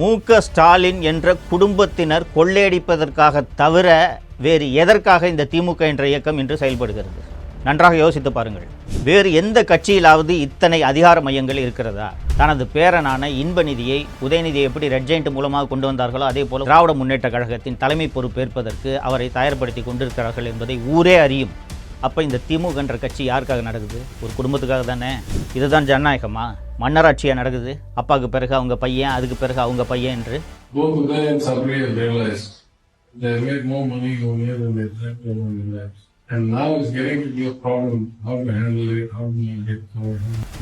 மு.க. ஸ்டாலின் என்ற குடும்பத்தினர் கொள்ளையடிப்பதற்காக தவிர வேறு எதற்காக இந்த திமுக என்ற இயக்கம் இன்று செயல்படுகிறது? நன்றாக யோசித்து பாருங்கள். வேறு எந்த கட்சியிலாவது இத்தனை அதிகார மையங்கள் இருக்கிறதா? தனது பேரனான இன்பநிதியை, உதயநிதியை எப்படி ரெட் ஜெயண்ட் மூலமாக கொண்டு வந்தார்களோ அதே போல திராவிட முன்னேற்ற கழகத்தின் தலைமை பொறுப்பேற்பதற்கு அவரை தயார்படுத்தி கொண்டிருக்கிறார்கள் என்பதை ஊரே அறியும். அப்போ இந்த திமுக என்ற கட்சி யாருக்காக நடக்குது? ஒரு குடும்பத்துக்காக தானே. இதுதான் ஜனநாயகமா? மன்னராட்சியாக நடக்குது. அப்பாவுக்கு பிறகு அவங்க பையன், அதுக்கு பிறகு அவங்க பையன் என்று.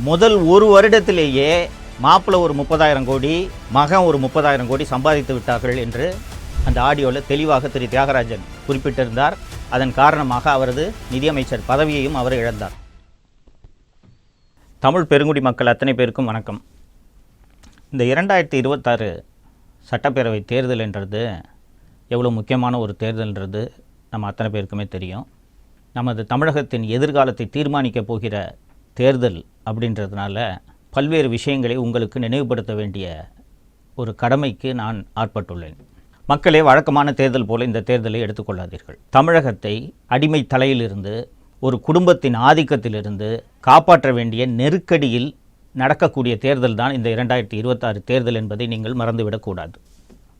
முதல் ஒரு வருடத்திலேயே மாப்பிள்ளை ஒரு 30,000 கோடி, மகன் ஒரு 30,000 கோடி சம்பாதித்து விட்டார்கள் என்று அந்த ஆடியோவில் தெளிவாக திரு தியாகராஜன் குறிப்பிட்டிருந்தார். அதன் காரணமாக அவரது நிதியமைச்சர் பதவியையும் அவர் இழந்தார். தமிழ் பெருங்குடி மக்கள் அத்தனை பேருக்கும் வணக்கம். இந்த 2026 சட்டப்பேரவை தேர்தல் என்றது எவ்வளோ முக்கியமான ஒரு தேர்தல்ன்றது நம்ம அத்தனை பேருக்குமே தெரியும். நமது தமிழகத்தின் எதிர்காலத்தை தீர்மானிக்க போகிற தேர்தல் அப்படின்றதுனால பல்வேறு விஷயங்களை உங்களுக்கு நினைவுபடுத்த வேண்டிய ஒரு கடமைக்கு நான் ஆட்பட்டுள்ளேன். மக்களே, வழக்கமான தேர்தல் போல இந்த தேர்தலை எடுத்துக்கொள்ளாதீர்கள். தமிழகத்தை அடிமை தலையிலிருந்து, ஒரு குடும்பத்தின் ஆதிக்கத்திலிருந்து காப்பாற்ற வேண்டிய நெருக்கடியில் நடக்கக்கூடிய தேர்தல் தான் இந்த 2026 தேர்தல் என்பதை நீங்கள் மறந்துவிடக்கூடாது.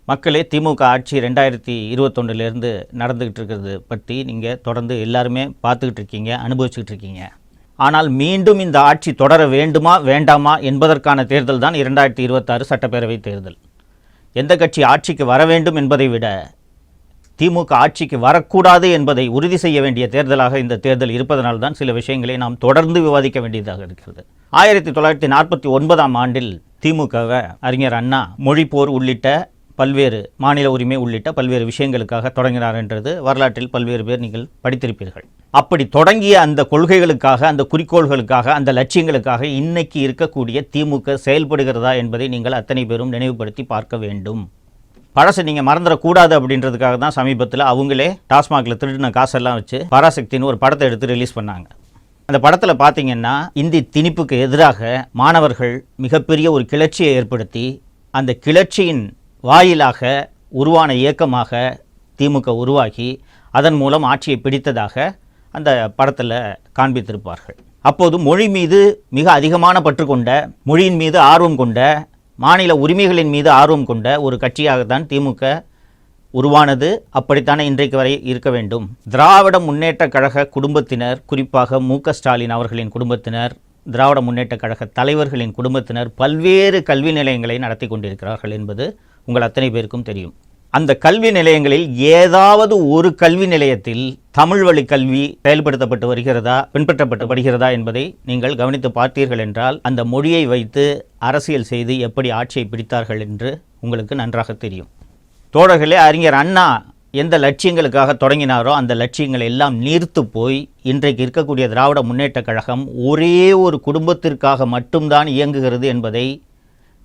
மக்களே, திமுக ஆட்சி 2021 நடந்துக்கிட்டு இருக்கிறது பற்றி நீங்கள் தொடர்ந்து எல்லாருமே பார்த்துக்கிட்டு இருக்கீங்க, அனுபவிச்சுக்கிட்டு இருக்கீங்க. ஆனால் மீண்டும் இந்த ஆட்சி தொடர வேண்டுமா வேண்டாமா என்பதற்கான தேர்தல் தான் 2026 சட்டப்பேரவை தேர்தல். எந்த கட்சி ஆட்சிக்கு வர வேண்டும் என்பதை விட திமுக ஆட்சிக்கு வரக்கூடாது என்பதை உறுதி செய்ய வேண்டிய தேர்தலாக இந்த தேர்தல் இருப்பதனால்தான் சில விஷயங்களை நாம் தொடர்ந்து விவாதிக்க வேண்டியதாக இருக்கிறது. 1949ஆம் ஆண்டில் திமுகவை அறிஞர் அண்ணா மொழிப்போர் உள்ளிட்ட பல்வேறு மாநில உரிமை உள்ளிட்ட பல்வேறு விஷயங்களுக்காக தொடங்கினார் என்றது வரலாற்றில் பல்வேறு பேர் நீங்கள் படித்திருப்பீர்கள். அப்படி தொடங்கிய அந்த கொள்கைகளுக்காக, அந்த குறிக்கோள்களுக்காக, அந்த லட்சியங்களுக்காக இன்னைக்கு இருக்கக்கூடிய திமுக செயல்படுகிறதா என்பதை நீங்கள் அத்தனை பேரும் நினைவுபடுத்தி பார்க்க வேண்டும். பழசை நீங்கள் மறந்துடக்கூடாது அப்படின்றதுக்காக தான் சமீபத்தில் அவங்களே டாஸ்மாகில் திருடின காசெல்லாம் வச்சு பராசக்தின்னு ஒரு படத்தை எடுத்து ரிலீஸ் பண்ணாங்க. அந்த படத்தில் பார்த்தீங்கன்னா இந்தி திணிப்புக்கு எதிராக மாணவர்கள் மிகப்பெரிய ஒரு கிளர்ச்சியை ஏற்படுத்தி அந்த கிளர்ச்சியின் வாயிலாக உருவான இயக்கமாக திமுக உருவாகி அதன் மூலம் ஆட்சியை பிடித்ததாக அந்த படத்தில் காண்பித்திருப்பார்கள். அப்போது மொழி மீது மிக அதிகமான பற்று கொண்ட, மொழியின் மீது ஆர்வம் கொண்ட, மாநில உரிமைகளின் மீது ஆர்வம் கொண்ட ஒரு கட்சியாகத்தான் திமுக உருவானது. அப்படித்தானே இன்றைக்கு வரை இருக்க வேண்டும். திராவிட முன்னேற்ற கழக குடும்பத்தினர், குறிப்பாக மு.க. ஸ்டாலின் அவர்களின் குடும்பத்தினர், திராவிட முன்னேற்ற கழக தலைவர்களின் குடும்பத்தினர் பல்வேறு கல்வி நிலையங்களை நடத்தி கொண்டிருக்கிறார்கள் என்பது உங்கள் அத்தனை பேருக்கும் தெரியும். அந்த கல்வி நிலையங்களில் ஏதாவது ஒரு கல்வி நிலையத்தில் தமிழ் வழி கல்வி செயல்படுத்தப்பட்டு வருகிறதா, பின்பற்றப்பட்டு வருகிறதா என்பதை நீங்கள் கவனித்து பார்த்தீர்கள் என்றால் அந்த மொழியை வைத்து அரசியல் செய்து எப்படி ஆட்சியை பிடித்தார்கள் என்று உங்களுக்கு நன்றாக தெரியும். தோழர்களே, அறிஞர் அண்ணா எந்த லட்சியங்களுக்காக தொடங்கினாரோ அந்த லட்சியங்கள் எல்லாம் நீர்த்து போய் இன்றைக்கு இருக்கக்கூடிய திராவிட முன்னேற்ற கழகம் ஒரே ஒரு குடும்பத்திற்காக மட்டும்தான் இயங்குகிறது என்பதை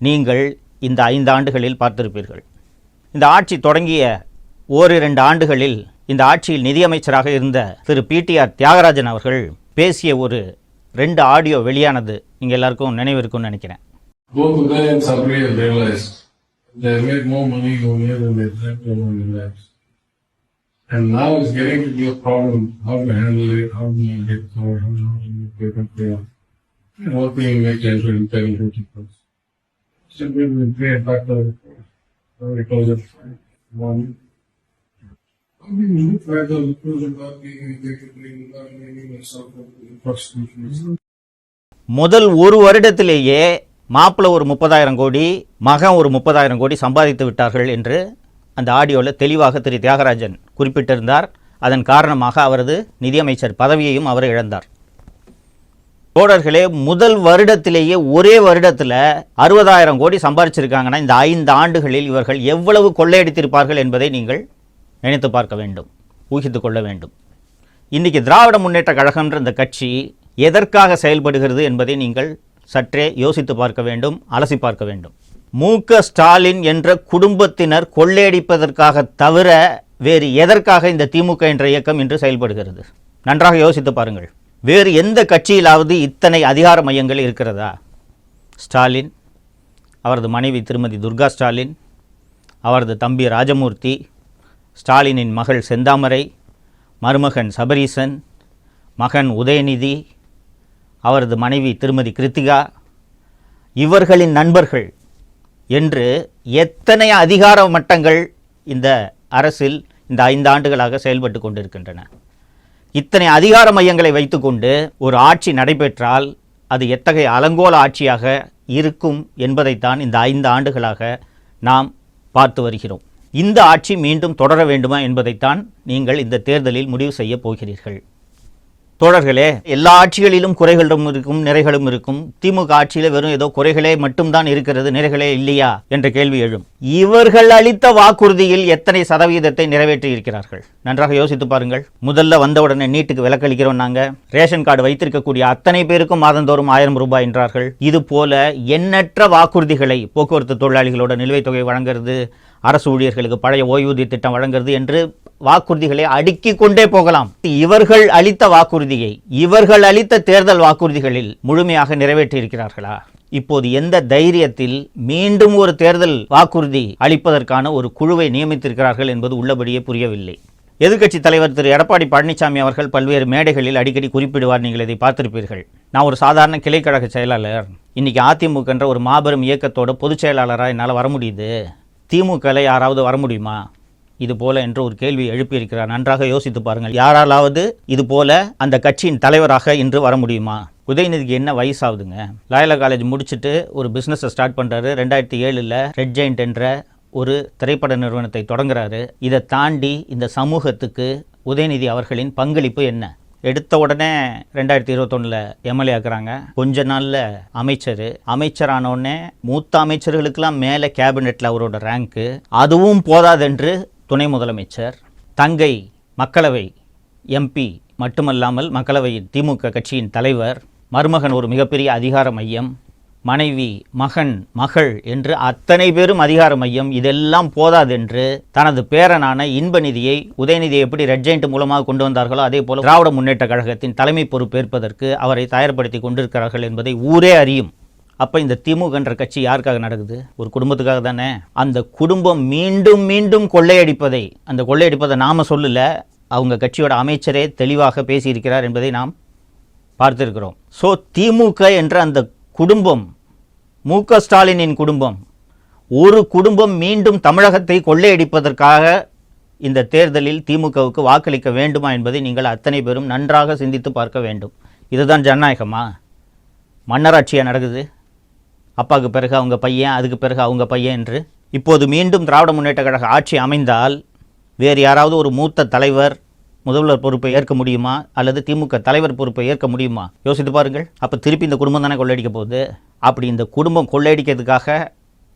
நீங்கள் இந்த 5 ஆண்டுகளில் பார்த்திருப்பீர்கள். இந்த ஆட்சி தொடங்கிய 1-2 ஆண்டுகளில் இந்த ஆட்சியில் நிதியமைச்சராக இருந்த திரு PTR தியாகராஜன் அவர்கள் பேசிய ஒரு 2 ஆடியோ வெளியானது நீங்கள் எல்லாருக்கும் நினைவிருக்கும்னு நினைக்கிறேன். And now it's getting to be a problem, how to handle it, how to make it, how to make it fair. And what we make it in 10-50%. Simply we pay it back to because of one. I mean, rather than not being effectively without making myself a prostitution. முதல் ஒரு வருடத்திலேயே மாப்பிள்ளை ஒரு 30,000 கோடி, மகன் ஒரு 30,000 கோடி சம்பாதித்து விட்டார்கள் என்று அந்த ஆடியோவில் தெளிவாக திரு தியாகராஜன் குறிப்பிட்டிருந்தார். அதன் காரணமாக அவரது நிதியமைச்சர் பதவியையும் அவர் இழந்தார். தோழர்களே, முதல் வருடத்திலேயே ஒரே வருடத்தில் 60,000 கோடி சம்பாதிச்சிருக்காங்கன்னா இந்த 5 ஆண்டுகளில் இவர்கள் எவ்வளவு கொள்ளையடித்திருப்பார்கள் என்பதை நீங்கள் நினைத்து பார்க்க வேண்டும், ஊகித்து கொள்ள வேண்டும். இன்றைக்கி திராவிட முன்னேற்ற கழகம்ன்ற இந்த கட்சி எதற்காக செயல்படுகிறது என்பதை நீங்கள் சற்றே யோசித்து பார்க்க வேண்டும், அலசி பார்க்க வேண்டும். மு.க. ஸ்டாலின் என்ற குடும்பத்தினர் கொள்ளையடிப்பதற்காக தவிர வேறு எதற்காக இந்த திமுக என்ற இயக்கம் இன்று செயல்படுகிறது? நன்றாக யோசித்து பாருங்கள். வேறு எந்த கட்சியிலாவது இத்தனை அதிகார மையங்கள் இருக்கிறதா? ஸ்டாலின், அவரது மனைவி திருமதி துர்கா ஸ்டாலின், அவரது தம்பி ராஜமூர்த்தி, ஸ்டாலினின் மகள் செந்தாமரை, மருமகன் சபரீசன், மகன் உதயநிதி, அவரது மனைவி திருமதி கிருத்திகா, இவர்களின் நண்பர்கள் என்று எத்தனை அதிகார மட்டங்கள் இந்த அரசில் இந்த 5 ஆண்டுகளாக செயல்பட்டு கொண்டிருக்கின்றன. இத்தனை அதிகார மையங்களை வைத்துக்கொண்டு ஒரு ஆட்சி நடைபெற்றால் அது எத்தகைய அலங்கோல ஆட்சியாக இருக்கும் என்பதைத்தான் இந்த 5 ஆண்டுகளாக நாம் பார்த்து வருகிறோம். இந்த ஆட்சி மீண்டும் தொடர வேண்டுமா என்பதைத்தான் நீங்கள் இந்த தேர்தலில் முடிவு செய்ய போகிறீர்கள். தோழர்களே, எல்லா ஆட்சிகளிலும் குறைகளும் இருக்கும், நிறைகளும் இருக்கும். திமுக ஆட்சியில் வெறும் ஏதோ குறைகளே மட்டும்தான் இருக்கிறது, நிறைகளே இல்லையா என்ற கேள்வி எழும். இவர்கள் அளித்த வாக்குறுதியில் எத்தனை சதவீதத்தை நிறைவேற்றி இருக்கிறார்கள் நன்றாக யோசித்து பாருங்கள். முதல்ல வந்தவுடனே நீட்டுக்கு விலக்களிக்கிறோம், நாங்கள் ரேஷன் கார்டு வைத்திருக்கக்கூடிய அத்தனை பேருக்கும் மாதந்தோறும் 1000 ரூபாய் என்றார்கள். இது போல எண்ணற்ற வாக்குறுதிகளை, போக்குவரத்து தொழிலாளிகளோட நிலுவைத் தொகை வழங்குறது, அரசு ஊழியர்களுக்கு பழைய ஓய்வூதிய திட்டம் வழங்குறது என்று வாக்குறுதிகளை அடுக்கிக் கொண்டே போகலாம். இவர்கள் அளித்த வாக்குறுதியை, இவர்கள் அளித்த தேர்தல் வாக்குறுதிகளில் முழுமையாக நிறைவேற்றி இருக்கிறார்களா? இப்போது எந்த தைரியத்தில் மீண்டும் ஒரு தேர்தல் வாக்குறுதி அளிப்பதற்கான ஒரு குழுவை நியமித்திருக்கிறார்கள் என்பது உள்ளபடியே புரியவில்லை. எதிர்க்கட்சி தலைவர் திரு எடப்பாடி பழனிசாமி அவர்கள் பல்வேறு மேடைகளில் அடிக்கடி குறிப்பிடுவார், நீங்கள் இதை பார்த்திருப்பீர்கள். நான் ஒரு சாதாரண கிளைக்கழக செயலாளர், இன்னைக்கு அதிமுக என்ற ஒரு மாபெரும் இயக்கத்தோட பொதுச் செயலாளராக என்னால் வர முடியுது, திமுகவில் யாராவது வர முடியுமா இது போல என்று ஒரு கேள்வி எழுப்பியிருக்கிறார். நன்றாக யோசித்து பாருங்கள். யாராலாவது இது போல அந்த கட்சியின் தலைவராக இன்று வர முடியுமா? உதயநிதிக்கு என்ன வயசாகுதுங்க? லாயலா காலேஜ் முடிச்சுட்டு ஒரு பிஸ்னஸை ஸ்டார்ட் பண்ணுறாரு. 2007 ரெட் ஜெயண்ட் என்ற ஒரு திரைப்பட நிறுவனத்தை தொடங்குறாரு. இதை தாண்டி இந்த சமூகத்துக்கு உதயநிதி அவர்களின் பங்களிப்பு என்ன? எடுத்த உடனே 2021 எம்எல்ஏ ஆக்குறாங்க. கொஞ்ச நாளில் அமைச்சரானோடனே மூத்த அமைச்சர்களுக்கெல்லாம் மேலே கேபினெட்டில் அவரோட ரேங்க்கு. அதுவும் போதாதென்று துணை முதலமைச்சர், தங்கை மக்களவை எம்பி மட்டுமல்லாமல் மக்களவையின் திமுக கட்சியின் தலைவர், மருமகன் ஒரு மிகப்பெரிய அதிகார மையம், மனைவி, மகன், மகள் என்று அத்தனை பேரும் அதிகார மையம். இதெல்லாம் போதாதென்று தனது பேரனான இன்பநிதியை, உதயநிதியை எப்படி ரெட் ஜெயண்ட் மூலமாக கொண்டு வந்தார்களோ அதே போல திராவிட முன்னேற்ற கழகத்தின் தலைமை பொறுப்பேற்பதற்கு அவரை தயார்படுத்தி கொண்டிருக்கிறார்கள் என்பதை ஊரே அறியும். அப்போ இந்த திமுக என்ற கட்சி யாருக்காக நடக்குது? ஒரு குடும்பத்துக்காக தானே. அந்த குடும்பம் மீண்டும் மீண்டும் கொள்ளையடிப்பதை, அந்த கொள்ளையடிப்பதை நாம் சொல்லல, அவங்க கட்சியோட அமைச்சரே தெளிவாக பேசியிருக்கிறார் என்பதை நாம் பார்த்திருக்கிறோம். ஸோ திமுக என்ற அந்த குடும்பம், மு.க. ஸ்டாலினின் குடும்பம், ஒரு குடும்பம் மீண்டும் தமிழகத்தை கொள்ளையடிப்பதற்காக இந்த தேர்தலில் திமுகவுக்கு வாக்களிக்க வேண்டுமா என்பதை நீங்கள் அத்தனை பேரும் நன்றாக சிந்தித்து பார்க்க வேண்டும். இதுதான் ஜனநாயகமா? மன்னராட்சியாக நடக்குது. அப்பாவுக்கு பிறகு அவங்க பையன், அதுக்கு பிறகு அவங்க பையன் என்று. இப்போது மீண்டும் திராவிட முன்னேற்ற கழக ஆட்சி அமைந்தால் வேறு யாராவது ஒரு மூத்த தலைவர் முதல்வர் பொறுப்பை ஏற்க முடியுமா? அல்லது திமுக தலைவர் பொறுப்பை ஏற்க முடியுமா? யோசித்து பாருங்கள். அப்போ திருப்பி இந்த குடும்பம் தானே கொள்ளையடிக்க போகுது. அப்படி இந்த குடும்பம் கொள்ளையடிக்கிறதுக்காக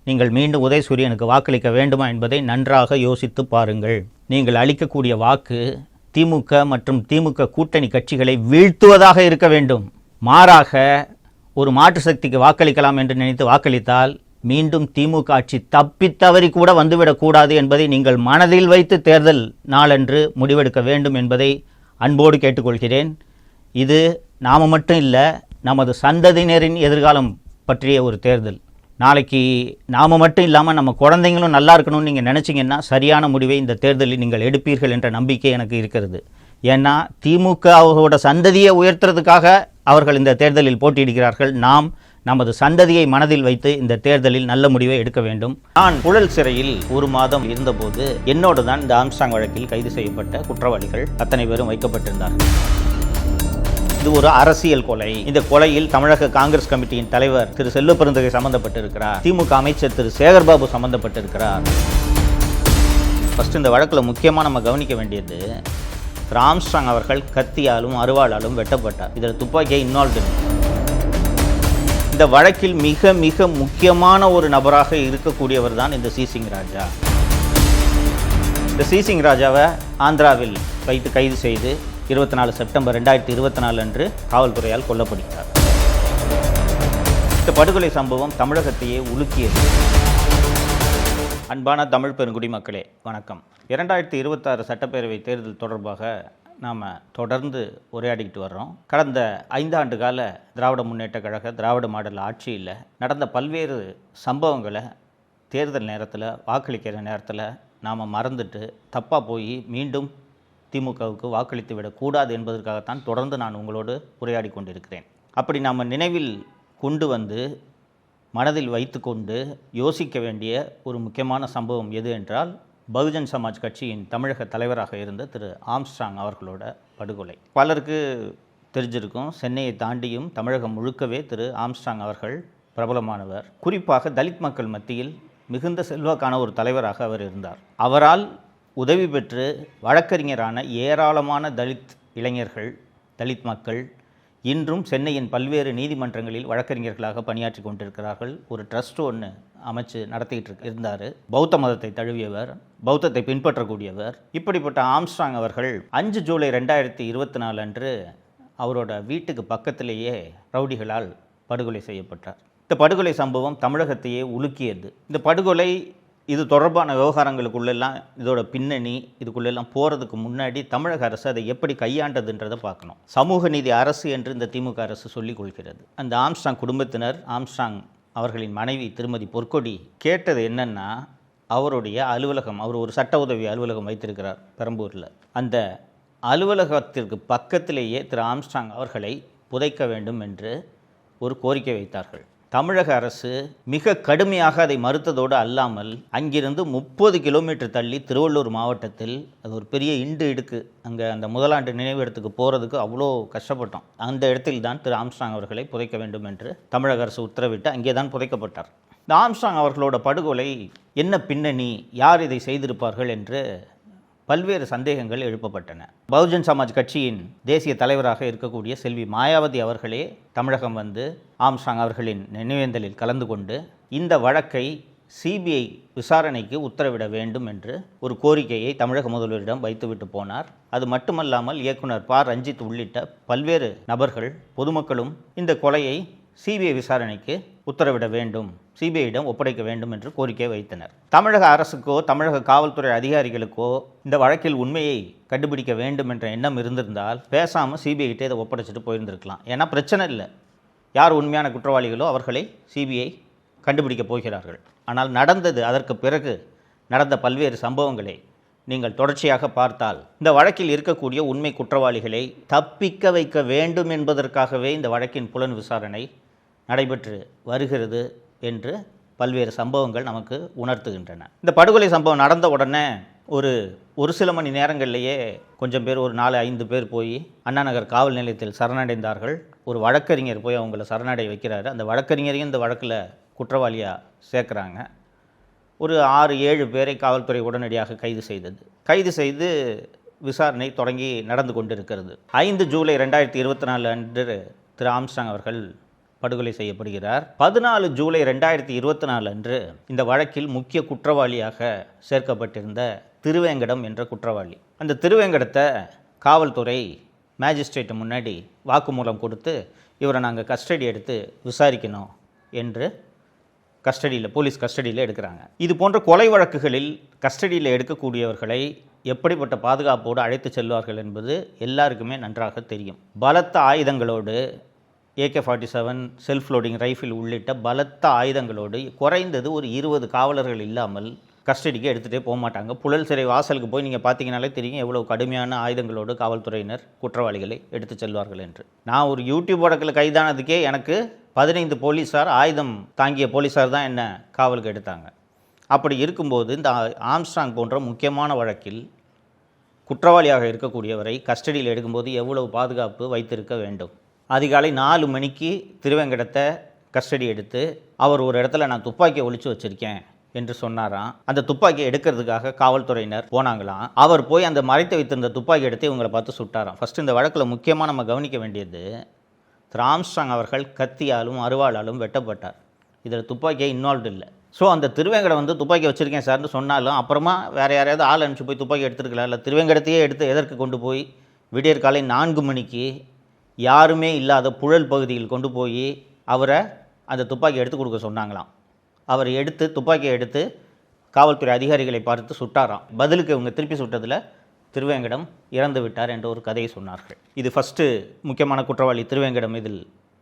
நீங்கள் மீண்டும் உதயசூரியனுக்கு வாக்களிக்க வேண்டுமா என்பதை நன்றாக யோசித்து பாருங்கள். நீங்கள் அளிக்கக்கூடிய வாக்கு திமுக மற்றும் திமுக கூட்டணி கட்சிகளை வீழ்த்துவதாக இருக்க வேண்டும். மாறாக ஒரு மாற்று சக்திக்கு வாக்களிக்கலாம் என்று நினைத்து வாக்களித்தால் மீண்டும் திமுக ஆட்சி தப்பித்தவறி கூட வந்துவிடக்கூடாது என்பதை நீங்கள் மனதில் வைத்து தேர்தல் நாளன்று முடிவெடுக்க வேண்டும் என்பதை அன்போடு கேட்டுக்கொள்கிறேன். இது நாம் மட்டும் இல்லை, நமது சந்ததியினரின் எதிர்காலம் பற்றிய ஒரு தேர்தல். நாளைக்கு நாம் மட்டும் இல்லாமல் நம்ம குழந்தைங்களும் நல்லா இருக்கணும்னு நீங்கள் நினச்சிங்கன்னா சரியான முடிவை இந்த தேர்தலில் நீங்கள் எடுப்பீர்கள் என்ற நம்பிக்கை எனக்கு இருக்கிறது. ஏன்னா திமுக அவரோட சந்ததியை உயர்த்துறதுக்காக அவர்கள் இந்த தேர்தலில் போட்டியிடுகிறார்கள். நாம் நமது சந்ததியை மனதில் வைத்து இந்த தேர்தலில் நல்ல முடிவை எடுக்க வேண்டும். நான் புழல் சிறையில் 1 மாதம் இருந்தபோது என்னோடு தான் இந்த ஆம்ஸ்ட்ராங் வழக்கில் கைது செய்யப்பட்ட குற்றவாளிகள் அத்தனை பேரும் வைக்கப்பட்டிருந்தார்கள். இது ஒரு அரசியல் கொலை. இந்த கொலையில் தமிழக காங்கிரஸ் கமிட்டியின் தலைவர் திரு செல்வ பெருந்தகை சம்பந்தப்பட்டிருக்கிறார். திமுக அமைச்சர் திரு சேகர்பாபு சம்பந்தப்பட்டிருக்கிறார். ஃபர்ஸ்ட் இந்த வழக்கில் முக்கியமாக நம்ம கவனிக்க வேண்டியது, ஆம்ஸ்ட்ராங் அவர்கள் கத்தியாலும் அருவாளாலும் வெட்டப்பட்டார். இதில் துப்பாக்கியை இன்வால்வ்டு. இந்த வழக்கில் மிக மிக முக்கியமான ஒரு நபராக இருக்கக்கூடியவர் தான் இந்த சிசிங் ராஜா. இந்த சிசிங் ராஜாவை ஆந்திராவில் வைத்து கைது செய்து 24 செப்டம்பர் 2024 அன்று காவல்துறையால் கொல்லப்படுகிறார். இந்த படுகொலை சம்பவம் தமிழகத்தையே உலுக்கியது. அன்பான தமிழ் பெருங்குடி மக்களே வணக்கம். 2026 சட்டப்பேரவை தேர்தல் தொடர்பாக நாம் தொடர்ந்து உரையாடிக்கிட்டு வர்றோம். கடந்த 5 ஆண்டு கால திராவிட முன்னேற்றக் கழக திராவிட மாடல் ஆட்சியில் நடந்த பல்வேறு சம்பவங்களை தேர்தல் நேரத்தில் வாக்களிக்கிற நேரத்தில் நாம் மறந்துட்டு தப்பாக போய் மீண்டும் திமுகவுக்கு வாக்களித்து விடக்கூடாது என்பதற்காகத்தான் தொடர்ந்து நான் உங்களோடு உரையாடி கொண்டிருக்கிறேன். அப்படி நாம் நினைவில் கொண்டு வந்து மனதில் வைத்துக்கொண்டு யோசிக்க வேண்டிய ஒரு முக்கியமான சம்பவம் எது என்றால் பகுஜன் சமாஜ் கட்சியின் தமிழக தலைவராக இருந்த திரு ஆம்ஸ்ட்ராங் அவர்களோட படுகொலை. பலருக்கு தெரிஞ்சிருக்கும், சென்னையை தாண்டியும் தமிழகம் முழுக்கவே திரு ஆம்ஸ்ட்ராங் அவர்கள் பிரபலமானவர். குறிப்பாக தலித் மக்கள் மத்தியில் மிகுந்த செல்வாக்கான ஒரு தலைவராக அவர் இருந்தார். அவரால் உதவி பெற்று வழக்கறிஞரான ஏராளமான தலித் இளைஞர்கள், தலித் மக்கள் இன்றும் சென்னையின் பல்வேறு நீதிமன்றங்களில் வழக்கறிஞர்களாக பணியாற்றி கொண்டிருக்கிறார்கள். ஒரு ட்ரஸ்ட் ஒன்று அமைச்சு நடத்திக்கிட்டு இருந்தார். பௌத்த மதத்தை தழுவியவர், பௌத்தத்தை பின்பற்றக்கூடியவர். இப்படிப்பட்ட ஆம்ஸ்ட்ராங் அவர்கள் 5 ஜூலை 2024 அன்று அவரோட வீட்டுக்கு பக்கத்திலேயே ரவுடிகளால் படுகொலை செய்யப்பட்டார். இந்த படுகொலை சம்பவம் தமிழகத்தையே உலுக்கியது. இந்த படுகொலை இது தொடர்பான விவகாரங்களுக்குள்ளெல்லாம் இதோட பின்னணி இதுக்குள்ளெல்லாம் போகிறதுக்கு முன்னாடி தமிழக அரசு அதை எப்படி கையாண்டதுன்றதை பார்க்கணும். சமூக நீதி அரசு என்று இந்த திமுக அரசு சொல்லிக் கொள்கிறது. அந்த ஆம்ஸ்ட்ராங் குடும்பத்தினர், ஆம்ஸ்ட்ராங் அவர்களின் மனைவி திருமதி பொற்கொடி கேட்டது என்னன்னா, அவருடைய அலுவலகம், அவர் ஒரு சட்ட உதவி அலுவலகம் வைத்திருக்கிறார் பெரம்பூரில். அந்த அலுவலகத்திற்கு பக்கத்திலேயே திரு ஆம்ஸ்ட்ராங் அவர்களை புதைக்க வேண்டும் என்று ஒரு கோரிக்கை வைத்தார்கள். தமிழக அரசு மிக கடுமையாக அதை மறுத்ததோடு அல்லாமல் அங்கிருந்து 30 கிலோமீட்டர் தள்ளி திருவள்ளூர் மாவட்டத்தில் அது ஒரு பெரிய இடுக்கு, அங்கே அந்த முதலாண்டு நினைவிடத்துக்கு போகிறதுக்கு அவ்வளோ கஷ்டப்பட்டோம். அந்த இடத்தில் தான் திரு ஆம்ஸ்ட்ராங் அவர்களை புதைக்க வேண்டும் என்று தமிழக அரசு உத்தரவிட்டு அங்கே தான் புதைக்கப்பட்டார். இந்த ஆம்ஸ்ட்ராங் அவர்களோட படுகொலை என்ன பின்னணி, யார் இதை செய்திருப்பார்கள் என்று பல்வேறு சந்தேகங்கள் எழுப்பப்பட்டன. பகுஜன் சமாஜ் கட்சியின் தேசிய தலைவராக இருக்கக்கூடிய செல்வி மாயாவதி அவர்களே தமிழகம் வந்து ஆம்ஸ்ட்ராங் அவர்களின் நினைவேந்தலில் கலந்து கொண்டு இந்த வழக்கை சிபிஐ விசாரணைக்கு உத்தரவிட வேண்டும் என்று ஒரு கோரிக்கையை தமிழக முதல்வரிடம் வைத்துவிட்டு போனார். அது மட்டுமல்லாமல் இயக்குனர் ப. ரஞ்சித் உள்ளிட்ட பல்வேறு நபர்கள், பொதுமக்களும் இந்த கொலையை சிபிஐ விசாரணைக்கு உத்தரவிட வேண்டும், சிபிஐயிடம் ஒப்படைக்க வேண்டும் என்று கோரிக்கை வைத்தனர். தமிழக அரசுக்கோ தமிழக காவல்துறை அதிகாரிகளுக்கோ இந்த வழக்கில் உண்மையை கண்டுபிடிக்க வேண்டும் என்ற எண்ணம் இருந்திருந்தால் பேசாமல் சிபிஐட்டே இதை ஒப்படைச்சிட்டு போயிருந்திருக்கலாம். ஏன்னா பிரச்சனை இல்லை, யார் உண்மையான குற்றவாளிகளோ அவர்களை சிபிஐ கண்டுபிடிக்க போகிறார்கள். ஆனால் நடந்தது, அதற்கு பிறகு நடந்த பல்வேறு சம்பவங்களை நீங்கள் தொடர்ச்சியாக பார்த்தால் இந்த வழக்கில் இருக்கக்கூடிய உண்மை குற்றவாளிகளை தப்பிக்க வைக்க வேண்டும் என்பதற்காகவே இந்த வழக்கின் புலன் விசாரணை நடைபெற்று வருகிறது என்று பல்வேறு சம்பவங்கள் நமக்கு உணர்த்துகின்றன. இந்த படுகொலை சம்பவம் நடந்த உடனே ஒரு சில மணி நேரங்களிலேயே கொஞ்சம் பேர், ஒரு 4-5 பேர் போய் அண்ணா நகர் காவல் நிலையத்தில் சரணடைந்தார்கள். ஒரு வழக்கறிஞர் போய் அவங்கள சரணடை வைக்கிறாரு. அந்த வழக்கறிஞரையும் இந்த வழக்கில் குற்றவாளியாக சேர்க்குறாங்க. ஒரு 6-7 பேரை காவல்துறை உடனடியாக கைது செய்து விசாரணை தொடங்கி நடந்து கொண்டிருக்கிறது. 5 ஜூலை 2024 அன்று திரு ஆம்ஸ்ட்ராங் அவர்கள் படுகொலை செய்யப்படுகிறார். 14 ஜூலை 2024 அன்று இந்த வழக்கில் முக்கிய குற்றவாளியாக சேர்க்கப்பட்டிருந்த திருவேங்கடம் என்ற குற்றவாளி, அந்த திருவேங்கடத்தை காவல்துறை மேஜிஸ்ட்ரேட்டு முன்னாடி வாக்குமூலம் கொடுத்து இவரை நாங்கள் கஸ்டடி எடுத்து விசாரிக்கணும் என்று போலீஸ் கஸ்டடியில் எடுக்கிறாங்க. இது போன்ற கொலை வழக்குகளில் கஸ்டடியில் எடுக்கக்கூடியவர்களை எப்படிப்பட்ட பாதுகாப்போடு அழைத்து செல்வார்கள் என்பது எல்லாருக்குமே நன்றாக தெரியும். பலத்த ஆயுதங்களோடு, AK-47 செல்ஃப் லோடிங் ரைஃபிள் உள்ளிட்ட பலத்த ஆயுதங்களோடு குறைந்தது ஒரு 20 காவலர்கள் இல்லாமல் கஸ்டடிக்கு எடுத்துகிட்டே போக மாட்டாங்க. புழல் சிறை வாசலுக்கு போய் நீங்கள் பார்த்தீங்கனாலே தெரியும் எவ்வளோ கடுமையான ஆயுதங்களோடு காவல்துறையினர் குற்றவாளிகளை எடுத்து செல்வார்கள் என்று. நான் ஒரு யூடியூப் வழக்கில் கைதானதுக்கே எனக்கு 15 போலீஸார், ஆயுதம் தாங்கிய போலீஸார் தான் என்ன காவலுக்கு எடுத்தாங்க. அப்படி இருக்கும்போது இந்த ஆம்ஸ்ட்ராங் போன்ற முக்கியமான வழக்கில் குற்றவாளியாக இருக்கக்கூடியவரை கஸ்டடியில் எடுக்கும்போது எவ்வளவு பாதுகாப்பு வைத்திருக்க வேண்டும். அதிகாலை 4 மணிக்கு திருவேங்கடத்தை கஸ்டடி எடுத்து அவர் ஒரு இடத்துல நான் துப்பாக்கியை ஒளிச்சு வச்சுருக்கேன் என்று சொன்னாராம். அந்த துப்பாக்கியை எடுக்கிறதுக்காக காவல்துறையினர் போனாங்களாம். அவர் போய் அந்த மறைத்து வைத்திருந்த துப்பாக்கி எடுத்து இவங்களை பார்த்து சுட்டாராம். ஃபஸ்ட்டு இந்த வழக்கில் முக்கியமாக நம்ம கவனிக்க வேண்டியது, திரு ஆம்ஸ்ட்ராங் அவர்கள் கத்தியாலும் அருவாளாலும் வெட்டப்பட்டார். இதில் துப்பாக்கியை இன்வால்வ்டு இல்லை. ஸோ அந்த திருவேங்கடம் வந்து துப்பாக்கி வச்சுருக்கேன் சார்னு சொன்னாலும் அப்புறமா வேறு யாரையாவது ஆள் அனுப்பிச்சு போய் துப்பாக்கி எடுத்துருக்கலாம். இல்லை, திருவேங்கடத்தையே எடுத்து எதற்கு கொண்டு போய் விடியற் காலை 4 மணிக்கு யாருமே இல்லாத புழல் பகுதியில் கொண்டு போய் அவரை அந்த துப்பாக்கி எடுத்து கொடுக்க சொன்னாங்களாம். அவர் துப்பாக்கியை எடுத்து காவல்துறை அதிகாரிகளை பார்த்து சுட்டாராம். பதிலுக்கு இவங்க திருப்பி சுட்டதில் திருவேங்கடம் இறந்து விட்டார் என்ற ஒரு கதையை சொன்னார்கள். இது ஃபஸ்ட்டு முக்கியமான குற்றவாளி திருவேங்கடம் இதில்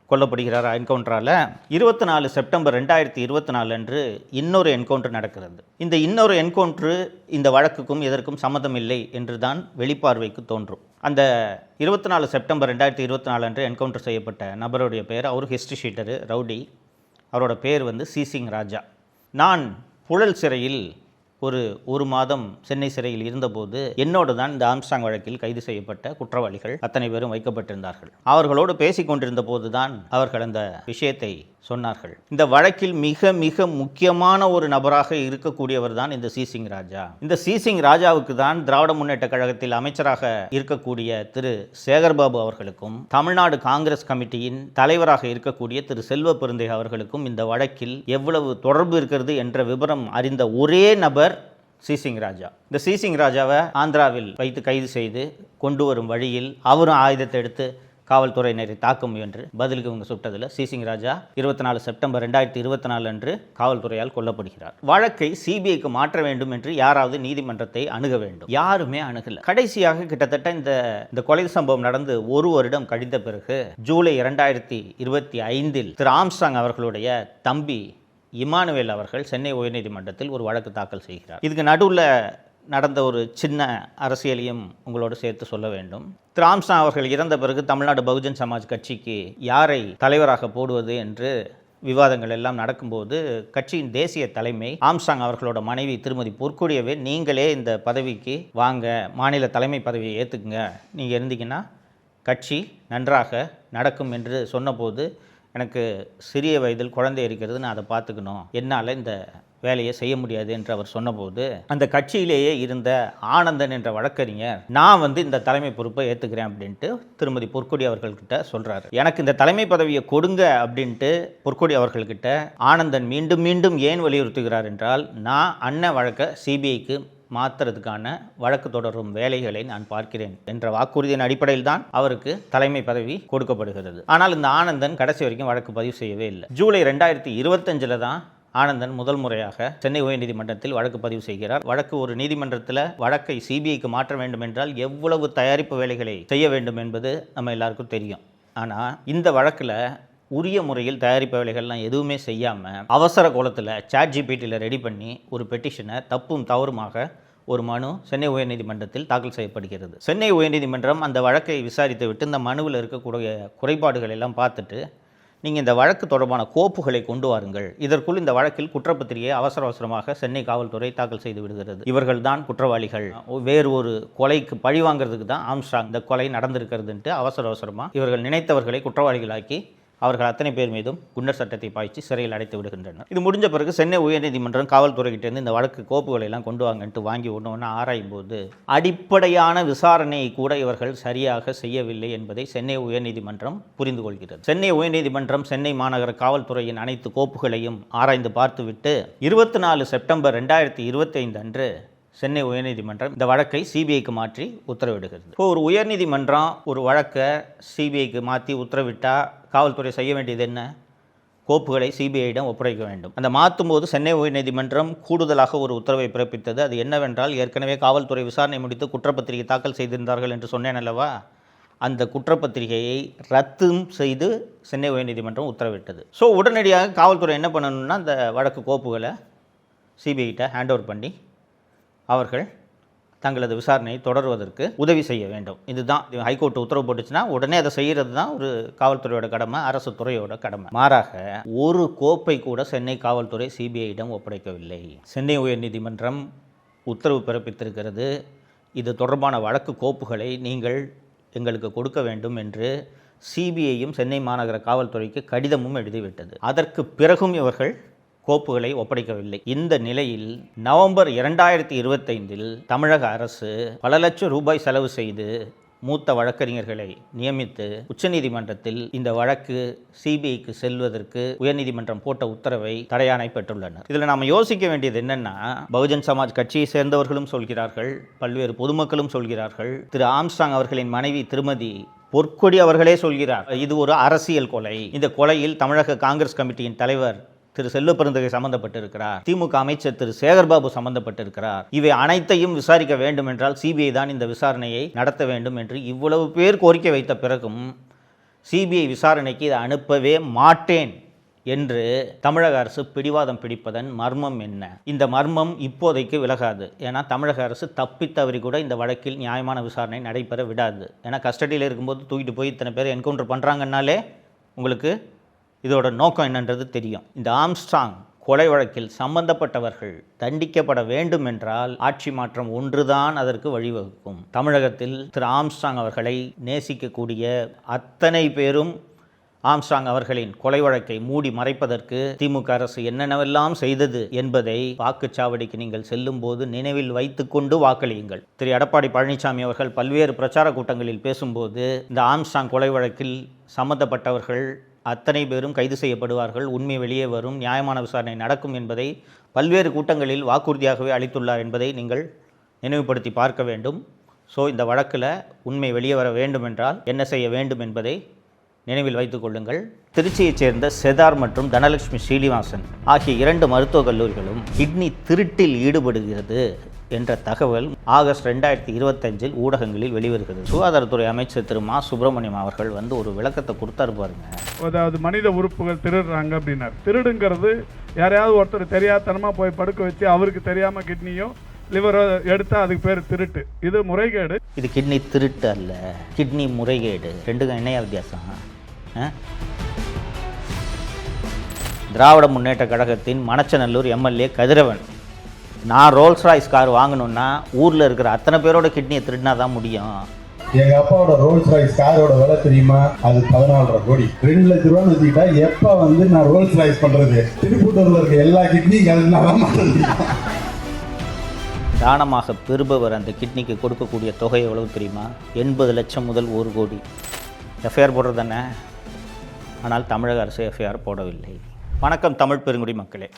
கொல்லப்படுகிறார் என்கவுண்டரால். 24 செப்டம்பர் 2024 அன்று இன்னொரு என்கவுண்டர் நடக்கிறது. இந்த இன்னொரு என்கவுண்டரு இந்த வழக்குக்கும் இதற்கும் சம்மதம் இல்லை என்று தான் வெளிப்பார்வைக்கு தோன்றும். அந்த 24 செப்டம்பர் 2024 அன்று என்கவுண்டர் செய்யப்பட்ட நபருடைய பெயர், அவர் ஹிஸ்ட்ரி ஷீட்டரு, ரவுடி. அவரோட பேர் சிசிங் ராஜா. நான் புழல் சிறையில் ஒரு மாதம் சென்னை சிறையில் இருந்தபோது என்னோடு தான் இந்த ஆம்ஸ்ட்ராங் வழக்கில் கைது செய்யப்பட்ட குற்றவாளிகள் அத்தனை பேரும் வைக்கப்பட்டிருந்தார்கள். அவர்களோடு பேசிக் கொண்டிருந்த போது தான் அவர்கள் அந்த விஷயத்தை சொன்னார்கள். இந்த வழக்கில் மிக மிக முக்கியமான ஒரு நபராக இருக்கக்கூடியவர் தான் இந்த சிசிங் ராஜா. இந்த சிசிங் ராஜாவுக்கு தான் திராவிட முன்னேற்ற கழகத்தில் அமைச்சராக இருக்கக்கூடிய திரு சேகர்பாபு அவர்களுக்கும் தமிழ்நாடு காங்கிரஸ் கமிட்டியின் தலைவராக இருக்கக்கூடிய திரு செல்வ பெருந்தகை அவர்களுக்கும் இந்த வழக்கில் எவ்வளவு தொடர்பு இருக்கிறது என்ற விவரம் அறிந்த ஒரே நபர் சிசிங் ராஜா. இந்த சிசிங் ராஜாவை ஆந்திராவில் வைத்து கைது செய்து கொண்டு வரும் வழியில் அவரும் ஆயுதத்தை எடுத்து காவல்துறையினரை தாக்க முயன்று பதிலுக்கு இவங்க சுட்டதில் சிசிங் ராஜா 24 செப்டம்பர் 2024 அன்று காவல்துறையால் கொல்லப்படுகிறார். வழக்கை சிபிஐக்கு மாற்ற வேண்டும் என்று யாராவது நீதிமன்றத்தை அணுக வேண்டும். யாருமே அணுகல. கடைசியாக கிட்டத்தட்ட இந்த கொலை சம்பவம் நடந்து ஒரு வருடம் கழிந்த பிறகு ஜூலை 2025 திரு ஆம்ஸ்ட்ராங் அவர்களுடைய தம்பி இமானுவேல் அவர்கள் சென்னை உயர்நீதிமன்றத்தில் ஒரு வழக்கு தாக்கல் செய்கிறார். இதுக்கு நடுவில் நடந்த ஒரு சின்ன அரசியலையும் உங்களோடு சேர்த்து சொல்ல வேண்டும். திரு ஆம்ஸ்ட்ராங் அவர்கள் இறந்த பிறகு தமிழ்நாடு பகுஜன் சமாஜ் கட்சிக்கு யாரை தலைவராக போடுவது என்று விவாதங்கள் எல்லாம் நடக்கும்போது கட்சியின் தேசிய தலைமை ஆம்ஸ்ட்ராங் அவர்களோட மனைவி திருமதி பொற்கொடியவே, நீங்களே இந்த பதவிக்கு வாங்க, மாநில தலைமை பதவியை ஏற்றுக்குங்க, நீங்கள் இருந்தீங்கன்னா கட்சி நன்றாக நடக்கும் என்று சொன்னபோது எனக்கு சிறிய வயதில் குழந்தை இருக்கிறது, நான் அதை பார்த்துக்கணும், என்னால் இந்த வேலையை செய்ய முடியாது என்று அவர் சொன்னபோது அந்த கட்சியிலேயே இருந்த ஆனந்தன் என்ற வழக்கறிஞர், நான் இந்த தலைமை பொறுப்பை ஏற்றுக்கிறேன் அப்படின்ட்டு திருமதி பொற்கொடி அவர்கள்கிட்ட சொல்கிறாரு. எனக்கு இந்த தலைமை பதவியை கொடுங்க அப்படின்ட்டு பொற்கொடி அவர்கள்கிட்ட ஆனந்தன் மீண்டும் மீண்டும் ஏன் வலியுறுத்துகிறார் என்றால், நான் அண்ணன் வழக்கை சிபிஐக்கு மாற்றுறதுக்கான வழக்கு தொடரும் வேலைகளை நான் பார்க்கிறேன் என்ற வாக்குறுதியின் அடிப்படையில் தான் அவருக்கு தலைமை பதவி கொடுக்கப்படுகிறது. ஆனால் இந்த ஆனந்தன் கடைசி வரைக்கும் வழக்கு பதிவு செய்யவே இல்லை. ஜூலை 2025 தான் ஆனந்தன் முதல் முறையாக சென்னை உயர்நீதிமன்றத்தில் வழக்கு பதிவு செய்கிறார். வழக்கு ஒரு நீதிமன்றத்தில் வழக்கை சிபிஐக்கு மாற்ற வேண்டும் என்றால் எவ்வளவு தயாரிப்பு வேலைகளை செய்ய வேண்டும் என்பது நம்ம எல்லாருக்கும் தெரியும். ஆனால் இந்த வழக்கில் உரிய முறையில் தயாரிப்பு வேலைகள்லாம் எதுவுமே செய்யாமல் அவசர கோலத்தில் ChatGPTயில் ரெடி பண்ணி ஒரு பெட்டிஷனை தப்பும் தவறுமாக ஒரு மனு சென்னை உயர்நீதிமன்றத்தில் தாக்கல் செய்யப்படுகிறது. சென்னை உயர்நீதிமன்றம் அந்த வழக்கை விசாரித்து விட்டு இந்த மனுவில் இருக்கக்கூடிய குறைபாடுகள் எல்லாம் பார்த்துட்டு, நீங்கள் இந்த வழக்கு தொடர்பான கோப்புகளை கொண்டு வாருங்கள், இதற்குள் இந்த வழக்கில் குற்றப்பத்திரிகையை அவசரமாக சென்னை காவல்துறை தாக்கல் செய்து விடுகிறது. இவர்கள் தான் குற்றவாளிகள், வேறு ஒரு கொலைக்கு பழி வாங்கிறதுக்கு தான் ஆம்ஸ்ட்ராங் இந்த கொலை நடந்திருக்கிறதுன்ட்டு அவசரமாக இவர்கள் நினைத்தவர்களை குற்றவாளிகளாக்கி அவர்கள் அத்தனை பேர் மீதும் குண்டர் சட்டத்தை பாய்ச்சி சிறையில் அடைத்து விடுகின்றனர். இது முடிஞ்ச பிறகு சென்னை உயர்நீதிமன்றம் காவல்துறைகிட்டேருந்து இந்த வழக்கு கோப்புகளை எல்லாம் கொண்டு வாங்கன்ட்டு வாங்கி ஒன்று ஆராயும் போது அடிப்படையான விசாரணையை கூட இவர்கள் சரியாக செய்யவில்லை என்பதை சென்னை உயர்நீதிமன்றம் புரிந்து கொள்கிறது. சென்னை உயர்நீதிமன்றம் சென்னை மாநகர காவல்துறையின் அனைத்து கோப்புகளையும் ஆராய்ந்து பார்த்துவிட்டு 24 செப்டம்பர் 2025 அன்று சென்னை உயர்நீதிமன்றம் இந்த வழக்கை சிபிஐக்கு மாற்றி உத்தரவிடுகிறது. இப்போ ஒரு உயர்நீதிமன்றம் ஒரு வழக்கை சிபிஐக்கு மாற்றி உத்தரவிட்டால் காவல்துறை செய்ய வேண்டியது என்ன? கோப்புகளை சிபிஐயிடம் ஒப்படைக்க வேண்டும். அந்த மாற்றும் போது சென்னை உயர்நீதிமன்றம் கூடுதலாக ஒரு உத்தரவை பிறப்பித்தது. அது என்னவென்றால், ஏற்கனவே காவல்துறை விசாரணை முடித்து குற்றப்பத்திரிகை தாக்கல் செய்திருந்தார்கள் என்று சொன்னேன் அல்லவா, அந்த குற்றப்பத்திரிகையை ரத்தும் செய்து சென்னை உயர்நீதிமன்றம் உத்தரவிட்டது. ஸோ உடனடியாக காவல்துறை என்ன பண்ணணும்னா, அந்த வழக்கு கோப்புகளை சிபிஐட்ட ஹேண்ட் ஓவர் பண்ணி அவர்கள் தங்களது விசாரணையை தொடர்வதற்கு உதவி செய்ய வேண்டும். இதுதான் ஹைகோர்ட் உத்தரவு போட்டுச்சுன்னா உடனே அதை செய்கிறது தான் ஒரு காவல்துறையோட கடமை, அரசு துறையோட கடமை. மாறாக ஒரு கோப்பை கூட சென்னை காவல்துறை சிபிஐயிடம் ஒப்படைக்கவில்லை. சென்னை உயர்நீதிமன்றம் உத்தரவு பிறப்பித்திருக்கிறது, இது தொடர்பான வழக்கு கோப்புகளை நீங்கள் எங்களுக்கு கொடுக்க வேண்டும் என்று சிபிஐயும் சென்னை மாநகர காவல்துறைக்கு கடிதமும் எழுதிவிட்டது. அதற்கு பிறகும் இவர்கள் கோப்புகளை ஒப்படைக்கவில்லை. இந்த நிலையில் நவம்பர் 2025 தமிழக அரசு பல லட்சம் ரூபாய் செலவு செய்து மூத்த வழக்கறிஞர்களை நியமித்து உச்சநீதிமன்றத்தில் இந்த வழக்கு சிபிஐக்கு செல்வதற்கு உயர்நீதிமன்றம் போட்ட உத்தரவை தடையாணை பெற்றுள்ளனர். இதில் நாம் யோசிக்க வேண்டியது என்னன்னா, பகுஜன் சமாஜ் கட்சியை சேர்ந்தவர்களும் சொல்கிறார்கள், பல்வேறு பொதுமக்களும் சொல்கிறார்கள், திரு ஆம்ஸ்ட்ராங் அவர்களின் மனைவி திருமதி பொற்கொடி அவர்களே சொல்கிறார், இது ஒரு அரசியல் கொலை. இந்த கொலையில் தமிழக காங்கிரஸ் கமிட்டியின் தலைவர் திரு செல்வப்பெருந்தகை சம்பந்தப்பட்டிருக்கிறார், திமுக அமைச்சர் திரு சேகர்பாபு சம்பந்தப்பட்டிருக்கிறார். இவை அனைத்தையும் விசாரிக்க வேண்டும் என்றால் சிபிஐ தான் இந்த விசாரணையை நடத்த வேண்டும் என்று இவ்வளவு பேர் கோரிக்கை வைத்த பிறகும் சிபிஐ விசாரணைக்கு இதை அனுப்பவே மாட்டேன் என்று தமிழக அரசு பிடிவாதம் பிடிப்பதன் மர்மம் என்ன? இந்த மர்மம் இப்போதைக்கு விலகாது. ஏன்னா தமிழக அரசு தப்பித்தவறி கூட இந்த வழக்கில் நியாயமான விசாரணை நடைபெற விடாது. ஏன்னா கஸ்டடியில் இருக்கும்போது தூக்கிட்டு போய் இத்தனை பேர் என்கவுண்டர் பண்ணுறாங்கன்னாலே உங்களுக்கு இதோட நோக்கம் என்னன்றது தெரியும். இந்த ஆம்ஸ்ட்ராங் கொலை வழக்கில் சம்பந்தப்பட்டவர்கள் தண்டிக்கப்பட வேண்டும் என்றால் ஆட்சி மாற்றம் ஒன்றுதான் அதற்கு வழிவகுக்கும். தமிழகத்தில் திரு ஆம்ஸ்ட்ராங் அவர்களை நேசிக்கக்கூடிய அத்தனை பேரும் ஆம்ஸ்ட்ராங் அவர்களின் கொலை வழக்கை மூடி மறைப்பதற்கு திமுக அரசு என்னென்னவெல்லாம் செய்தது என்பதை வாக்குச்சாவடிக்கு நீங்கள் செல்லும் போது நினைவில் வைத்துக்கொண்டு வாக்களியுங்கள். திரு எடப்பாடி பழனிசாமி அவர்கள் பல்வேறு பிரச்சார கூட்டங்களில் பேசும்போது இந்த ஆம்ஸ்ட்ராங் கொலை வழக்கில் சம்பந்தப்பட்டவர்கள் அத்தனை பேரும் கைது செய்யப்படுவார்கள், உண்மை வெளியே வரும், நியாயமான விசாரணை நடக்கும் என்பதை பல்வேறு கூட்டங்களில் வாக்குறுதியாகவே அளித்துள்ளார் என்பதை நீங்கள் நினைவுபடுத்தி பார்க்க வேண்டும். ஸோ இந்த வழக்கில் உண்மை வெளியே வர வேண்டும் என்றால் என்ன செய்ய வேண்டும் என்பதை நினைவில் வைத்துக் கொள்ளுங்கள். திருச்சியைச் சேர்ந்த செதார் மற்றும் தனலட்சுமி ஸ்ரீனிவாசன் ஆகிய 2 மருத்துவக் கல்லூரிகளும் கிட்னி திருட்டில் ஈடுபடுகிறது என்ற தகவல் ஆகஸ்ட் 2025 ஊடகங்களில் வெளிவருகிறது. சுகாதாரத்துறை அமைச்சர் திரு மா சுப்பிரமணியம் அவர்கள் ஒரு விளக்கத்தை கொடுத்தாரு பாருங்க. அதாவது மனித உறுப்புகள் திருடுறாங்க அப்படின்னார். திருடுங்கிறது யாரையாவது ஒருத்தர் தெரியாதனமா போய் படுக்க வச்சு அவருக்கு தெரியாம கிட்னியோ லிவரோ எடுத்தா அதுக்கு பேர் திருட்டு. இது முறைகேடு. இது கிட்னி திருட்டு அல்ல, கிட்னி முறைகேடு. ரெண்டுக்கும் என்னையா வித்தியாசம்? திராவிட முன்னேற்ற கழகத்தின் மணச்சநல்லூர் எம்எல்ஏ கதிரவன், நான் ரோல்ஸ் ராய்ஸ் கார் வாங்கணும்னா ஊரில் இருக்கிற அத்தனை பேரோட கிட்னியை திருடினா தான் முடியும். எங்க அப்பாவோட ரோல்ஸ் ராய்ஸ் காரோட விலை தெரியுமா? அது 14.5 கோடி. 2 லட்ச ரூபான்னு வச்சுக்கிட்டா எப்ப நான் ரோல்ஸ் ராய்ஸ் பண்றது? திருப்பூட்டூர்ல இருக்க எல்லா கிட்னியும் தானமாக பெறுபவர் அந்த கிட்னிக்கு கொடுக்கக்கூடிய தொகை எவ்வளவு தெரியுமா? 80 லட்சம் முதல் 1 கோடி. எஃப்ஐஆர் போடுறது தானே, ஆனால் தமிழக அரசு எஃப்ஐஆர் போடவில்லை. வணக்கம் தமிழ் பெருங்குடி மக்களே.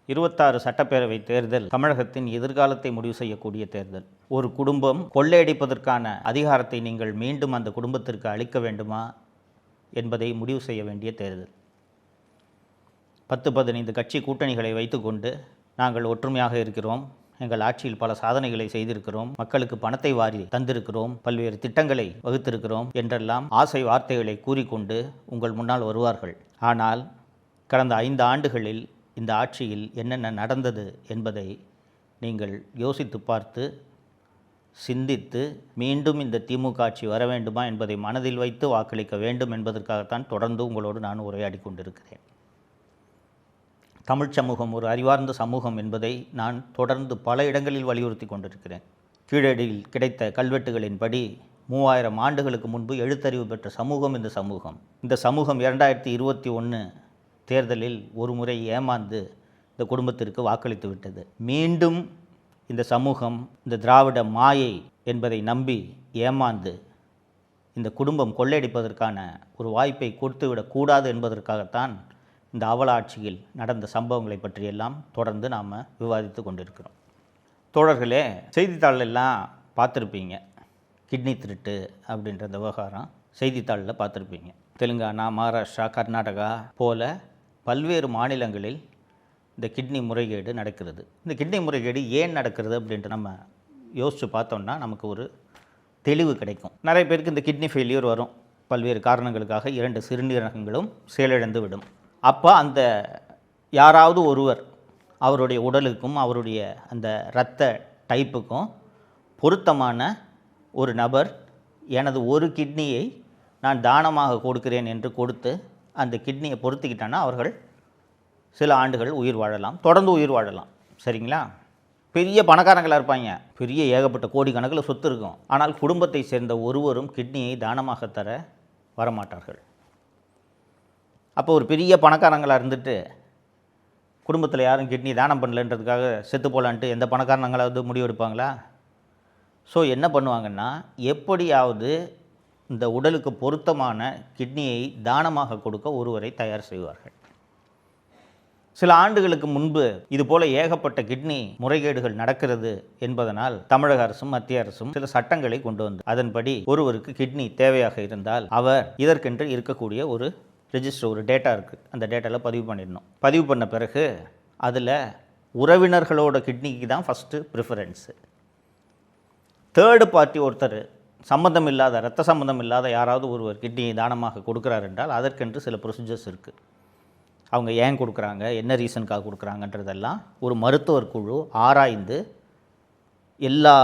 26 சட்டப்பேரவை தேர்தல் தமிழகத்தின் எதிர்காலத்தை முடிவு செய்யக்கூடிய தேர்தல். ஒரு குடும்பம் கொள்ளையடிப்பதற்கான அதிகாரத்தை நீங்கள் மீண்டும் அந்த குடும்பத்திற்கு அளிக்க வேண்டுமா என்பதை முடிவு செய்ய வேண்டிய தேர்தல். 10-15 கட்சி கூட்டணிகளை வைத்துக்கொண்டு நாங்கள் ஒற்றுமையாக இருக்கிறோம், எங்கள் ஆட்சியில் பல சாதனைகளை செய்திருக்கிறோம், மக்களுக்கு பணத்தை வாரி தந்திருக்கிறோம், பல்வேறு திட்டங்களை வகுத்திருக்கிறோம் என்றெல்லாம் ஆசை வார்த்தைகளை கூறிக்கொண்டு உங்கள் முன்னால் வருவார்கள். ஆனால் கடந்த 5 ஆண்டுகளில் இந்த ஆட்சியில் என்னென்ன நடந்தது என்பதை நீங்கள் யோசித்து பார்த்து சிந்தித்து மீண்டும் இந்த திமுக ஆட்சி வர வேண்டுமா என்பதை மனதில் வைத்து வாக்களிக்க வேண்டும் என்பதற்காகத்தான் தொடர்ந்து உங்களோடு நான் உரையாடி கொண்டிருக்கிறேன். தமிழ் சமூகம் ஒரு அறிவார்ந்த சமூகம் என்பதை நான் தொடர்ந்து பல இடங்களில் வலியுறுத்தி கொண்டிருக்கிறேன். கீழடியில் கிடைத்த கல்வெட்டுகளின்படி 3000 ஆண்டுகளுக்கு முன்பு எழுத்தறிவு பெற்ற சமூகம் இந்த சமூகம். இந்த சமூகம் 2021 தேர்தலில் ஒரு முறை ஏமாந்து இந்த குடும்பத்திற்கு வாக்களித்து விட்டது. மீண்டும் இந்த சமூகம் இந்த திராவிட மாயை என்பதை நம்பி ஏமாந்து இந்த குடும்பம் கொள்ளையடிப்பதற்கான ஒரு வாய்ப்பை கொடுத்துவிடக்கூடாது என்பதற்காகத்தான் இந்த அவலாட்சியில் நடந்த சம்பவங்களை பற்றியெல்லாம் தொடர்ந்து நாம் விவாதித்து கொண்டிருக்கிறோம். தோழர்களே, செய்தித்தாளெல்லாம் பார்த்துருப்பீங்க, கிட்னி திருட்டு அப்படின்ற இந்த விவகாரம் செய்தித்தாளில் பார்த்துருப்பீங்க. தெலுங்கானா, மகாராஷ்டிரா, கர்நாடகா போல பல்வேறு மாநிலங்களில் இந்த கிட்னி முறைகேடு நடக்கிறது. இந்த கிட்னி முறைகேடு ஏன் நடக்கிறது அப்படின்ட்டு நம்ம யோசித்து பார்த்தோம்னா நமக்கு ஒரு தெளிவு கிடைக்கும். நிறைய பேருக்கு இந்த கிட்னி ஃபெயிலியர் வரும், பல்வேறு காரணங்களுக்காக 2 சிறுநீரகங்களும் செயலிழந்து விடும். அப்போ அந்த யாராவது ஒருவர் அவருடைய உடலுக்கும் அவருடைய அந்த இரத்த டைப்புக்கும் பொருத்தமான ஒரு நபர் எனது ஒரு கிட்னியை நான் தானமாக கொடுக்கிறேன் என்று கொடுத்து அந்த கிட்னியை பொருத்திக்கிட்டான்னா அவர்கள் சில ஆண்டுகள் உயிர் வாழலாம், தொடர்ந்து உயிர் வாழலாம். சரிங்களா? பெரிய பணக்காரங்களாக இருப்பாங்க, பெரிய ஏகப்பட்ட கோடிக்கணக்கில் சொத்து இருக்கும். ஆனால் குடும்பத்தை சேர்ந்த ஒருவரும் கிட்னியை தானமாக தர வரமாட்டார்கள். அப்போ ஒரு பெரிய பணக்காரங்களாக இருந்துட்டு குடும்பத்தில் யாரும் கிட்னி தானம் பண்ணலன்றதுக்காக செத்து போகலான்ட்டு எந்த பணக்காரங்களாவது முடிவெடுப்பாங்களா? ஸோ என்ன பண்ணுவாங்கன்னா, எப்படியாவது இந்த உடலுக்கு பொருத்தமான கிட்னியை தானமாக கொடுக்க ஒருவரை தயார் செய்வார்கள். சில ஆண்டுகளுக்கு முன்பு இதுபோல ஏகப்பட்ட கிட்னி முறைகேடுகள் நடக்கிறது என்பதனால் தமிழக அரசும் மத்திய அரசும் சில சட்டங்களை கொண்டு வந்து அதன்படி ஒருவருக்கு கிட்னி தேவையாக இருந்தால் அவர் இதற்கென்று இருக்கக்கூடிய ஒரு ரெஜிஸ்டர் ஒரு டேட்டா இருக்குது, அந்த டேட்டாவில் பதிவு பண்ணிடணும். பதிவு பண்ண பிறகு அதில் உறவினர்களோட கிட்னிக்கு தான் ஃபஸ்ட்டு ப்ரிஃபரன்ஸு. தேர்டு பார்ட்டி ஒருத்தர் சம்மந்தம் இல்லாத, இரத்த சம்மந்தம் இல்லாத யாராவது ஒருவர் கிட்னியை தானமாக கொடுக்குறார் என்றால் அதற்கென்று சில ப்ரொசீஜர்ஸ் இருக்குது. அவங்க ஏன் கொடுக்குறாங்க, என்ன ரீசனுக்காக கொடுக்குறாங்கன்றதெல்லாம் ஒரு மருத்துவர் குழு ஆராய்ந்து எல்லா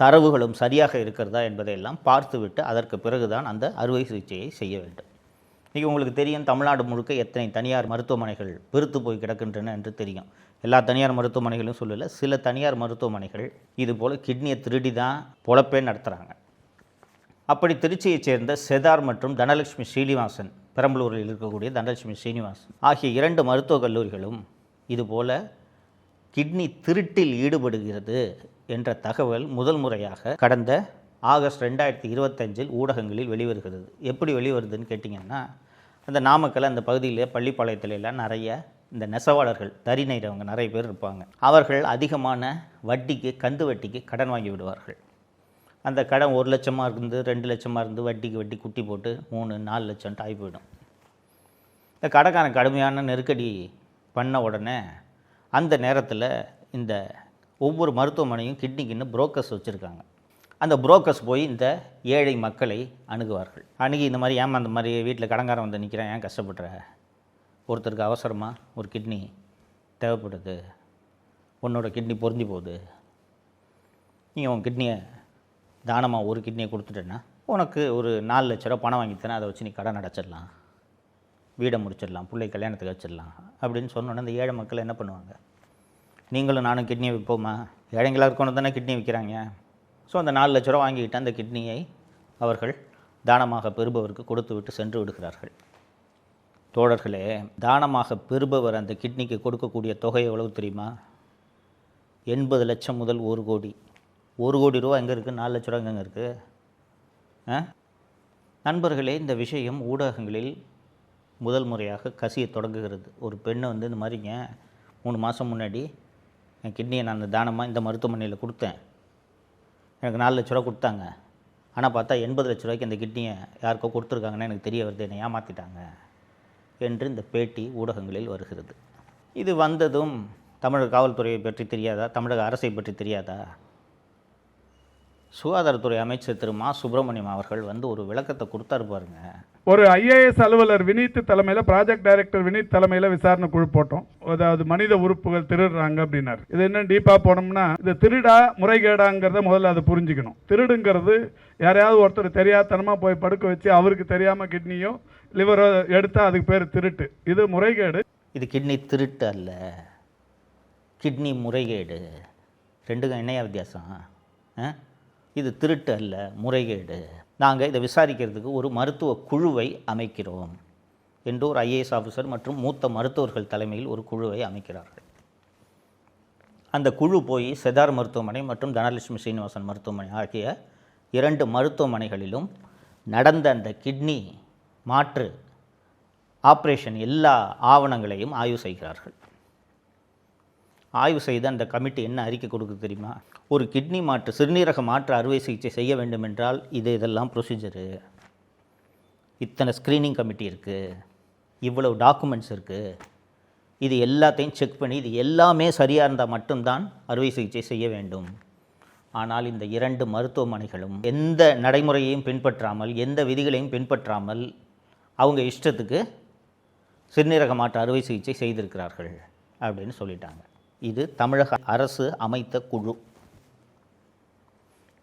தரவுகளும் சரியாக இருக்கிறதா என்பதையெல்லாம் பார்த்துவிட்டு அதற்கு பிறகுதான் அந்த அறுவை சிகிச்சையை செய்ய வேண்டும். இன்றைக்கி உங்களுக்கு தெரியும், தமிழ்நாடு முழுக்க எத்தனை தனியார் மருத்துவமனைகள் பெருத்து போய் கிடக்கின்றன என்று தெரியும். எல்லா தனியார் மருத்துவமனைகளும் சொல்லலை, சில தனியார் மருத்துவமனைகள் இதுபோல் கிட்னியை திருடி தான் பொழப்பே நடத்துகிறாங்க. அப்படி திருச்சியைச் சேர்ந்த செதார் மற்றும் தனலட்சுமி ஸ்ரீனிவாசன், பெரம்பலூரில் இருக்கக்கூடிய தனலட்சுமி ஸ்ரீனிவாசன் ஆகிய 2 மருத்துவக் கல்லூரிகளும் இதுபோல் கிட்னி திருட்டில் ஈடுபடுகிறது என்ற தகவல் முதல் முறையாக கடந்த ஆகஸ்ட் 2025 ஊடகங்களில் வெளிவருகிறது. எப்படி வெளிவருதுன்னு கேட்டிங்கன்னா, அந்த நாமக்கல் அந்த பகுதியில் பள்ளிப்பாளையத்துல எல்லாம் நிறைய இந்த நெசவாளர்கள், தறி நெய்றவங்க நிறைய பேர் இருப்பாங்க. அவர்கள் அதிகமான வட்டிக்கு, கந்து வட்டிக்கு கடன் வாங்கி விடுவார்கள். அந்த கடன் 1 லட்சமாக இருந்து 2 லட்சமாக இருந்து வட்டிக்கு வட்டி குட்டி போட்டு 3-4 லட்சம்ட்டு ஆகி போயிடும். இந்த கடைக்காரன் கடுமையான நெருக்கடி பண்ண உடனே அந்த நேரத்தில் இந்த ஒவ்வொரு மருத்துவமனையும் கிட்னிக்குன்னு புரோக்கர்ஸ் வச்சுருக்காங்க. அந்த புரோக்கர்ஸ் போய் இந்த ஏழை மக்களை அணுகுவார்கள். அணுகி இந்த மாதிரி ஏமா அந்த மாதிரி வீட்டில் கடன்காரன் வந்து நிற்கிறேன், ஏன் கஷ்டப்படுற, ஒருத்தருக்கு அவசரமாக ஒரு கிட்னி தேவைப்படுது, உன்னோட கிட்னி பொருந்தி போகுது, நீ உன் கிட்னியை தானமாக ஒரு கிட்னியை கொடுத்துட்டேன்னா உனக்கு ஒரு 4 லட்ச ரூபா பணம் வாங்கித்தரேன், அதை வச்சு நீ கடன் அடைச்சிடலாம், வீடை முடிச்சிடலாம், பிள்ளை கல்யாணத்துக்கு வச்சிடலாம் அப்படின்னு சொன்னோன்னே இந்த ஏழை மக்கள் என்ன பண்ணுவாங்க, நீங்களும் நானும் கிட்னியை விற்போமா, ஏழைங்களாக இருக்கணும் தானே கிட்னி விற்கிறாங்க. ஸோ அந்த 4 லட்ச ரூபா வாங்கிக்கிட்டு அந்த கிட்னியை அவர்கள் தானமாக பெறுபவருக்கு கொடுத்து விட்டு சென்று விடுகிறார்கள். தோழர்களே, தானமாக பெறுபவர் அந்த கிட்னிக்கு கொடுக்கக்கூடிய தொகை எவ்வளவு தெரியுமா? 80 லட்சம் முதல் 1 கோடி. 1 கோடி ரூபா எங்கே இருக்குது, 4 லட்ச ரூபா எங்கே இருக்குது? நண்பர்களே, இந்த விஷயம் ஊடகங்களில் முதல் முறையாக கசிய தொடங்குகிறது. ஒரு பெண்ணை வந்து இந்த மாதிரிங்க 3 மாதம் முன்னாடி என் கிட்னியை நான் தானமாக இந்த மருத்துவமனையில் கொடுத்தேன், எனக்கு 4 லட்ச ரூபா கொடுத்தாங்க, ஆனால் பார்த்தா 80 லட்ச ரூபாய்க்கு அந்த கிட்னியை யாருக்கோ கொடுத்துருக்காங்கன்னு எனக்கு தெரிய வருது, என்னை ஏமாற்றிட்டாங்க என்று இந்த பேட்டி ஊடகங்களில் வருகிறது. இது வந்ததும் தமிழக காவல்துறையை பற்றி தெரியாதா, தமிழக அரசை பற்றி தெரியாதா? சுகாதாரத்துறை அமைச்சர் திரு மா சுப்பிரமணியம் அவர்கள் வந்து ஒரு விளக்கத்தை கொடுத்தாரு பாருங்க. ஒரு ஐஏஎஸ் அலுவலர் வினீத் தலைமையில், ப்ராஜெக்ட் டைரக்டர் வினீத் தலைமையில் விசாரணை குழு போட்டோம். அதாவது மனித உறுப்புகள் திருடுறாங்க அப்படின்னாரு. இது என்ன டீப்பாக போனோம்னா, இது திருடா முறைகேடாங்கிறத முதல்ல அதை புரிஞ்சுக்கணும். திருடுங்கிறது யாரையாவது ஒருத்தர் தெரியாதனமாக போய் படுக்க வச்சு அவருக்கு தெரியாமல் கிட்னியோ லிவரோ எடுத்தால் அதுக்கு பேர் திருட்டு. இது முறைகேடு. இது கிட்னி திருட்டு அல்ல, கிட்னி முறைகேடு. ரெண்டுக்கும் என்னையா வித்தியாசம்? இது திருட்டு அல்ல, முறைகேடு. நாங்கள் இதை விசாரிக்கிறதுக்கு ஒரு மருத்துவ குழுவை அமைக்கிறோம் என்று ஒரு ஐஏஎஸ் ஆஃபீஸர் மற்றும் மூத்த மருத்துவர்கள் தலைமையில் ஒரு குழுவை அமைக்கிறார்கள். அந்த குழு போய் செதார் மருத்துவமனை மற்றும் தனலட்சுமி ஸ்ரீனிவாசன் மருத்துவமனை ஆகிய 2 மருத்துவமனைகளிலும் நடந்த அந்த கிட்னி மாற்று ஆப்ரேஷன் எல்லா ஆவணங்களையும் ஆய்வு செய்கிறார்கள். ஆய்வு செய்து அந்த கமிட்டி என்ன அறிக்கை கொடுக்குது தெரியுமா? ஒரு கிட்னி மாற்று, சிறுநீரக மாற்று அறுவை சிகிச்சை செய்ய வேண்டும் என்றால் இதெல்லாம் ப்ரொசீஜரு, இத்தனை ஸ்க்ரீனிங் கமிட்டி இருக்குது, இவ்வளவு டாக்குமெண்ட்ஸ் இருக்குது, இது எல்லாத்தையும் செக் பண்ணி இது எல்லாமே சரியாக இருந்தால் மட்டும்தான் அறுவை சிகிச்சை செய்ய வேண்டும். ஆனால் இந்த 2 மருத்துவமனைகளும் எந்த நடைமுறையையும் பின்பற்றாமல், எந்த விதிகளையும் பின்பற்றாமல் அவங்க இஷ்டத்துக்கு சிறுநீரக மாற்று அறுவை சிகிச்சை செய்திருக்கிறார்கள் அப்படின்னு சொல்லிட்டாங்க. இது தமிழக அரசு அமைத்த குழு.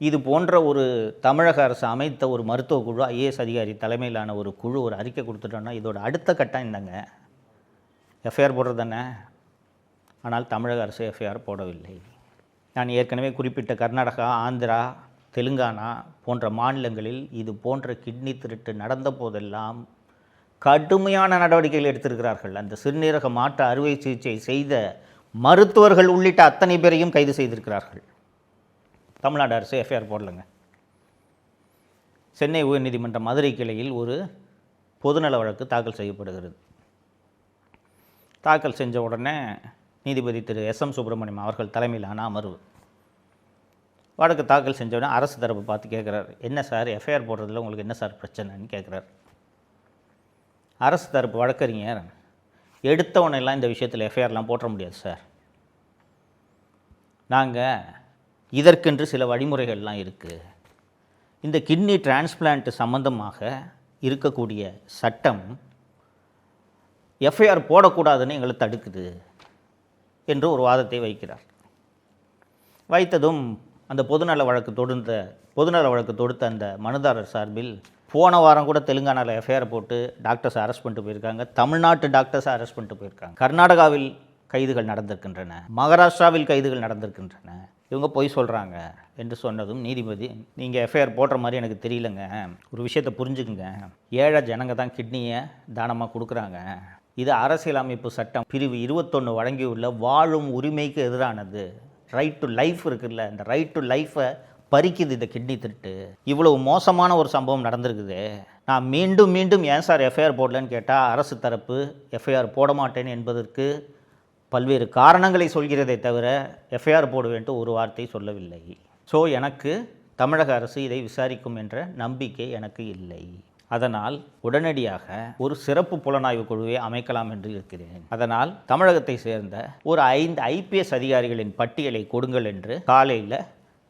இது போன்ற ஒரு தமிழக அரசு அமைத்த ஒரு மருத்துவ குழு, ஐஏஎஸ் அதிகாரி தலைமையிலான ஒரு குழு ஒரு அறிக்கை கொடுத்துட்டோன்னா இதோட அடுத்த கட்டம் என்னங்க? எஃப்ஐஆர் போடுறது தானே. ஆனால் தமிழக அரசு எஃப்ஐஆர் போடவில்லை. நான் ஏற்கனவே குறிப்பிட்ட கர்நாடகா, ஆந்திரா, தெலுங்கானா போன்ற மாநிலங்களில் இது போன்ற கிட்னி திருட்டு நடந்த போதெல்லாம் கடுமையான நடவடிக்கைகள் எடுத்திருக்கிறார்கள். அந்த சிறுநீரக மாற்று அறுவை சிகிச்சை செய்த மருத்துவர்கள் உள்ளிட்ட அத்தனை பேரையும் கைது செய்திருக்கிறார்கள். தமிழ்நாடு அரசு எஃப்ஐஆர் போடலைங்க. சென்னை உயர்நீதிமன்ற மதுரை கிளையில் ஒரு பொதுநல வழக்கு தாக்கல் செய்யப்படுகிறது. தாக்கல் செஞ்ச உடனே நீதிபதி திரு எஸ்.எம். சுப்பிரமணியம் அவர்கள் தலைமையிலான அமர்வு வழக்கு தாக்கல் செஞ்ச உடனே அரசு தரப்பு பார்த்து கேட்குறாரு, என்ன சார் எஃப்ஐஆர் போடுறதுல உங்களுக்கு என்ன சார் பிரச்சனைன்னு கேட்குறாரு. அரசு தரப்பு வழக்கறிஞர் எடுத்தவனெல்லாம் இந்த விஷயத்தில் எஃப்ஐஆர்லாம் போட்ட முடியாது சார், நாங்கள் இதற்கென்று சில வழிமுறைகள்லாம் இருக்குது, இந்த கிட்னி டிரான்ஸ்பிளான்ட் சம்பந்தமாக இருக்கக்கூடிய சட்டம் எஃப்ஐஆர் போடக்கூடாதுன்னு எங்களை தடுக்குது என்று ஒரு வாதத்தை வைக்கிறார். வைத்ததும் அந்த பொதுநல வழக்கு தொடுத்த அந்த மனுதாரர் சார்பில் போன வாரம் கூட தெலுங்கானாவில் எஃப்ஐஆர் போட்டு டாக்டர்ஸை அரெஸ்ட் பண்ணிட்டு போயிருக்காங்க, தமிழ்நாட்டு டாக்டர்ஸை அரெஸ்ட் பண்ணிட்டு போயிருக்காங்க, கர்நாடகாவில் கைதுகள் நடந்திருக்கின்றன, மகாராஷ்டிராவில் கைதுகள் நடந்திருக்கின்றன, இவங்க பொய் சொல்கிறாங்க என்று சொன்னதும் நீதிபதி, நீங்கள் எஃப்ஐஆர் போடுற மாதிரி எனக்கு தெரியலங்க, ஒரு விஷயத்தை புரிஞ்சுக்குங்க, ஏழை ஜனங்க தான் கிட்னியை தானமாக கொடுக்குறாங்க, இது அரசியலமைப்பு சட்டம் பிரிவு 21 வழங்கியுள்ள வாழும் உரிமைக்கு எதிரானது, ரைட் டு லைஃப் இருக்குல்ல, இந்த ரைட் டு லைஃப்பை பறிக்குது இந்த கிட்னி திருட்டு, இவ்வளவு மோசமான ஒரு சம்பவம் நடந்திருக்குது, நான் மீண்டும் மீண்டும் ஏன் சார் எஃப்ஐஆர் போடலன்னு கேட்டால் அரசு தரப்பு எஃப்ஐஆர் போட மாட்டேன் என்பதற்கு பல்வேறு காரணங்களை சொல்கிறதே தவிர எஃப்ஐஆர் போடுவேன்ட்டு ஒரு வார்த்தை சொல்லவில்லை. ஸோ எனக்கு தமிழக அரசு இதை விசாரிக்கும் என்ற நம்பிக்கை எனக்கு இல்லை. அதனால் உடனடியாக ஒரு சிறப்பு புலனாய்வு குழுவை அமைக்கலாம் என்று இருக்கிறேன். அதனால் தமிழகத்தை சேர்ந்த ஒரு 5 ஐபிஎஸ் அதிகாரிகளின் பட்டியலை கொடுங்கள் என்று காலையில்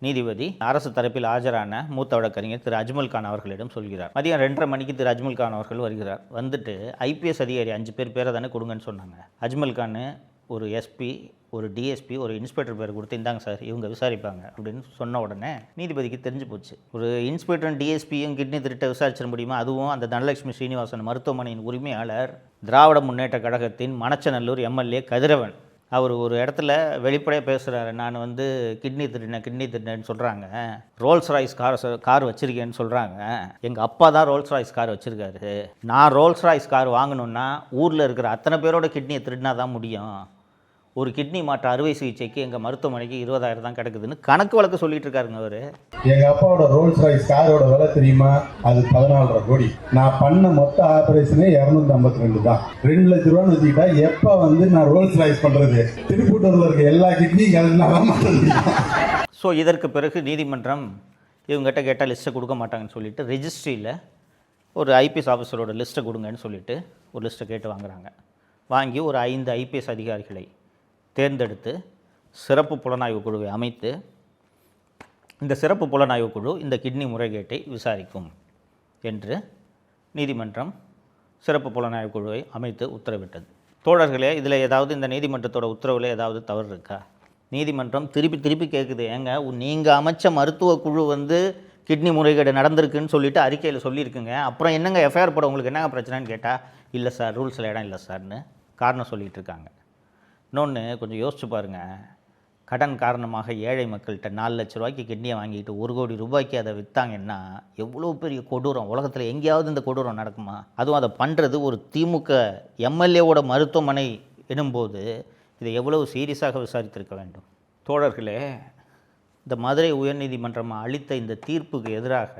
நீதிபதி அரசு தரப்பில் ஆஜரான மூத்த வழக்கறிஞர் திரு அஜ்மல் கான் அவர்களிடம் சொல்கிறார். மதியம் 2:30 மணிக்கு திரு அஜ்மல் கான் அவர்கள் வருகிறார். வந்துட்டு ஐபிஎஸ் அதிகாரி 5 பேரை தானே கொடுங்கன்னு சொன்னாங்க. அஜ்மல் கான் ஒரு எஸ்பி, ஒரு டிஎஸ்பி, ஒரு இன்ஸ்பெக்டர் பேர் கொடுத்து இந்தாங்க சார் இவங்க விசாரிப்பாங்க அப்படின்னு சொன்ன உடனே நீதிபதிக்கு தெரிஞ்சு போச்சு. ஒரு இன்ஸ்பெக்டரும் டிஎஸ்பியும் கிட்னி திருட்ட விசாரிச்சிட முடியுமா? அதுவும் அந்த தனலட்சுமி ஸ்ரீனிவாசன் மருத்துவமனையின் உரிமையாளர், திராவிட முன்னேற்ற கழகத்தின் மணச்சநல்லூர் எம்எல்ஏ கதிரவன். அவர் ஒரு இடத்துல வெளிப்படையாக பேசுகிறாரு, நான் கிட்னி திருடினேன்னு சொல்கிறாங்க, ரோல்ஸ் ராய்ஸ் கார் வச்சுருக்கேன்னு சொல்கிறாங்க, எங்கள் அப்பா தான் ரோல்ஸ் ராய்ஸ் கார் வச்சுருக்காரு, நான் ரோல்ஸ் ராய்ஸ் கார் வாங்கணுன்னா ஊரில் இருக்கிற அத்தனை பேரோட கிட்னியை திருடினா தான் முடியும், ஒரு கிட்னி மாற்று அறுவை சிகிச்சைக்கு எங்கள் மருத்துவமனைக்கு 20,000 தான் கிடக்குதுன்னு கணக்கு வழக்கு சொல்லிட்டு இருக்காருங்க அவர். எங்க அப்பாவோட ரோல்ஸ் ராய்ஸ் காரோட விலை தெரியுமா? அது 14.5 கோடி. நான் பண்ண மொத்த ஆபரேஷனே 252 தான். 2 லட்ச ரூபான்னு வச்சுக்கிட்டா எப்ப நான் ரோல்ஸ் ராய்ஸ் பண்றது? திருப்பூட்டூர்ல இருக்க எல்லா கிட்னியும் ஸோ இதற்கு பிறகு நீதிமன்றம் இவங்ககிட்ட கேட்டால் லிஸ்ட்டை கொடுக்க மாட்டாங்கன்னு சொல்லிட்டு ரெஜிஸ்ட்ரியில் ஒரு ஐபிஎஸ் ஆஃபீஸரோட லிஸ்ட்டை கொடுங்கன்னு சொல்லிட்டு ஒரு லிஸ்ட்டை கேட்டு வாங்குறாங்க. வாங்கி ஒரு 5 ஐபிஎஸ் அதிகாரிகளை தேர்ந்தெடுத்து சிறப்பு புலனாய்வு குழுவை அமைத்து இந்த சிறப்பு புலனாய்வு குழு இந்த கிட்னி முறைகேட்டை விசாரிக்கும் என்று நீதிமன்றம் சிறப்பு புலனாய்வு குழுவை அமைத்து உத்தரவிட்டது. தோழர்களே, இதில் ஏதாவது இந்த நீதிமன்றத்தோட உத்தரவில் ஏதாவது தவறு இருக்கா? நீதிமன்றம் திருப்பி கேட்குது, ஏங்க நீங்கள் அமைச்ச மருத்துவ குழு கிட்னி முறைகேடு நடந்திருக்குன்னு சொல்லிட்டு அறிக்கையில் சொல்லியிருக்குங்க, அப்புறம் என்னங்க எஃப்ஐஆர் போட உங்களுக்கு என்னங்க பிரச்சனைன்னு கேட்டால், இல்லை சார் ரூல்ஸில் இடம் இல்லை சார்னு காரணம் சொல்லிகிட்டு இருக்காங்க. இன்னொன்று கொஞ்சம் யோசிச்சு பாருங்கள், கடன் காரணமாக ஏழை மக்கள்கிட்ட 4 லட்ச ரூபாய்க்கு கிட்னியை வாங்கிட்டு 1 கோடி ரூபாய்க்கு அதை விற்றாங்கன்னா எவ்வளோ பெரிய கொடூரம்! உலகத்தில் எங்கேயாவது இந்த கொடூரம் நடக்குமா? அதுவும் அதை பண்ணுறது ஒரு திமுக எம்எல்ஏவோட மருத்துவமனை எனும்போது இதை எவ்வளவு சீரியஸாக விசாரித்திருக்க வேண்டும். தோழர்களே, இந்த மதுரை உயர்நீதிமன்றம் அளித்த இந்த தீர்ப்புக்கு எதிராக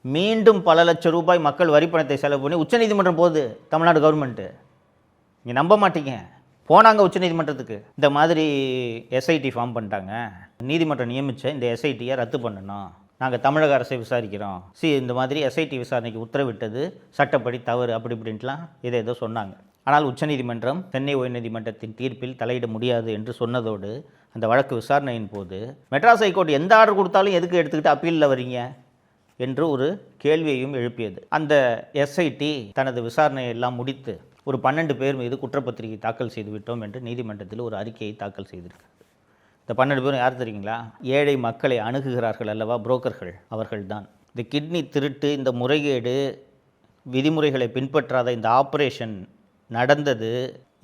மீண்டும் பல லட்சம் ரூபாய் மக்கள் வரிப்பணத்தை செலவு பண்ணி உச்சநீதிமன்றம் போகுது தமிழ்நாடு கவர்மெண்ட்டு. நீங்கள் நம்ப மாட்டீங்க, போனாங்க உச்சநீதிமன்றத்துக்கு. இந்த மாதிரி எஸ்ஐடி ஃபார்ம் பண்ணிட்டாங்க, நீதிமன்றம் நியமித்த இந்த எஸ்ஐடியை ரத்து பண்ணணும், நாங்கள் தமிழக அரசை விசாரிக்கிறோம், இந்த மாதிரி எஸ்ஐடி விசாரணைக்கு உத்தரவிட்டது சட்டப்படி தவறு, அப்படி இப்படின்ட்டுலாம் ஏதோ சொன்னாங்க. ஆனால் உச்சநீதிமன்றம் சென்னை உயர்நீதிமன்றத்தின் தீர்ப்பில் தலையிட முடியாது என்று சொன்னதோடு அந்த வழக்கு விசாரணையின் போது மெட்ராஸ் ஹைகோர்ட் எந்த ஆர்டர் கொடுத்தாலும் எதுக்கு எடுத்துக்கிட்டு அப்பீலில் வரீங்க என்று ஒரு கேள்வியையும் எழுப்பியது. அந்த எஸ்ஐடி தனது விசாரணையை எல்லாம் முடித்து ஒரு 12 பேர் மீது குற்றப்பத்திரிகை தாக்கல் செய்து விட்டோம் என்று நீதிமன்றத்தில் ஒரு அறிக்கையை தாக்கல் செய்திருக்கிறது. இந்த 12 பேரும் யார் தெரியுங்களா? ஏழை மக்களை அணுகுகிறார்கள் அல்லவா, புரோக்கர்கள், அவர்கள்தான். இந்த கிட்னி திருட்டு, இந்த முறைகேடு, விதிமுறைகளை பின்பற்றாத இந்த ஆப்ரேஷன் நடந்தது,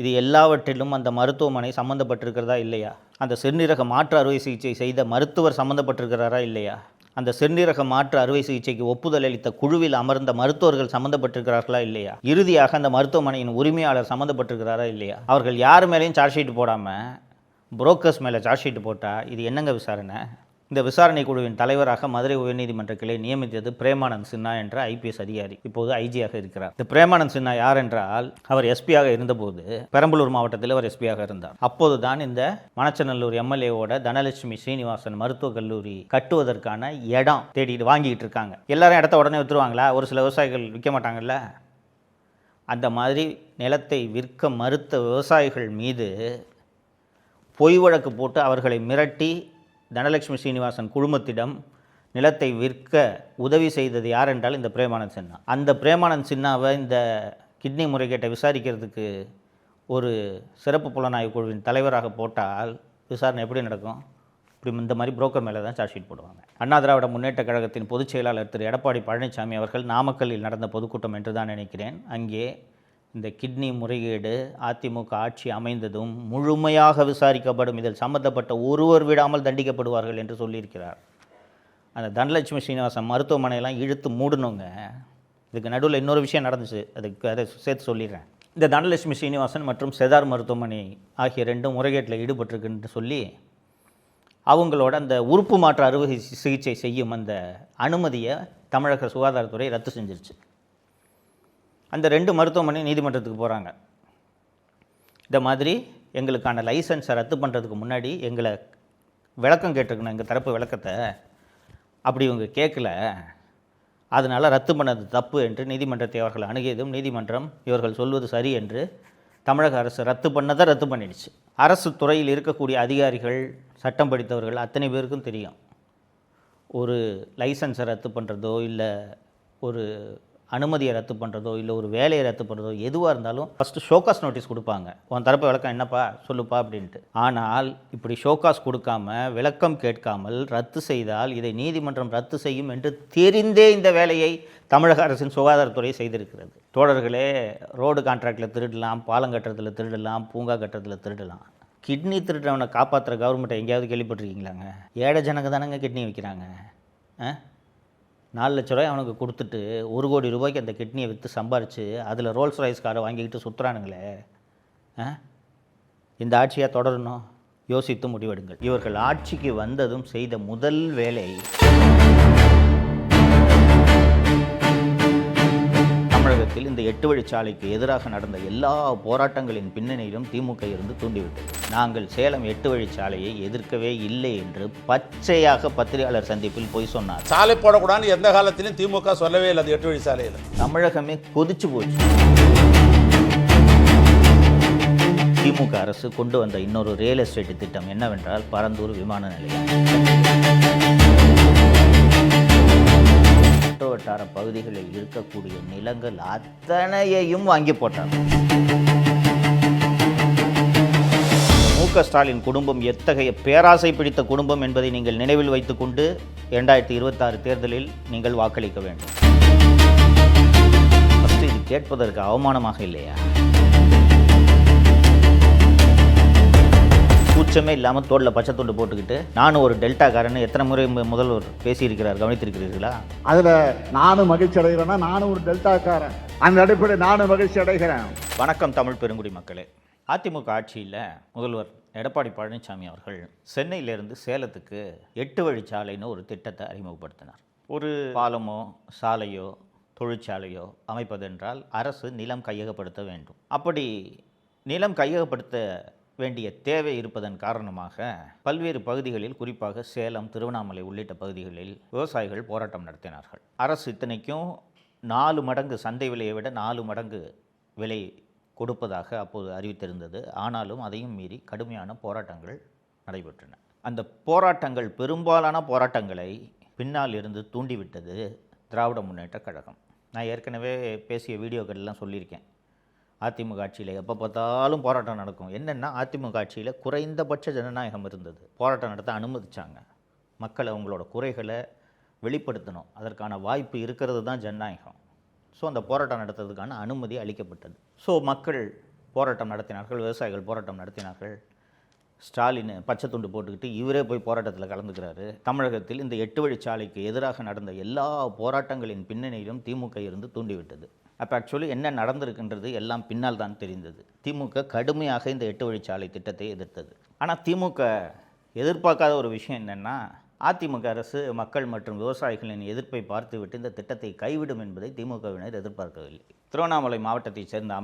இது எல்லாவற்றிலும் அந்த மருத்துவமனை சம்மந்தப்பட்டிருக்கிறதா இல்லையா? அந்த சிறுநீரக மாற்று அறுவை சிகிச்சை செய்த மருத்துவர் சம்மந்தப்பட்டிருக்கிறாரா இல்லையா? அந்த சிறுநீரக மாற்று அறுவை சிகிச்சைக்கு ஒப்புதல் அளித்த குழுவில் அமர்ந்த மருத்துவர்கள் சம்மந்தப்பட்டிருக்கிறார்களா இல்லையா? இறுதியாக அந்த மருத்துவமனையின் உரிமையாளர் சம்மந்தப்பட்டிருக்கிறாரா இல்லையா? அவர்கள் யார் மேலேயும் சார்ஜ் ஷீட் போடாமல் புரோக்கர்ஸ் மேலே சார்ஜ் ஷீட் போட்டால் இது என்னங்க விசாரணை? இந்த விசாரணை குழுவின் தலைவராக மதுரை உயர்நீதிமன்ற கிளை நியமித்தது பிரேமானந்த் சின்ஹா என்ற ஐபிஎஸ் அதிகாரி, இப்போது ஐஜியாக இருக்கிறார். இந்த பிரேமானந்த் சின்ஹா யார் என்றால், அவர் எஸ்பியாக இருந்தபோது பெரம்பலூர் மாவட்டத்தில் அவர் எஸ்பியாக இருந்தார். அப்போது தான் இந்த மணச்சநல்லூர் எம்எல்ஏவோட தனலட்சுமி ஸ்ரீனிவாசன் மருத்துவக் கல்லூரி கட்டுவதற்கான இடம் தேடிட்டு வாங்கிட்டு இருக்காங்க. எல்லாரும் இடத்த உடனே விற்றுருவாங்களா? ஒரு சில விவசாயிகள் விற்க மாட்டாங்கல்ல. அந்த மாதிரி நிலத்தை விற்க மறுத்த விவசாயிகள் மீது பொய் வழக்கு போட்டு அவர்களை மிரட்டி தனலட்சுமி சீனிவாசன் குழுமத்திடம் நிலத்தை விற்க உதவி செய்தது யார் என்றால் இந்த பிரேமானந்த் சின்ஹா. அந்த பிரேமானந்த் சின்ஹாவை இந்த கிட்னி முறைகேட்டை விசாரிக்கிறதுக்கு ஒரு சிறப்பு புலனாய்வு குழுவின் தலைவராக போட்டால் விசாரணை எப்படி நடக்கும்? இப்படி இந்த மாதிரி புரோக்கர் மேலே தான் சார்ஜ் ஷீட் போடுவாங்க. அண்ணா திராவிட முன்னேற்ற கழகத்தின் பொதுச் செயலாளர் திரு எடப்பாடி பழனிசாமி அவர்கள் நாமக்கல்லில் நடந்த பொதுக்கூட்டம் என்று தான் நினைக்கிறேன். அங்கே இந்த கிட்னி முறைகேடு அதிமுக ஆட்சி அமைந்ததும் முழுமையாக விசாரிக்கப்படும், இதில் சம்பந்தப்பட்ட ஒருவர் விடாமல் தண்டிக்கப்படுவார்கள் என்று சொல்லியிருக்கிறார். அந்த தனலட்சுமி சீனிவாசன் மருத்துவமனையெல்லாம் இழுத்து மூடணுங்க. இதுக்கு நடுவில் இன்னொரு விஷயம் நடந்துச்சு, அதை சேர்த்து சொல்லிடுறேன். இந்த தனலட்சுமி சீனிவாசன் மற்றும் செதார் மருத்துவமனை ஆகிய ரெண்டும் முறைகேட்டில் ஈடுபட்டிருக்குன்னு சொல்லி அவங்களோட அந்த உறுப்பு மாற்று அறுவை சிகிச்சை செய்யும் அந்த அனுமதியை தமிழக சுகாதாரத்துறை ரத்து செஞ்சிருச்சு. அந்த 2 மருத்துவமனை நீதிமன்றத்துக்கு போகிறாங்க. இந்த மாதிரி எங்களுக்கான லைசன்ஸை ரத்து பண்ணுறதுக்கு முன்னாடி எங்களை விளக்கம் கேட்டிருக்கணும், எங்கள் தரப்பு விளக்கத்தை. அப்படி இவங்க கேட்கல, அதனால் ரத்து பண்ணது தப்பு என்று நீதிமன்றத்தை அவர்கள் அணுகியதும் நீதிமன்றம் இவர்கள் சொல்வது சரி என்று தமிழக அரசு ரத்து பண்ணதை ரத்து பண்ணிடுச்சு. அரசு துறையில் இருக்கக்கூடிய அதிகாரிகள், சட்டம் படித்தவர்கள் அத்தனை பேருக்கும் தெரியும், ஒரு லைசன்ஸை ரத்து பண்ணுறதோ இல்லை ஒரு அனுமதியை ரத்து பண்ணுறதோ இல்லை ஒரு வேலையை ரத்து பண்ணுறதோ எதுவாக இருந்தாலும் ஃபஸ்ட்டு ஷோகாஸ் நோட்டீஸ் கொடுப்பாங்க. உன் தரப்பு விளக்கம் என்னப்பா சொல்லுப்பா அப்படின்ட்டு. ஆனால் இப்படி ஷோகாஸ் கொடுக்காம விளக்கம் கேட்காமல் ரத்து செய்தால் இதை நீதிமன்றம் ரத்து செய்யும் என்று தெரிந்தே இந்த வேலையை தமிழக அரசின் சுகாதாரத்துறை செய்திருக்கிறது. தோழர்களே, ரோடு கான்ட்ராக்டில் திருடலாம், பாலம் கட்டுறதுல திருடலாம், பூங்கா கட்டுறதுல திருடலாம். கிட்னி திருடுறவனை காப்பாற்றுற கவர்மெண்ட்டை எங்கேயாவது கேள்விப்பட்டிருக்கீங்களாங்க? ஏழை ஜனங்க தானங்க கிட்னி வைக்கிறாங்க. 4 லட்ச ரூபாய் அவனுக்கு கொடுத்துட்டு 1 கோடி ரூபாய்க்கு அந்த கிட்னியை விற்று சம்பாரித்து அதில் ரோல்ஸ் ராய்ஸ் காரை வாங்கிக்கிட்டு சுற்றுறானுங்களே. இந்த ஆட்சியாக தொடரணும், யோசித்து முடிவெடுங்கள். இவர்கள் ஆட்சிக்கு வந்ததும் செய்த முதல் வேலை தமிழகத்தில் இந்த 8 வழிச்சாலைக்கு எதிராக நடந்த எல்லா போராட்டங்களின் பின்னணியிலும் திமுக இருந்து தூண்டிவிட்டது. நாங்கள் சேலம் 8 வழிச்சாலையை எதிர்க்கவே இல்லை என்று பச்சையாக பத்திரிகையாளர் சந்திப்பில் போய் சொன்னார். சாலை போடக்கூடாதுன்னு எந்த காலத்திலும் திமுக சொல்லவே இல்லை. அது 8 வழிச்சாலையில் தமிழகமே கொதிச்சு போச்சு. திமுக அரசு கொண்டு வந்த இன்னொரு ரியல் எஸ்டேட் திட்டம் என்னவென்றால் பரந்தூர் விமான நிலையம். வட்டார பகுதிகளில் இருக்கக்கூடிய நிலங்கள் அத்தனையையும் வாங்கி போட்டாங்க. மு.க. ஸ்டாலின் குடும்பம் எத்தகைய பேராசை பிடித்த குடும்பம் என்பதை நீங்கள் நினைவில் வைத்துக்கொண்டு 2026 தேர்தலில் நீங்கள் வாக்களிக்க வேண்டும். ஃபஸ்ட்டு இது கேட்பதற்கு அவமானமாக இல்லையா? கூச்சமே இல்லாமல் தோளில் பச்சை துண்டு போட்டுக்கிட்டு நானும் ஒரு டெல்டாக்காரன்னு எத்தனை முறை முதல்வர் பேசியிருக்கிறார், கவனித்திருக்கிறீர்களா? அதில் நானும் மகிழ்ச்சி அடைகிறேன்னா நானும் ஒரு டெல்டாக்காரன், அந்த அடிப்படையில் நானும் மகிழ்ச்சி அடைகிறேன். வணக்கம் தமிழ் பெருங்குடி மக்களே. அதிமுக ஆட்சியில் முதல்வர் எடப்பாடி பழனிசாமி அவர்கள் சென்னையிலேருந்து சேலத்துக்கு 8 வழிச்சாலைன்னு ஒரு திட்டத்தை அறிமுகப்படுத்தினார். ஒரு பாலமோ சாலையோ தொழிற்சாலையோ அமைப்பதென்றால் அரசு நிலம் கையகப்படுத்த வேண்டும். அப்படி நிலம் கையகப்படுத்த வேண்டிய தேவை இருப்பதன் காரணமாக பல்வேறு பகுதிகளில், குறிப்பாக சேலம், திருவண்ணாமலை உள்ளிட்ட பகுதிகளில் விவசாயிகள் போராட்டம் நடத்தினார்கள். அரசு இத்தனைக்கும் 4 மடங்கு சந்தை விலையை விட 4 மடங்கு விலை கொடுப்பதாக அப்போது அறிவித்திருந்தது. ஆனாலும் அதையும் மீறி கடுமையான போராட்டங்கள் நடைபெற்றன. அந்த போராட்டங்கள், பெரும்பாலான போராட்டங்களை பின்னால் இருந்து தூண்டிவிட்டது திராவிட முன்னேற்ற கழகம். நான் ஏற்கனவே பேசிய வீடியோக்கள்லாம் சொல்லியிருக்கேன். அதிமுக ஆட்சியில் எப்போ பார்த்தாலும் போராட்டம் நடக்கும். என்னென்னா, அதிமுக ஆட்சியில் குறைந்தபட்ச ஜனநாயகம் இருந்தது. போராட்டம் நடத்த அனுமதிச்சாங்க. மக்கள் அவங்களோட குறைகளை வெளிப்படுத்தணும், அதற்கான வாய்ப்பு இருக்கிறது தான் ஜனநாயகம். ஸோ அந்த போராட்டம் நடத்துறதுக்கான அனுமதி அளிக்கப்பட்டது. ஸோ மக்கள் போராட்டம் நடத்தினார்கள், விவசாயிகள் போராட்டம் நடத்தினார்கள். ஸ்டாலின் பச்சை துண்டு போட்டுக்கிட்டு இவரே போய் போராட்டத்தில் கலந்துக்கிறாரு. தமிழகத்தில் இந்த 8 வழிச்சாலைக்கு எதிராக நடந்த எல்லா போராட்டங்களின் பின்னணியிலும் திமுக இருந்து தூண்டிவிட்டது. அப்போ ஆக்சுவலி என்ன நடந்திருக்குன்றது எல்லாம் பின்னால் தான் தெரிந்தது. திமுக கடுமையாக இந்த 8 வழிச்சாலை திட்டத்தை எதிர்த்தது. ஆனால் திமுக எதிர்பார்க்காத ஒரு விஷயம் என்னென்னா, அதிமுக அரசு மக்கள் மற்றும் விவசாயிகளின் எதிர்ப்பை பார்த்துவிட்டு இந்த திட்டத்தை கைவிடும் என்பதை திமுகவினர் எதிர்பார்க்கவில்லை. திருவண்ணாமலை மாவட்டத்தைச் சேர்ந்த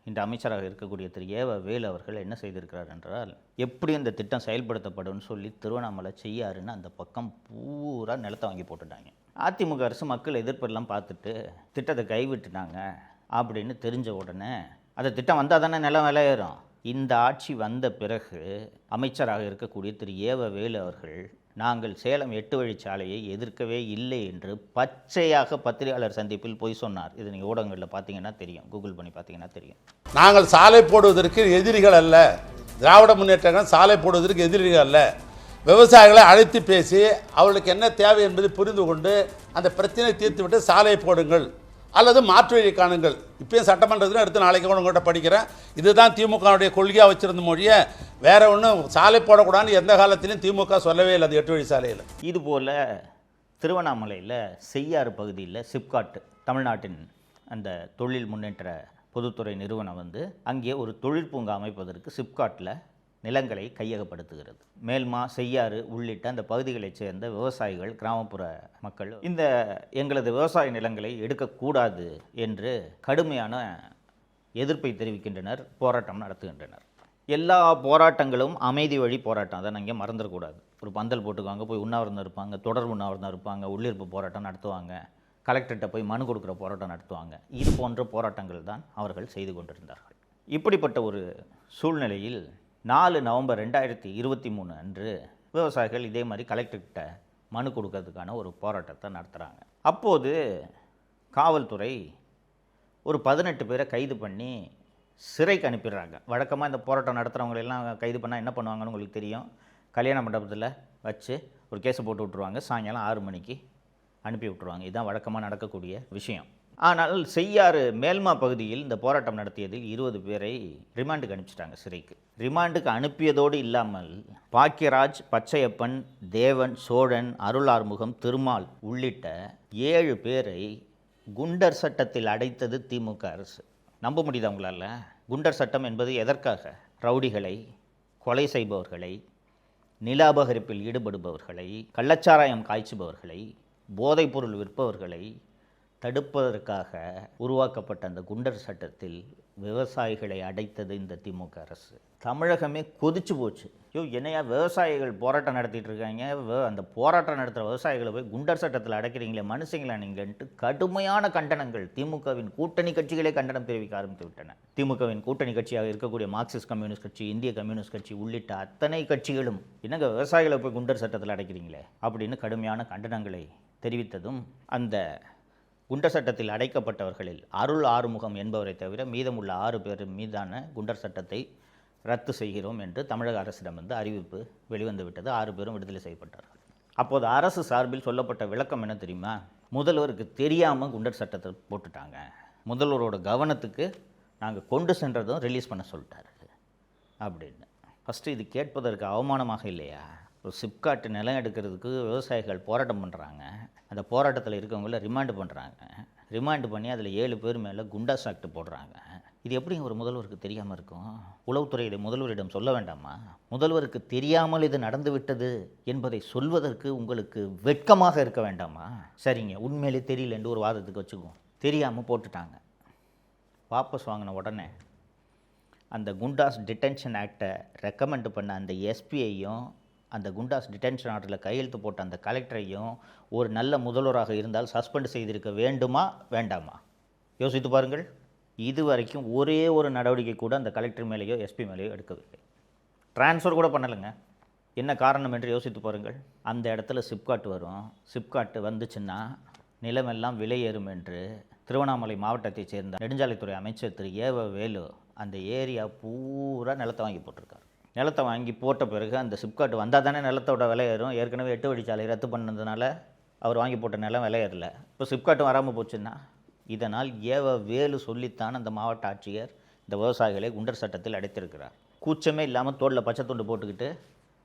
இன்று அமைச்சராக இருக்கக்கூடிய திரு ஏவ வேலு அவர்கள் என்ன செய்திருக்கிறார் என்றால், எப்படி இந்த திட்டம் செயல்படுத்தப்படும் சொல்லி திருவண்ணாமலை செய்யாருன்னு அந்த பக்கம் பூரா நிலத்தை வாங்கி போட்டுட்டாங்க. அதிமுக அரசு மக்கள் எதிர்ப்பெல்லாம் பார்த்துட்டு திட்டத்தை கைவிட்டுட்டாங்க, அப்படின்னு தெரிஞ்ச உடனே அந்த திட்டம் வந்தால் தானே நிலம் விலை ஏறும். இந்த ஆட்சி வந்த பிறகு அமைச்சராக இருக்கக்கூடிய திரு ஏவ வேலு அவர்கள் நாங்கள் சேலம் 8 வழிச்சாலையை எதிர்க்கவே இல்லை என்று பச்சையாக பத்திரிகையாளர் சந்திப்பில் போய் சொன்னார். இது நீங்கள் ஊடகங்களில் பார்த்தீங்கன்னா தெரியும், கூகுள் பண்ணி பார்த்தீங்கன்னா தெரியும். நாங்கள் சாலை போடுவதற்கு எதிரிகள் அல்ல, திராவிட முன்னேற்ற கழகம் சாலை போடுவதற்கு எதிரிகள் அல்ல. விவசாயிகளை அழைத்து பேசி அவர்களுக்கு என்ன தேவை என்பதை புரிந்து கொண்டு அந்த பிரச்சனையை தீர்த்துவிட்டு சாலை போடுங்கள் அல்லது மாற்று வழி காணுங்கள். இப்பயும் சட்டமன்றத்தில் எடுத்து நாளைக்கு கூட உங்கள்கிட்ட படிக்கிறேன். இதுதான் திமுகவுடைய கொள்கையாக வச்சிருந்த மொழியை, வேற ஒன்றும் சாலை போடக்கூடாதுன்னு எந்த காலத்திலையும் திமுக சொல்லவே இல்லை. அது 8 வழி சாலையில் இதுபோல் திருவண்ணாமலையில் செய்யாறு பகுதியில் சிப்காட் தமிழ்நாட்டின் அந்த தொழில் முன்னேற்ற பொதுத்துறை நிறுவனம் அங்கே ஒரு தொழிற்பூங்கா அமைப்பதற்கு சிப்காட்டில் நிலங்களை கையகப்படுத்துகிறது. மேல்மா, செய்யாறு உள்ளிட்ட அந்த பகுதிகளைச் சேர்ந்த விவசாயிகள், கிராமப்புற மக்கள் இந்த எங்களது விவசாய நிலங்களை எடுக்கக்கூடாது என்று கடுமையான எதிர்ப்பை தெரிவிக்கின்றனர், போராட்டம் நடத்துகின்றனர். எல்லா போராட்டங்களும் அமைதி வழி போராட்டம், அதை நீங்கள் மறந்துடக்கூடாது. ஒரு பந்தல் போட்டுக்குவாங்க, போய் உண்ணாவிரதம் இருப்பாங்க, தொடர் உண்ணாவிரதம் இருப்பாங்க, உள்ளிருப்பு போராட்டம் நடத்துவாங்க, கலெக்டர்கிட்ட போய் மனு கொடுக்குற போராட்டம் நடத்துவாங்க. இது போன்ற போராட்டங்கள் தான் அவர்கள் செய்து கொண்டிருந்தார்கள். இப்படிப்பட்ட ஒரு சூழ்நிலையில் 4 நவம்பர் 2023 அன்று விவசாயிகள் இதே மாதிரி கலெக்டர்கிட்ட மனு கொடுக்கறதுக்கான ஒரு போராட்டத்தை நடத்துகிறாங்க. அப்போது காவல்துறை ஒரு 18 பேரை கைது பண்ணி சிறைக்கு அனுப்பிடுறாங்க. வழக்கமாக இந்த போராட்டம் நடத்துகிறவங்களெல்லாம் கைது பண்ணால் என்ன பண்ணுவாங்கன்னு உங்களுக்கு தெரியும். கல்யாண மண்டபத்தில் வச்சு ஒரு கேஸை போட்டு விட்ருவாங்க, சாயங்காலம் 6 மணிக்கு அனுப்பி விட்ருவாங்க. இதுதான் வழக்கமாக நடக்கக்கூடிய விஷயம். ஆனால் செய்யாறு மேல்மா பகுதியில் இந்த போராட்டம் நடத்தியதில் 20 பேரை ரிமாண்டுக்கு அனுப்பிச்சிட்டாங்க சிறைக்கு. ரிமாண்டுக்கு அனுப்பியதோடு இல்லாமல் பாக்கியராஜ், பச்சையப்பன், தேவன், சோழன், அருள் ஆறுமுகம், திருமால் உள்ளிட்ட 7 பேரை குண்டர் சட்டத்தில் அடைத்தது திமுக அரசு. நம்ப முடியுதா உங்களால்? குண்டர் சட்டம் என்பது எதற்காக? ரவுடிகளை, கொலை செய்பவர்களை, நில அபகரிப்பில் ஈடுபடுபவர்களை, கள்ளச்சாராயம் காய்ச்சுபவர்களை, போதைப்பொருள் விற்பவர்களை தடுப்பதற்காக உருவாக்கப்பட்ட அந்த குண்டர் சட்டத்தில் விவசாயிகளை அடைத்தது இந்த திமுக அரசு. தமிழகமே கொதிச்சு போச்சு. என்னையா விவசாயிகள் போராட்டம் நடத்திட்டு இருக்காங்க, அந்த போராட்டம் நடத்துகிற விவசாயிகளை போய் குண்டர் சட்டத்தில் அடைக்கிறீங்களே, மனுஷங்களா நீங்கள்ட்டு கடுமையான கண்டனங்கள் திமுகவின் கூட்டணி கட்சிகளே கண்டனம் தெரிவிக்க ஆரம்பித்து விட்டன. திமுகவின் கூட்டணி கட்சியாக இருக்கக்கூடிய மார்க்சிஸ்ட் கம்யூனிஸ்ட் கட்சி, இந்திய கம்யூனிஸ்ட் கட்சி உள்ளிட்ட அத்தனை கட்சிகளும் என்னங்க விவசாயிகளை போய் குண்டர் சட்டத்தில் அடைக்கிறீங்களே அப்படின்னு கடுமையான கண்டனங்களை தெரிவித்ததும் அந்த குண்டர் சட்டத்தில் அடைக்கப்பட்டவர்களில் அருள் ஆறுமுகம் என்பவரை தவிர மீதமுள்ள 6 பேர் மீதான குண்டர் சட்டத்தை ரத்து செய்கிறோம் என்று தமிழக அரசிடம் அறிவிப்பு வெளிவந்துவிட்டது. 6 பேரும் விடுதலை செய்யப்பட்டார்கள். அப்போது அரசு சார்பில் சொல்லப்பட்ட விளக்கம் என்ன தெரியுமா? முதல்வருக்கு தெரியாமல் குண்டர் சட்டத்தை போட்டுட்டாங்க, முதல்வரோட கவனத்துக்கு நாங்கள் கொண்டு சென்றதும் ரிலீஸ் பண்ண சொல்லிட்டாரு அப்படின்னு. ஃபஸ்ட்டு இது கேட்பதற்கு அவமானமாக இல்லையா? ஒரு சிப்காட் நிலம் எடுக்கிறதுக்கு விவசாயிகள் போராட்டம் பண்ணுறாங்க, அந்த போராட்டத்தில் இருக்கவங்கள ரிமாண்டு பண்ணுறாங்க, ரிமாண்டு பண்ணி அதில் 7 பேர் மேலே குண்டாஸ் ஆக்ட் போடுறாங்க. இது எப்படி ஒரு முதல்வருக்கு தெரியாமல் இருக்கும்? உளவுத்துறை இதை முதல்வரிடம் சொல்ல வேண்டாமா? முதல்வருக்கு தெரியாமல் இது நடந்து விட்டது என்பதை சொல்வதற்கு உங்களுக்கு வெட்கமாக இருக்க வேண்டாமா? சரிங்க, உண்மையிலே தெரியல என்று ஒரு வாதத்துக்கு வச்சுக்குவோம். தெரியாமல் போட்டுட்டாங்க. வாபஸ் வாங்கின உடனே அந்த குண்டாஸ் டிடென்ஷன் ஆக்டை ரெக்கமெண்ட் பண்ண அந்த எஸ்பியையும் அந்த குண்டாஸ் டிடென்ஷன் ஆர்டரில் கையெழுத்து போட்ட அந்த கலெக்டரையும் ஒரு நல்ல முதல்வராக இருந்தால் சஸ்பெண்ட் செய்திருக்க வேண்டுமா வேண்டாமா? யோசித்து பாருங்கள். இதுவரைக்கும் ஒரே ஒரு நடவடிக்கை கூட அந்த கலெக்டர் மேலேயோ எஸ்பி மேலேயோ எடுக்கவில்லை. ட்ரான்ஸ்ஃபர் கூட பண்ணலைங்க. என்ன காரணம் என்று யோசித்து பாருங்கள். அந்த இடத்துல சிப்காட் வரும். சிப்காட் வந்துச்சுன்னா நிலமெல்லாம் விலை ஏறும் என்று திருவண்ணாமலை மாவட்டத்தைச் சேர்ந்த நெடுஞ்சாலைத்துறை அமைச்சர் திரு ஏவ வேலு அந்த ஏரியா பூரா நிலத்தை வாங்கி போட்டிருக்காரு. நிலத்தை வாங்கி போட்ட பிறகு அந்த சிப்காட் வந்தால் தானே நிலத்தோட விலை ஏறும். ஏற்கனவே 8 வழிச்சாலை ரத்து பண்ணதுனால அவர் வாங்கி போட்ட நிலம் விலை ஏறல. இப்போ சிப்காட்டும் வராமல் போச்சுன்னா இதனால் ஏவ வேலு சொல்லித்தான் அந்த மாவட்ட ஆட்சியர் இந்த விவசாயிகளை குண்டர் சட்டத்தில் அடைத்திருக்கிறார். கூச்சமே இல்லாமல் தோளில் பச்சை துண்டு போட்டுக்கிட்டு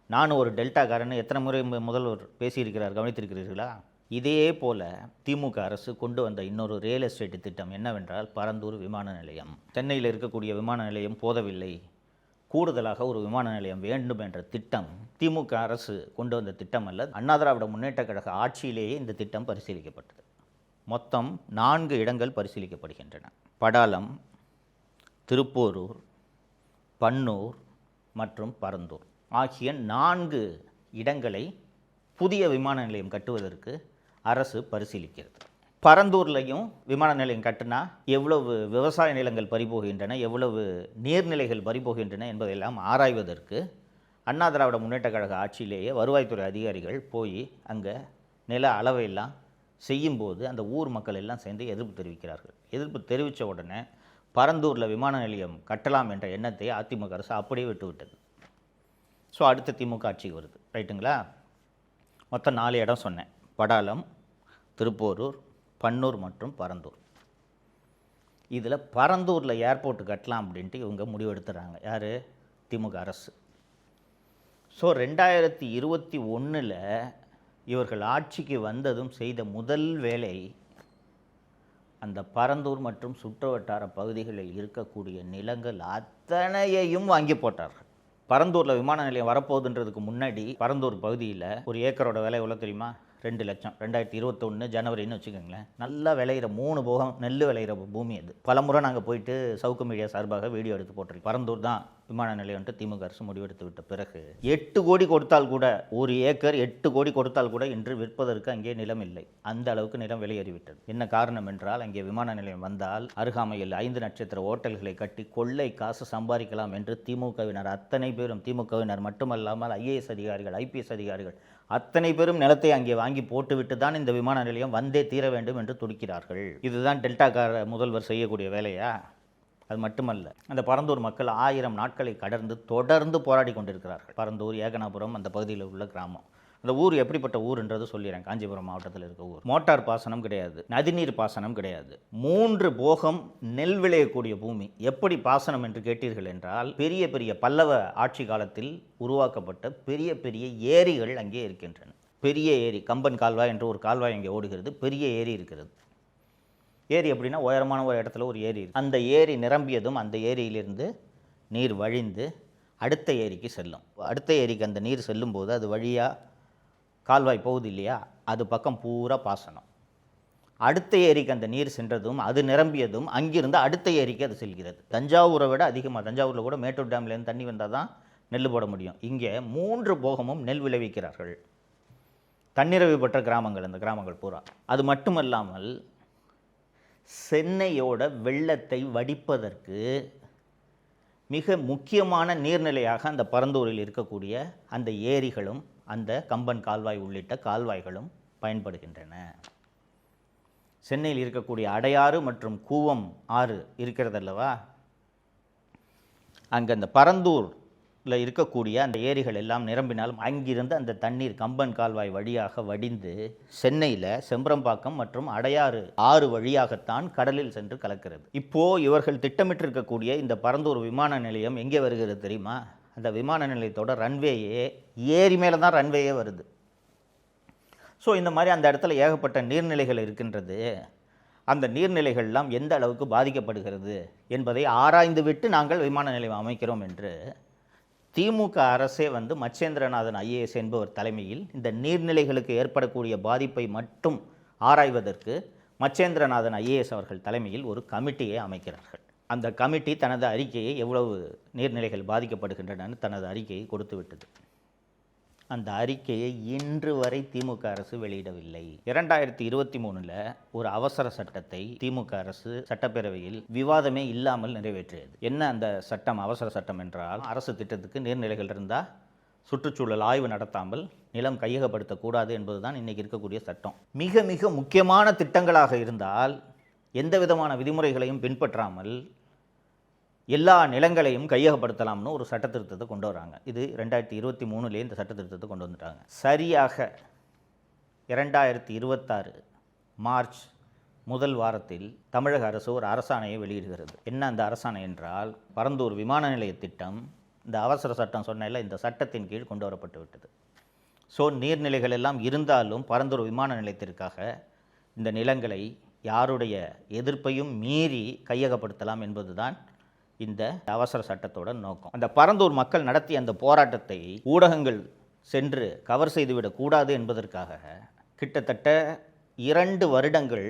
நானும் ஒரு டெல்டாக்காரன்னு எத்தனை முறை முதல்வர் பேசியிருக்கிறார், கவனித்திருக்கிறீர்களா? இதே போல் திமுக அரசு கொண்டு வந்த இன்னொரு ரியல் எஸ்டேட் திட்டம் என்னவென்றால் பரந்தூர் விமான நிலையம். சென்னையில் இருக்கக்கூடிய விமான நிலையம் போதவில்லை, கூடுதலாக ஒரு விமான நிலையம் வேண்டும் என்ற திட்டம் திமுக அரசு கொண்டு வந்த திட்டம் அல்ல. அண்ணா திராவிட முன்னேற்ற கழக ஆட்சியிலேயே இந்த திட்டம் பரிசீலிக்கப்பட்டது. மொத்தம் 4 இடங்கள் பரிசீலிக்கப்படுகின்றன. படாலம், திருப்போரூர், பன்னூர் மற்றும் பரந்தூர் ஆகிய 4 இடங்களை புதிய விமான நிலையம் கட்டுவதற்கு அரசு பரிசீலிக்கிறது. பரந்தூர்லையும் விமான நிலையம் கட்டினா எவ்வளவு விவசாய நிலங்கள் பறிபோகின்றன, எவ்வளவு நீர்நிலைகள் பறிபோகின்றன என்பதையெல்லாம் ஆராய்வதற்கு அண்ணா திராவிட முன்னேற்றக் கழக ஆட்சியிலேயே வருவாய்த்துறை அதிகாரிகள் போய் அங்கே நில அளவையெல்லாம் செய்யும்போது அந்த ஊர் மக்கள் எல்லாம் சேர்ந்து எதிர்ப்பு தெரிவிக்கிறார்கள். எதிர்ப்பு தெரிவித்த உடனே பரந்தூரில் விமான நிலையம் கட்டலாம் என்ற எண்ணத்தை அதிமுக அரசு அப்படியே விட்டுவிட்டது. ஸோ அடுத்த திமுக ஆட்சிக்கு வருது, ரைட்டுங்களா? மொத்தம் 4 இடம் சொன்னேன்: படாலம், திருப்போரூர், பன்னூர் மற்றும் பரந்தூர். இதில் பரந்தூரில் ஏர்போர்ட் கட்டலாம் அப்படின்ட்டு இவங்க முடிவெடுத்துறாங்க. யார்? திமுக அரசு. ஸோ 2021 இவர்கள் ஆட்சிக்கு வந்ததும் செய்த முதல் வேலை அந்த பரந்தூர் மற்றும் சுற்றுவட்டார பகுதிகளில் இருக்கக்கூடிய நிலங்கள் அத்தனையையும் வாங்கி போட்டார்கள். பரந்தூரில் விமான நிலையம் வரப்போகுதுன்றதுக்கு முன்னாடி பரந்தூர் பகுதியில் ஒரு ஏக்கரோட விலை எவ்வளோ தெரியுமா? 2 லட்சம். 2021 ஜனவரின்னு வச்சுக்கோங்களேன். நல்லா விளையிற 3 போகம் நெல் விளையிற பூமி அது. பலமுறை நாங்கள் போயிட்டு சவுக்கு மீடியா சார்பாக வீடியோ எடுத்து போட்டிருக்கோம். பரந்தூர் தான் விமான நிலையம்ட்டு திமுக அரசு முடிவெடுத்து விட்ட பிறகு 8 கோடி கொடுத்தால் கூட, ஒரு ஏக்கர் 8 கோடி கொடுத்தால் கூட இன்று விற்பதற்கு அங்கே நிலம் இல்லை. அந்த அளவுக்கு நிலம் வெளியேறிவிட்டது. என்ன காரணம் என்றால், அங்கே விமான நிலையம் வந்தால் அருகாமையில் 5 நட்சத்திர ஓட்டல்களை கட்டி கொள்ளை காசு சம்பாதிக்கலாம் என்று திமுகவினர் அத்தனை பேரும், திமுகவினர் மட்டுமல்லாமல் ஐஏஎஸ் அதிகாரிகள், ஐபிஎஸ் அதிகாரிகள் அத்தனை பேரும் நிலத்தை அங்கே வாங்கி போட்டுவிட்டு தான் இந்த விமான நிலையம் வந்தே தீர வேண்டும் என்று துடிக்கிறார்கள். இதுதான் டெல்டாக்கார முதல்வர் செய்யக்கூடிய வேலையா? அது மட்டுமல்ல, அந்த பரந்தூர் மக்கள் 1000 நாட்களை கடந்து தொடர்ந்து போராடி கொண்டிருக்கிறார்கள். பரந்தூர், ஏகனாபுரம் அந்த பகுதியில் உள்ள கிராமம். அந்த ஊர் எப்படிப்பட்ட ஊர்ன்றது சொல்லிடுறேன். காஞ்சிபுரம் மாவட்டத்தில் இருக்க ஊர். மோட்டார் பாசனம் கிடையாது, நதிநீர் பாசனம் கிடையாது. 3 போகம் நெல் விளையக்கூடிய பூமி. எப்படி பாசனம் என்று கேட்டீர்கள் என்றால், பெரிய பெரிய பல்லவ ஆட்சி காலத்தில் உருவாக்கப்பட்ட பெரிய பெரிய ஏரிகள் அங்கே இருக்கின்றன. பெரிய ஏரி, கம்பன் கால்வாய் என்று ஒரு கால்வாய் அங்கே ஓடுகிறது. பெரிய ஏரி இருக்கிறது. ஏரி அப்படின்னா உயரமான ஒரு இடத்துல ஒரு ஏரி. அந்த ஏரி நிரம்பியதும் அந்த ஏரியிலிருந்து நீர் வழிந்து அடுத்த ஏரிக்கு செல்லும். அடுத்த ஏரிக்கு அந்த நீர் செல்லும்போது அது வழியாக கால்வாய் போகுது இல்லையா, அது பக்கம் பூரா பாசனம். அடுத்த ஏரிக்கு அந்த நீர் சென்றதும் அது நிரம்பியதும் அங்கிருந்து அடுத்த ஏரிக்கு அது செல்கிறது. தஞ்சாவூரை விட அதிகமாக, தஞ்சாவூரில் கூட மேட்டூர் டேம்லேருந்து தண்ணி வந்தால் தான் நெல் போட முடியும். இங்கே 3 போகமும் நெல் விளைவிக்கிறார்கள். தன்னிறைவு பெற்ற கிராமங்கள் அந்த கிராமங்கள் பூரா. அது மட்டுமல்லாமல் சென்னையோட வெள்ளத்தை வடிப்பதற்கு மிக முக்கியமான நீர்நிலையாக அந்த பரந்தூரில் இருக்கக்கூடிய அந்த ஏரிகளும் அந்த கம்பன் கால்வாய் உள்ளிட்ட கால்வாய்களும் பயன்படுகின்றன. சென்னையில் இருக்கக்கூடிய அடையாறு மற்றும் கூவம் ஆறு இருக்கிறதல்லவா, அங்கே அந்த பரந்தூரில் இருக்கக்கூடிய அந்த ஏரிகள் எல்லாம் நிரம்பினால் அங்கிருந்து அந்த தண்ணீர் கம்பன் கால்வாய் வழியாக வடிந்து சென்னையில் செம்பரம்பாக்கம் மற்றும் அடையாறு ஆறு வழியாகத்தான் கடலில் சென்று கலக்கிறது. இப்போது இவர்கள் திட்டமிட்டிருக்கக்கூடிய இந்த பரந்தூர் விமான நிலையம் எங்கே வருகிறது தெரியுமா? அந்த விமான நிலையத்தோட ரன்வேயே ஏரி மேலே தான் ரன்வேயே வருது. ஸோ இந்த மாதிரி அந்த இடத்துல ஏகப்பட்ட நீர்நிலைகள் இருக்கின்றது. அந்த நீர்நிலைகள்லாம் எந்த அளவுக்கு பாதிக்கப்படுகிறது என்பதை ஆராய்ந்து விட்டு நாங்கள் விமான நிலையம் அமைக்கிறோம் என்று திமுக அரசே மச்சேந்திரநாதன் ஐஏஎஸ் என்பவர் தலைமையில் இந்த நீர்நிலைகளுக்கு ஏற்படக்கூடிய பாதிப்பை மட்டும் ஆராய்வதற்கு மச்சேந்திரநாதன் ஐஏஎஸ் அவர்கள் தலைமையில் ஒரு கமிட்டியை அமைக்கிறார்கள். அந்த கமிட்டி தனது அறிக்கையை எவ்வளவு நீர்நிலைகள் பாதிக்கப்படுகின்றன தனது அறிக்கையை கொடுத்து விட்டது. அந்த அறிக்கையை இன்று வரை திமுக அரசு வெளியிடவில்லை. 2023 ஒரு அவசர சட்டத்தை திமுக அரசு சட்டப்பேரவையில் விவாதமே இல்லாமல் நிறைவேற்றியது. என்ன அந்த சட்டம்? அவசர சட்டம் என்றால், அரசு திட்டத்துக்கு நீர்நிலைகள் இருந்தால் சுற்றுச்சூழல் ஆய்வு நடத்தாமல் நிலம் கையகப்படுத்தக்கூடாது என்பதுதான் இன்றைக்கி இருக்கக்கூடிய சட்டம். மிக மிக முக்கியமான திட்டங்களாக இருந்தால் எந்த விதமான விதிமுறைகளையும் பின்பற்றாமல் எல்லா நிலங்களையும் கையகப்படுத்தலாம்னு ஒரு சட்ட திருத்தத்தை கொண்டு வராங்க. இது 2023 இந்த சட்ட திருத்தத்தை கொண்டு வந்துட்டாங்க. சரியாக 2026 மார்ச் முதல் வாரத்தில் தமிழக அரசு ஒரு அரசாணையை வெளியிடுகிறது. என்ன அந்த அரசாணை என்றால், பரந்தூர் விமான நிலைய திட்டம் இந்த அவசர சட்டம் சொன்னேன்ல, இந்த சட்டத்தின் கீழ் கொண்டு வரப்பட்டு விட்டது. ஸோ நீர்நிலைகள் எல்லாம் இருந்தாலும் பரந்தூர் விமான நிலையத்திற்காக இந்த நிலங்களை யாருடைய எதிர்ப்பையும் மீறி கையகப்படுத்தலாம் என்பதுதான் இந்த அவசர சட்டத்தோட நோக்கம். அந்த பரந்தூர் மக்கள் நடத்திய அந்த போராட்டத்தை ஊடகங்கள் சென்று கவர் செய்துவிடக்கூடாது என்பதற்காக கிட்டத்தட்ட 2 வருடங்கள்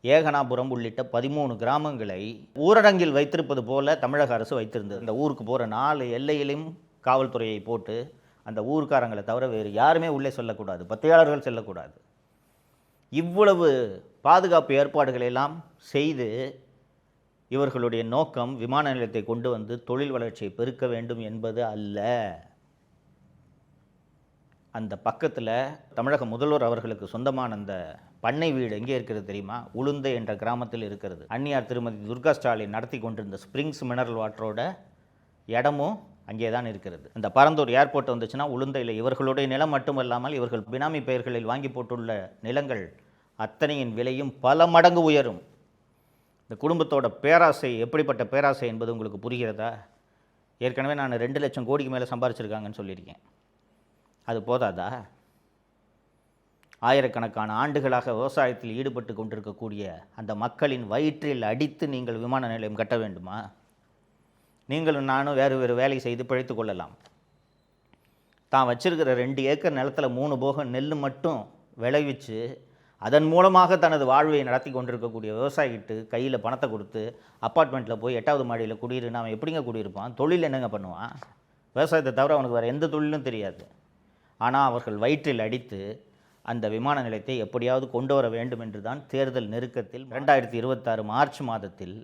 ஏகனாபுரம் உள்ளிட்ட 13 கிராமங்களை ஊரடங்கில் வைத்திருப்பது போல தமிழக அரசு வைத்திருந்தது. அந்த ஊருக்கு போகிற 4 எல்லையிலும் காவல்துறையை போட்டு அந்த ஊர்க்காரங்களை தவிர வேறு யாருமே உள்ளே செல்லக்கூடாது, பத்திரிகையாளர்கள் செல்லக்கூடாது. இவ்வளவு பாதுகாப்பு ஏற்பாடுகளை எல்லாம் செய்து இவர்களுடைய நோக்கம் விமான நிலையத்தை கொண்டு வந்து தொழில் வளர்ச்சியை பெருக்க வேண்டும் என்பது அல்ல. அந்த பக்கத்தில் தமிழக முதல்வர் அவர்களுக்கு சொந்தமான அந்த பண்ணை வீடு எங்கே இருக்கிறது தெரியுமா? உளுந்தை என்ற கிராமத்தில் இருக்கிறது. அந்நியார் திருமதி துர்கா ஸ்டாலின் நடத்தி கொண்டிருந்த ஸ்ப்ரிங்ஸ் மினரல் வாட்டரோட இடமும் அங்கே தான் இருக்கிறது. அந்த பரந்தூர் ஏர்போர்ட் வந்துச்சுன்னா உளுந்தையில் இவர்களுடைய நிலம் மட்டுமல்லாமல் இவர்கள் பினாமி பெயர்களில் வாங்கி போட்டுள்ள நிலங்கள் அத்தனையின் விலையும் பல மடங்கு உயரும். இந்த குடும்பத்தோட பேராசை எப்படிப்பட்ட பேராசை என்பது உங்களுக்கு புரிகிறதா? ஏற்கனவே நான் 2 லட்சம் கோடிக்கு மேலே சம்பாரிச்சிருக்காங்கன்னு சொல்லியிருக்கேன். அது போதாதா? ஆயிரக்கணக்கான ஆண்டுகளாக விவசாயத்தில் ஈடுபட்டு கொண்டிருக்கக்கூடிய அந்த மக்களின் வயிற்றில் அடித்து நீங்கள் விமான நிலையம் கட்ட வேண்டுமா? நீங்களும் நானும் வேறு வேறு வேலை செய்து பிழைத்து கொள்ளலாம். தான் வச்சிருக்கிற 2 ஏக்கர் நிலத்தில் 3 போகம் நெல் மட்டும் விளைவிச்சு அதன் மூலமாக தனது வாழ்வை நடத்தி கொண்டிருக்கக்கூடிய விவசாயிகிட்டு கையில் பணத்தை கொடுத்து அப்பார்ட்மெண்ட்டில் போய் 8வது மாடியில் குடியிருன்னு அவன் எப்படிங்க குடியிருப்பான்? தொழில் என்னங்க பண்ணுவான்? விவசாயத்தை தவிர அவனுக்கு வேறு எந்த தொழிலும் தெரியாது. ஆனால் அவர்கள் வயிற்றில் அடித்து அந்த விமான நிலையத்தை எப்படியாவது கொண்டு வர வேண்டும் என்று தான் தேர்தல் நெருக்கத்தில் 2026 மார்ச் மாதத்தில்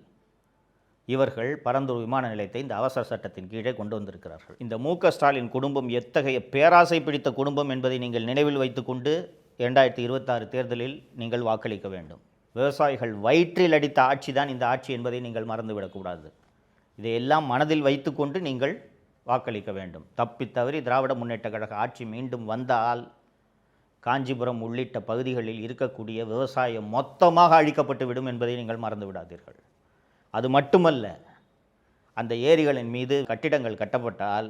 இவர்கள் பரந்தூர் விமான நிலையத்தை இந்த அவசர சட்டத்தின் கீழே கொண்டு வந்திருக்கிறார்கள். இந்த மு.க. ஸ்டாலின் குடும்பம் எத்தகைய பேராசை பிடித்த குடும்பம் என்பதை நீங்கள் நினைவில் வைத்துக்கொண்டு 2026 தேர்தலில் நீங்கள் வாக்களிக்க வேண்டும். விவசாயிகள் வயிற்றில் அடித்த ஆட்சி தான் இந்த ஆட்சி என்பதை நீங்கள் மறந்துவிடக்கூடாது. இதையெல்லாம் மனதில் வைத்துக்கொண்டு நீங்கள் வாக்களிக்க வேண்டும். தப்பித்தவறி திராவிட முன்னேற்ற கழக ஆட்சி மீண்டும் வந்தால் காஞ்சிபுரம் உள்ளிட்ட பகுதிகளில் இருக்கக்கூடிய விவசாயம் மொத்தமாக அழிக்கப்பட்டு விடும் என்பதை நீங்கள் மறந்து விடாதீர்கள். அது மட்டுமல்ல, அந்த ஏரிகளின் மீது கட்டிடங்கள் கட்டப்பட்டால்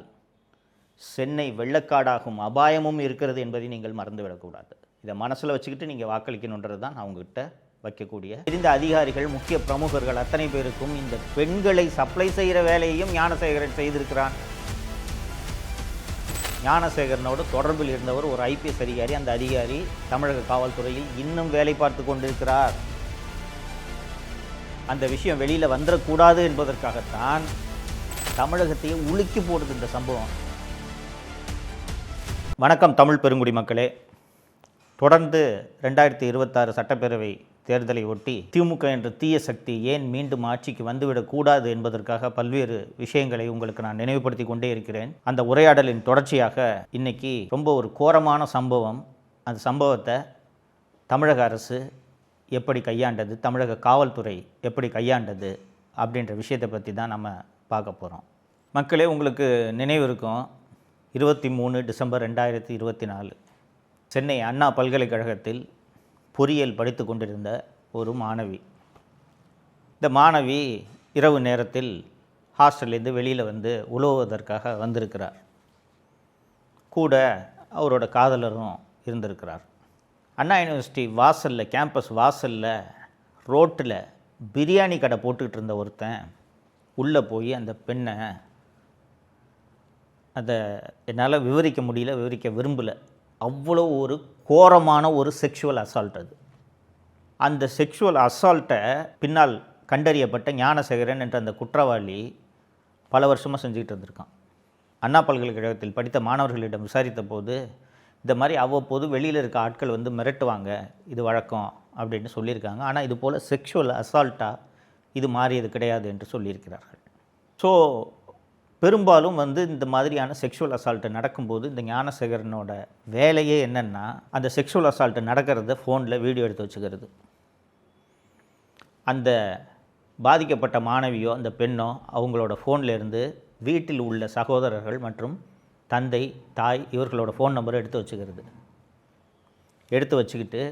சென்னை வெள்ளக்காடாகும் அபாயமும் இருக்கிறது என்பதை நீங்கள் மறந்துவிடக்கூடாது. இதை மனசில் வச்சுக்கிட்டு நீங்கள் வாக்களிக்கணுன்றது தான் அவங்ககிட்ட வைக்கக்கூடிய தெரிந்த அதிகாரிகள், முக்கிய பிரமுகர்கள் அத்தனை பேருக்கும் இந்த பெண்களை சப்ளை செய்கிற வேலையையும் ஞானசேகரன் செய்திருக்கிறான். ஞானசேகரனோடு தொடர்பில் இருந்தவர் ஒரு ஐபிஎஸ் அதிகாரி. அந்த அதிகாரி தமிழக காவல்துறையில் இன்னும் வேலை பார்த்து கொண்டிருக்கிறார். அந்த விஷயம் வெளியில் வந்துடக்கூடாது என்பதற்காகத்தான் தமிழகத்தையே உலுக்கி போடுது இந்த சம்பவம். வணக்கம் தமிழ் பெருங்குடி மக்களே. தொடர்ந்து 2026 சட்டப்பேரவை தேர்தலை ஒட்டி திமுக என்ற தீய சக்தி ஏன் மீண்டும் ஆட்சிக்கு வந்துவிடக்கூடாது என்பதற்காக பல்வேறு விஷயங்களை உங்களுக்கு நான் நினைவுபடுத்தி கொண்டே இருக்கிறேன். அந்த உரையாடலின் தொடர்ச்சியாக இன்னைக்கு ரொம்ப ஒரு கோரமான சம்பவம். அந்த சம்பவத்தை தமிழக அரசு எப்படி கையாண்டது, தமிழக காவல்துறை எப்படி கையாண்டது அப்படின்ற விஷயத்தை பற்றி தான் நம்ம பார்க்க போகிறோம். மக்களே, உங்களுக்கு நினைவு இருக்கும், 23 டிசம்பர் 2024 சென்னை அண்ணா பல்கலைக்கழகத்தில் பொறியியல் படித்து கொண்டிருந்த ஒரு மாணவி. இந்த மாணவி இரவு நேரத்தில் ஹாஸ்டல்லேருந்து வெளியில் வந்து உலவுவதற்காக வந்திருக்கிறார். கூட அவரோட காதலரும் இருந்திருக்கிறார். அண்ணா யூனிவர்சிட்டி வாசலில், கேம்பஸ் வாசலில் ரோட்டில் பிரியாணி கடை போட்டுக்கிட்டு இருந்த ஒருத்தன் உள்ளே போய் அந்த பெண்ணை, அதை என்னால் விவரிக்க முடியல, விவரிக்க விரும்பலை, அவ்வளோ ஒரு கோரமான ஒரு செக்ஷுவல் அசால்ட் அது. அந்த செக்ஷுவல் அசால்ட்டை பின்னால் கண்டறியப்பட்ட ஞானசேகரன் என்ற அந்த குற்றவாளி பல வருஷமாக செஞ்சுக்கிட்டு இருந்திருக்கான். அண்ணா பல்கலைக்கழகத்தில் படித்த மாணவர்களிடம் விசாரித்த போது இந்த மாதிரி அவ்வப்போது வெளியில் இருக்க ஆட்கள் வந்து மிரட்டுவாங்க, இது வழக்கம் அப்படின்னு சொல்லியிருக்காங்க. ஆனால் இது போல் செக்ஷுவல் அசால்ட்டாக இது மாறியது கிடையாது என்று சொல்லியிருக்கிறார்கள். ஸோ பெரும்பாலும் வந்து இந்த மாதிரியான செக்ஷுவல் அசால்ட்டு நடக்கும்போது இந்த ஞானசேகரனோட வேலையே என்னென்னா, அந்த செக்ஷுவல் அசால்ட்டு நடக்கிறத ஃபோனில் வீடியோ எடுத்து வச்சுக்கிறது. அந்த பாதிக்கப்பட்ட மாணவியோ அந்த பெண்ணோ அவங்களோட ஃபோனில் இருந்து வீட்டில் உள்ள சகோதரர்கள் மற்றும் தந்தை, தாய் இவர்களோட ஃபோன் நம்பரை எடுத்து வச்சுக்கிறது. எடுத்து வச்சுக்கிட்டு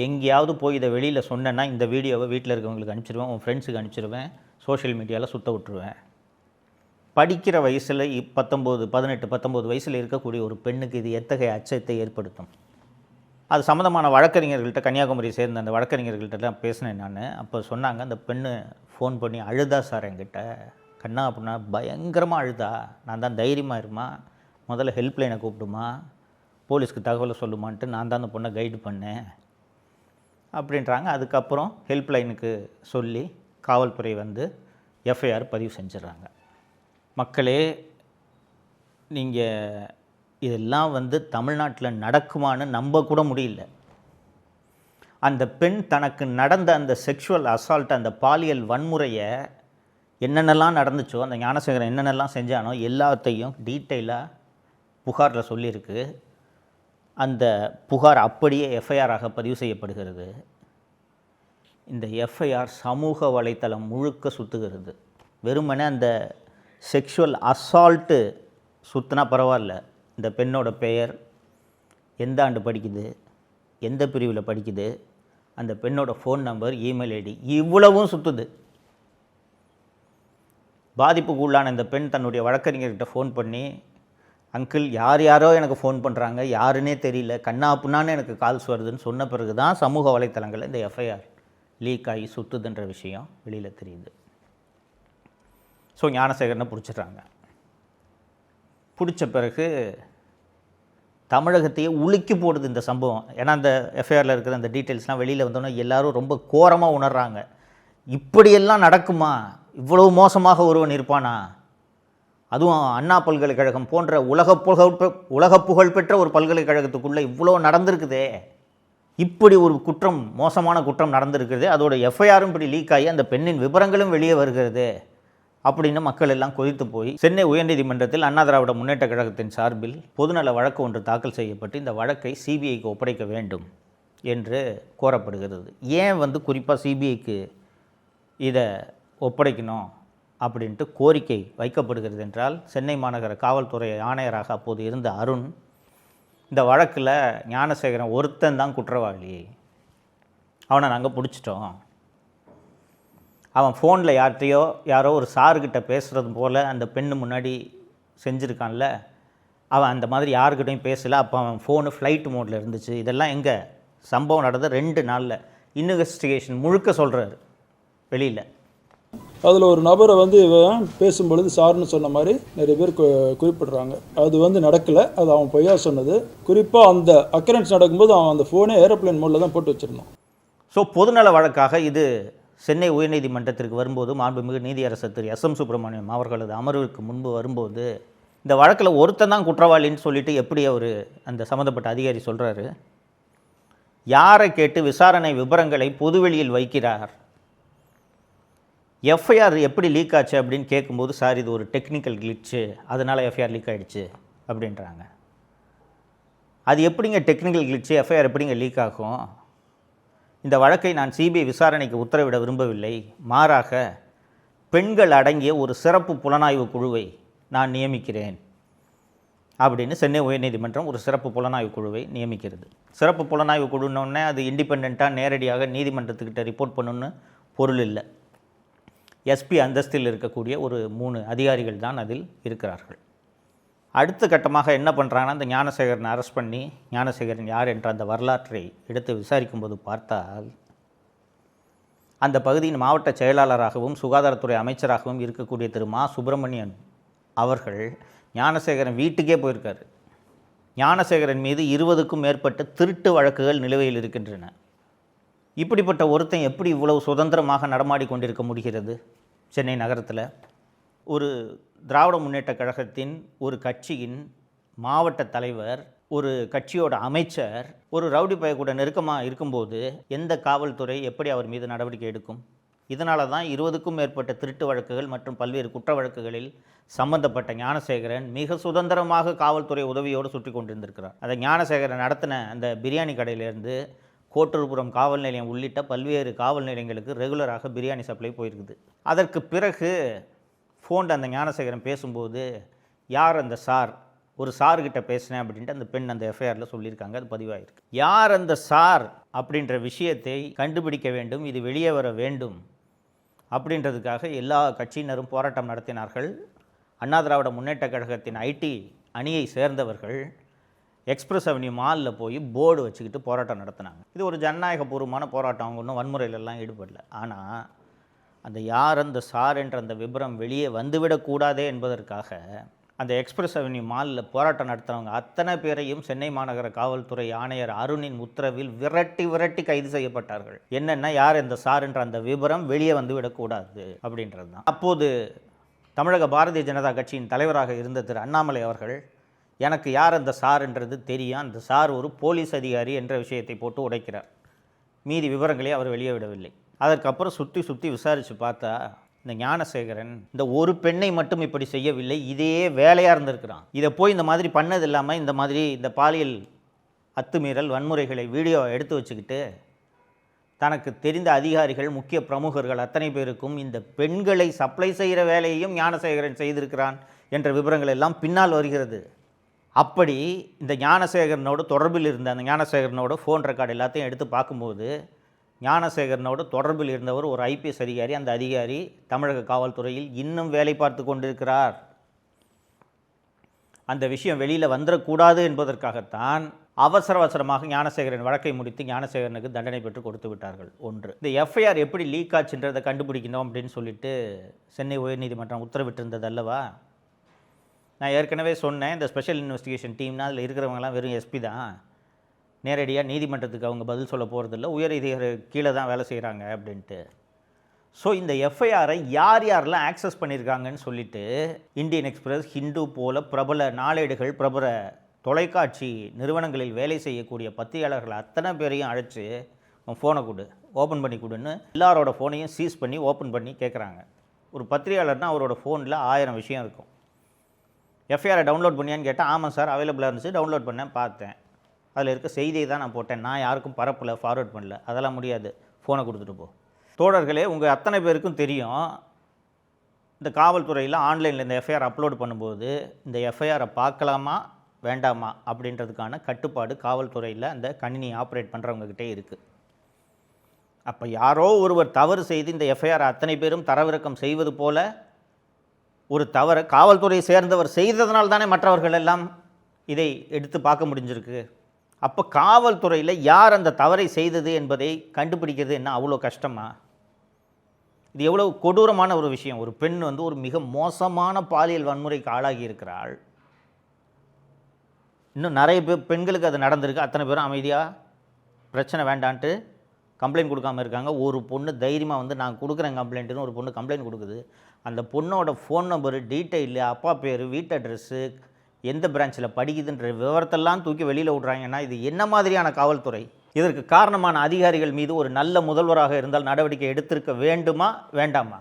எங்கேயாவது போய் இதை வெளியில் சொன்னேன்னா இந்த வீடியோவை வீட்டில் இருக்கவங்களுக்கு அனுப்பிச்சிடுவேன், உன் ஃப்ரெண்ட்ஸுக்கு அனுப்பிச்சிடுவேன், சோஷியல் மீடியாவில் சுத்த விட்டுருவேன். படிக்கிற வயசில் 18 வயசில் இருக்கக்கூடிய ஒரு பெண்ணுக்கு இது எத்தகைய அச்சத்தை ஏற்படுத்தும்? அது சம்மந்தமான வழக்கறிஞர்கள்ட்ட, கன்னியாகுமரியை சேர்ந்த அந்த வழக்கறிஞர்கள்ட்டலாம் பேசினேன் நான். அப்போ சொன்னாங்க, அந்த பெண்ணு ஃபோன் பண்ணி அழுதா சார் என்கிட்ட, கண்ணா அப்படின்னா பயங்கரமாக அழுதா. நான் தான் தைரியமாக இருமா, முதல்ல ஹெல்ப்லைனை கூப்பிடுமா, போலீஸ்க்கு தகவலை சொல்லுமான்ட்டு நான் தான் அந்த பொண்ணை கைடு பண்ணேன் அப்படின்றாங்க. அதுக்கப்புறம் ஹெல்ப்லைனுக்கு சொல்லி காவல்துறை வந்து எஃப்ஐஆர் பதிவு செஞ்சிடறாங்க. மக்களே, நீங்கள் இதெல்லாம் வந்து தமிழ்நாட்டில் நடக்குமான்னு நம்ப கூட முடியல. அந்த பெண் தனக்கு நடந்த அந்த செக்ஷுவல் அசால்ட், அந்த பாலியல் வன்முறையை என்னென்னலாம் நடந்துச்சோ, அந்த ஞானசேகரன் என்னென்னலாம் செஞ்சானோ எல்லாத்தையும் டீட்டெயிலாக புகாரில் சொல்லியிருக்கு. அந்த புகார் அப்படியே எஃப்ஐஆராக பதிவு செய்யப்படுகிறது. இந்த எஃப்ஐஆர் சமூக வலைத்தளம் முழுக்க சுற்றுகிறது. வெறுமனே அந்த செக்ஷுவல் அசால்ட்டு சுற்றினா பரவாயில்ல, இந்த பெண்ணோட பெயர், எந்த ஆண்டு படிக்குது, எந்த பிரிவில் படிக்குது, அந்த பெண்ணோட ஃபோன் நம்பர், இமெயில் ஐடி, இவ்வளவும் சுற்றுது. பாதிப்புக்கு உள்ளான இந்த பெண் தன்னுடைய வழக்கறிஞர்கிட்ட ஃபோன் பண்ணி, அங்கிள் யார் யாரோ எனக்கு ஃபோன் பண்ணுறாங்க, யாருன்னே தெரியல, கண்ணா புண்ணான்னு எனக்கு கால்ஸ் வருதுன்னு சொன்ன பிறகு தான் சமூக வலைத்தளங்களில் இந்த எஃப்ஐஆர் லீக் ஆகி சுற்றுதுன்ற விஷயம் வெளியில் தெரியுது. ஸோ ஞானசேகரனை பிடிச்சிட்றாங்க. பிடிச்ச பிறகு தமிழகத்தையே உலுக்கி போடுது இந்த சம்பவம். ஏன்னா அந்த எஃப்ஐஆரில் இருக்கிற அந்த டீட்டெயில்ஸ்லாம் வெளியில் வந்தோன்னே எல்லோரும் ரொம்ப கோரமாக உணர்றாங்க. இப்படியெல்லாம் நடக்குமா? இவ்வளவு மோசமாக ஒருவன் இருப்பானா? அதுவும் அண்ணா பல்கலைக்கழகம் போன்ற உலக புகழ் பெற்ற ஒரு பல்கலைக்கழகத்துக்குள்ளே இவ்வளோ நடந்திருக்குதே, இப்படி ஒரு குற்றம், மோசமான குற்றம் நடந்திருக்கிறது, அதோட எஃப்ஐஆரும் இப்படி லீக் ஆகி அந்த பெண்ணின் விவரங்களும் வெளியே வருகிறது அப்படின்னு மக்கள் எல்லாம் கொதித்து போய் சென்னை உயர்நீதிமன்றத்தில் அண்ணா திராவிட முன்னேற்ற கழகத்தின் சார்பில் பொதுநல வழக்கு ஒன்று தாக்கல் செய்யப்பட்டு இந்த வழக்கை சிபிஐக்கு ஒப்படைக்க வேண்டும் என்று கோரப்படுகிறது. ஏன் குறிப்பாக சிபிஐக்கு இதை ஒப்படைக்கணும் அப்படின்ட்டு கோரிக்கை வைக்கப்படுகிறது என்றால், சென்னை மாநகர காவல்துறை ஆணையராக அப்போது இருந்த அருண், இந்த வழக்கில் ஞானசேகரன் ஒருத்தன் தான் குற்றவாளி, அவனை நாங்கள் பிடிச்சிட்டோம், அவன் ஃபோனில் யாரோ ஒரு சார்கிட்ட பேசுகிறது போல் அந்த பெண்ணு முன்னாடி செஞ்சுருக்கான்ல, அவன் அந்த மாதிரி யாருக்கிட்டையும் பேசலை, அப்போ அவன் ஃபோனு ஃப்ளைட் மோடில் இருந்துச்சு. இதெல்லாம் எங்கே சம்பவம் நடந்த 2 நாளில் இன்வெஸ்டிகேஷன் முழுக்க சொல்கிறாரு வெளியில். அதில் ஒரு நபரை இவன் பேசும்பொழுது சார்னு சொன்ன மாதிரி நிறைய பேர் குறிப்பிட்றாங்க. அது நடக்கலை, அது அவன் பொய்யா சொன்னது. குறிப்பாக அந்த அக்கரன்ஸ் நடக்கும்போது அவன் அந்த ஃபோனே ஏரோப்ளேன் மோடில் தான் போட்டு வச்சுருந்தான். ஸோ பொதுநல வழக்காக இது சென்னை உயர்நீதிமன்றத்திற்கு வரும்போது மாண்புமிகு நீதியரசர் திரு SM சுப்பிரமணியம் அவர்களது அமர்வுக்கு முன்பு வரும்போது, இந்த வழக்கில் ஒருத்தன் தான் குற்றவாளின்னு சொல்லிட்டு எப்படி அவர் அந்த சம்மந்தப்பட்ட அதிகாரி சொல்கிறாரு, யாரை கேட்டு விசாரணை விவரங்களை பொதுவெளியில் வைக்கிறார், எஃப்ஐஆர் எப்படி லீக் ஆச்சு அப்படின்னு கேட்கும்போது, சார் இது ஒரு டெக்னிக்கல் கிளிச்சு, அதனால் எஃப்ஐஆர் லீக் ஆகிடுச்சு அப்படின்றாங்க. அது எப்படிங்க டெக்னிக்கல் கிளிச்சு, எஃப்ஐஆர் எப்படிங்க லீக் ஆகும்? இந்த வழக்கை நான் சிபிஐ விசாரணைக்கு உத்தரவிட விரும்பவில்லை, மாறாக பெண்கள் அடங்கிய ஒரு சிறப்பு புலனாய்வு குழுவை நான் நியமிக்கிறேன் அப்படின்னு சென்னை உயர்நீதிமன்றம் ஒரு சிறப்பு புலனாய்வு குழுவை நியமிக்கிறது. சிறப்பு புலனாய்வு குழுன்னொன்னே அது இண்டிபெண்ட்டாக நேரடியாக நீதிமன்றத்துக்கிட்ட ரிப்போர்ட் பண்ணணுன்னு பொருள் இல்லை. எஸ்பி அந்தஸ்தில் இருக்கக்கூடிய ஒரு 3 அதிகாரிகள் தான் அதில் இருக்கிறார்கள். அடுத்த கட்டமாக என்ன பண்ணுறாங்கன்னா, அந்த ஞானசேகரனை அரெஸ்ட் பண்ணி ஞானசேகரன் யார் என்ற அந்த வரலாற்றை எடுத்து விசாரிக்கும்போது பார்த்தால், அந்த பகுதியின் மாவட்ட செயலாளராகவும் சுகாதாரத்துறை அமைச்சராகவும் இருக்கக்கூடிய திரு மா சுப்பிரமணியன் அவர்கள் ஞானசேகரன் வீட்டுக்கே போயிருக்காரு. ஞானசேகரன் மீது 20க்கும் மேற்பட்ட திருட்டு வழக்குகள் நிலுவையில் இருக்கின்றன. இப்படிப்பட்ட ஒருத்தன் எப்படி இவ்வளவு சுதந்திரமாக நடமாடி கொண்டிருக்க முடிகிறது சென்னை நகரத்தில்? ஒரு திராவிட முன்னேற்ற கழகத்தின் ஒரு கட்சியின் மாவட்ட தலைவர், ஒரு கட்சியோட அமைச்சர் ஒரு ரவுடி பைய கூட நெருக்கமாக இருக்கும்போது எந்த காவல்துறை எப்படி அவர் மீது நடவடிக்கை எடுக்கும்? இதனால தான் 20க்கும் மேற்பட்ட திருட்டு வழக்குகள் மற்றும் பல்வேறு குற்ற வழக்குகளில் சம்பந்தப்பட்ட ஞானசேகரன் மிக சுதந்திரமாக காவல்துறை உதவியோடு சுற்றி கொண்டிருந்திருக்கிறார். அதை ஞானசேகரன் நடத்தின அந்த பிரியாணி கடையிலேருந்து கோட்டூர்புரம் காவல் நிலையம் உள்ளிட்ட பல்வேறு காவல் நிலையங்களுக்கு ரெகுலராக பிரியாணி சப்ளை போயிருக்குது. அதற்கு பிறகு ஃபோனில் அந்த ஞானசேகரன் பேசும்போது, யார் அந்த சார், ஒரு சார்கிட்ட பேசினேன் அப்படின்ட்டு அந்த பெண் அந்த எஃப்ஐஆரில் சொல்லியிருக்காங்க, அது பதிவாயிருக்கு. யார் அந்த சார் அப்படின்ற விஷயத்தை கண்டுபிடிக்க வேண்டும், இது வெளியே வர வேண்டும் அப்படின்றதுக்காக எல்லா கட்சியினரும் போராட்டம் நடத்தினார்கள். அண்ணா திராவிட முன்னேற்ற கழகத்தின் ஐடி அணியை சேர்ந்தவர்கள் எக்ஸ்பிரஸ் அவென்யூ மாலில் போய் போர்டு வச்சுக்கிட்டு போராட்டம் நடத்தினாங்க. இது ஒரு ஜனநாயகபூர்வமான போராட்டம், அவங்க ஒன்றும் வன்முறையிலெல்லாம் ஈடுபடல. ஆனால் அந்த யார் அந்த சார் என்ற அந்த விபரம் வெளியே வந்துவிடக்கூடாதே என்பதற்காக அந்த எக்ஸ்பிரஸ் அவென்யூ மாலில் போராட்டம் நடத்துகிறவங்க அத்தனை பேரையும் சென்னை மாநகர காவல்துறை ஆணையர் அருணின் உத்தரவில் விரட்டி கைது செய்யப்பட்டார்கள். என்னென்னா, யார் இந்த சார் என்ற அந்த விபரம் வெளியே வந்துவிடக்கூடாது அப்படின்றது தான். அப்போது தமிழக பாரதிய ஜனதா கட்சியின் தலைவராக இருந்த திரு அண்ணாமலை அவர்கள், எனக்கு யார் அந்த சார் என்றது தெரியும், அந்த சார் ஒரு போலீஸ் அதிகாரி என்ற விஷயத்தை போட்டு உடைக்கிறார். மீதி விவரங்களே அவர் வெளியே விடவில்லை. அதற்கப்புறம் சுற்றி சுற்றி விசாரித்து பார்த்தா இந்த ஞானசேகரன் இந்த ஒரு பெண்ணை மட்டும் இப்படி செய்யவில்லை, இதே வேலையாக இருந்திருக்கிறான். இதை போய் இந்த மாதிரி பண்ணது இல்லாமல் இந்த மாதிரி இந்த பாலியல் அத்துமீறல் வன்முறைகளை வீடியோ எடுத்து வச்சுக்கிட்டு தனக்கு தெரிந்த அதிகாரிகள் முக்கிய பிரமுகர்கள் அத்தனை பேருக்கும் இந்த பெண்களை சப்ளை செய்கிற வேலையையும் ஞானசேகரன் செய்திருக்கிறான் என்ற விவரங்கள் எல்லாம் பின்னால் வருகிறது. அப்படி இந்த ஞானசேகரனோடு தொடர்பில் இருந்த அந்த ஞானசேகரனோட ஃபோன் ரெக்கார்டு எல்லாத்தையும் எடுத்து பார்க்கும்போது ஞானசேகரனோடு தொடர்பில் இருந்தவர் ஒரு ஐபிஎஸ் அதிகாரி. அந்த அதிகாரி தமிழக காவல்துறையில் இன்னும் வேலை பார்த்து கொண்டிருக்கிறார். அந்த விஷயம் வெளியில் வந்துடக்கூடாது என்பதற்காகத்தான் அவசரமாக ஞானசேகரன் வழக்கை முடித்து ஞானசேகரனுக்கு தண்டனை பெற்று கொடுத்து விட்டார்கள். ஒன்று, இந்த எஃப்ஐஆர் எப்படி லீக் ஆச்சுன்றதை கண்டுபிடிக்கணும் அப்படின்னு சொல்லிட்டு சென்னை உயர்நீதிமன்றம் உத்தரவிட்டிருந்தது அல்லவா. நான் ஏற்கனவே சொன்னேன், இந்த ஸ்பெஷல் இன்வெஸ்டிகேஷன் டீம்னா அதில் இருக்கிறவங்கலாம் வெறும் எஸ்பி தான், நேரடியாக நீதிமன்றத்துக்கு அவங்க பதில் சொல்ல போகிறதில்ல, உயர் அதிகாரி கீழே தான் வேலை செய்கிறாங்க அப்படின்ட்டு. ஸோ இந்த எஃப்ஐஆரை யார் யாரெல்லாம் ஆக்சஸ் பண்ணியிருக்காங்கன்னு சொல்லிட்டு இந்தியன் எக்ஸ்பிரஸ், ஹிந்து போல பிரபல நாளேடுகள், பிரபல தொலைக்காட்சி நிறுவனங்களில் வேலை செய்யக்கூடிய பத்திரிகையாளர்கள் அத்தனை பேரையும் அழைச்சி ஃபோனை கொடு, ஓப்பன் பண்ணி கொடுன்னு எல்லாரோட ஃபோனையும் சீஸ் பண்ணி ஓப்பன் பண்ணி கேட்குறாங்க. ஒரு பத்திரிகையாளர்னால் அவரோட ஃபோனில் 1000 விஷயம் இருக்கும். எஃப்ஐஆரை டவுன்லோட் பண்ணியான்னு கேட்டால் ஆமாம் சார் அவைலபிளாக இருந்துச்சு, டவுன்லோட் பண்ணேன், பார்த்தேன், அதில் இருக்க செய்தியை தான் நான் போட்டேன், நான் யாருக்கும் பரப்பலை, ஃபார்வர்ட் பண்ணல, அதெல்லாம் முடியாது, ஃபோனை கொடுத்துட்டு போ. தோழர்களே, உங்கள் அத்தனை பேருக்கும் தெரியும், இந்த காவல்துறையில் ஆன்லைனில் இந்த எஃப்ஐஆர் அப்லோட் பண்ணும்போது இந்த எஃப்ஐஆரை பார்க்கலாமா வேண்டாமா அப்படின்றதுக்கான கட்டுப்பாடு காவல்துறையில் அந்த கணினி ஆப்ரேட் பண்ணுறவங்ககிட்டே இருக்குது. அப்போ யாரோ ஒருவர் தவறு செய்து இந்த எஃப்ஐஆர் அத்தனை பேரும் தரவிறக்கம் செய்வது போல ஒரு தவறை காவல்துறையை சேர்ந்தவர் செய்ததனால் தானே மற்றவர்கள் எல்லாம் இதை எடுத்து பார்க்க முடிஞ்சிருக்கு. அப்போ காவல்துறையில் யார் அந்த தவறை செய்தது என்பதை கண்டுபிடிக்கிறது என்ன அவ்வளோ கஷ்டமா? இது எவ்வளோ கொடூரமான ஒரு விஷயம். ஒரு பெண் ஒரு மிக மோசமான பாலியல் வன்முறைக்கு ஆளாகி இருக்கிறாள். இன்னும் நிறைய பெண்களுக்கு அது நடந்திருக்கு. அத்தனை பேரும் அமைதியாக பிரச்சனை வேண்டான்ட்டு கம்ப்ளைண்ட் கொடுக்காமல் இருக்காங்க. ஒரு பொண்ணு தைரியமாக நான் கொடுக்குறேன் கம்ப்ளைண்ட்டுன்னு ஒரு பொண்ணு கம்ப்ளைண்ட் கொடுக்குது. அந்த பொண்ணோட ஃபோன் நம்பரு, டீட்டெயிலு, அப்பா பேர், வீட்டு அட்ரெஸ்ஸு, எந்த பிரான்ச்சில் படிக்குதுன்ற விவரத்தெல்லாம் தூக்கி வெளியில் விட்றாங்கன்னா இது என்ன மாதிரியான காவல்துறை? இதற்கு காரணமான அதிகாரிகள் மீது ஒரு நல்ல முதல்வராக இருந்தால் நடவடிக்கை எடுத்திருக்க வேண்டுமா வேண்டாமா?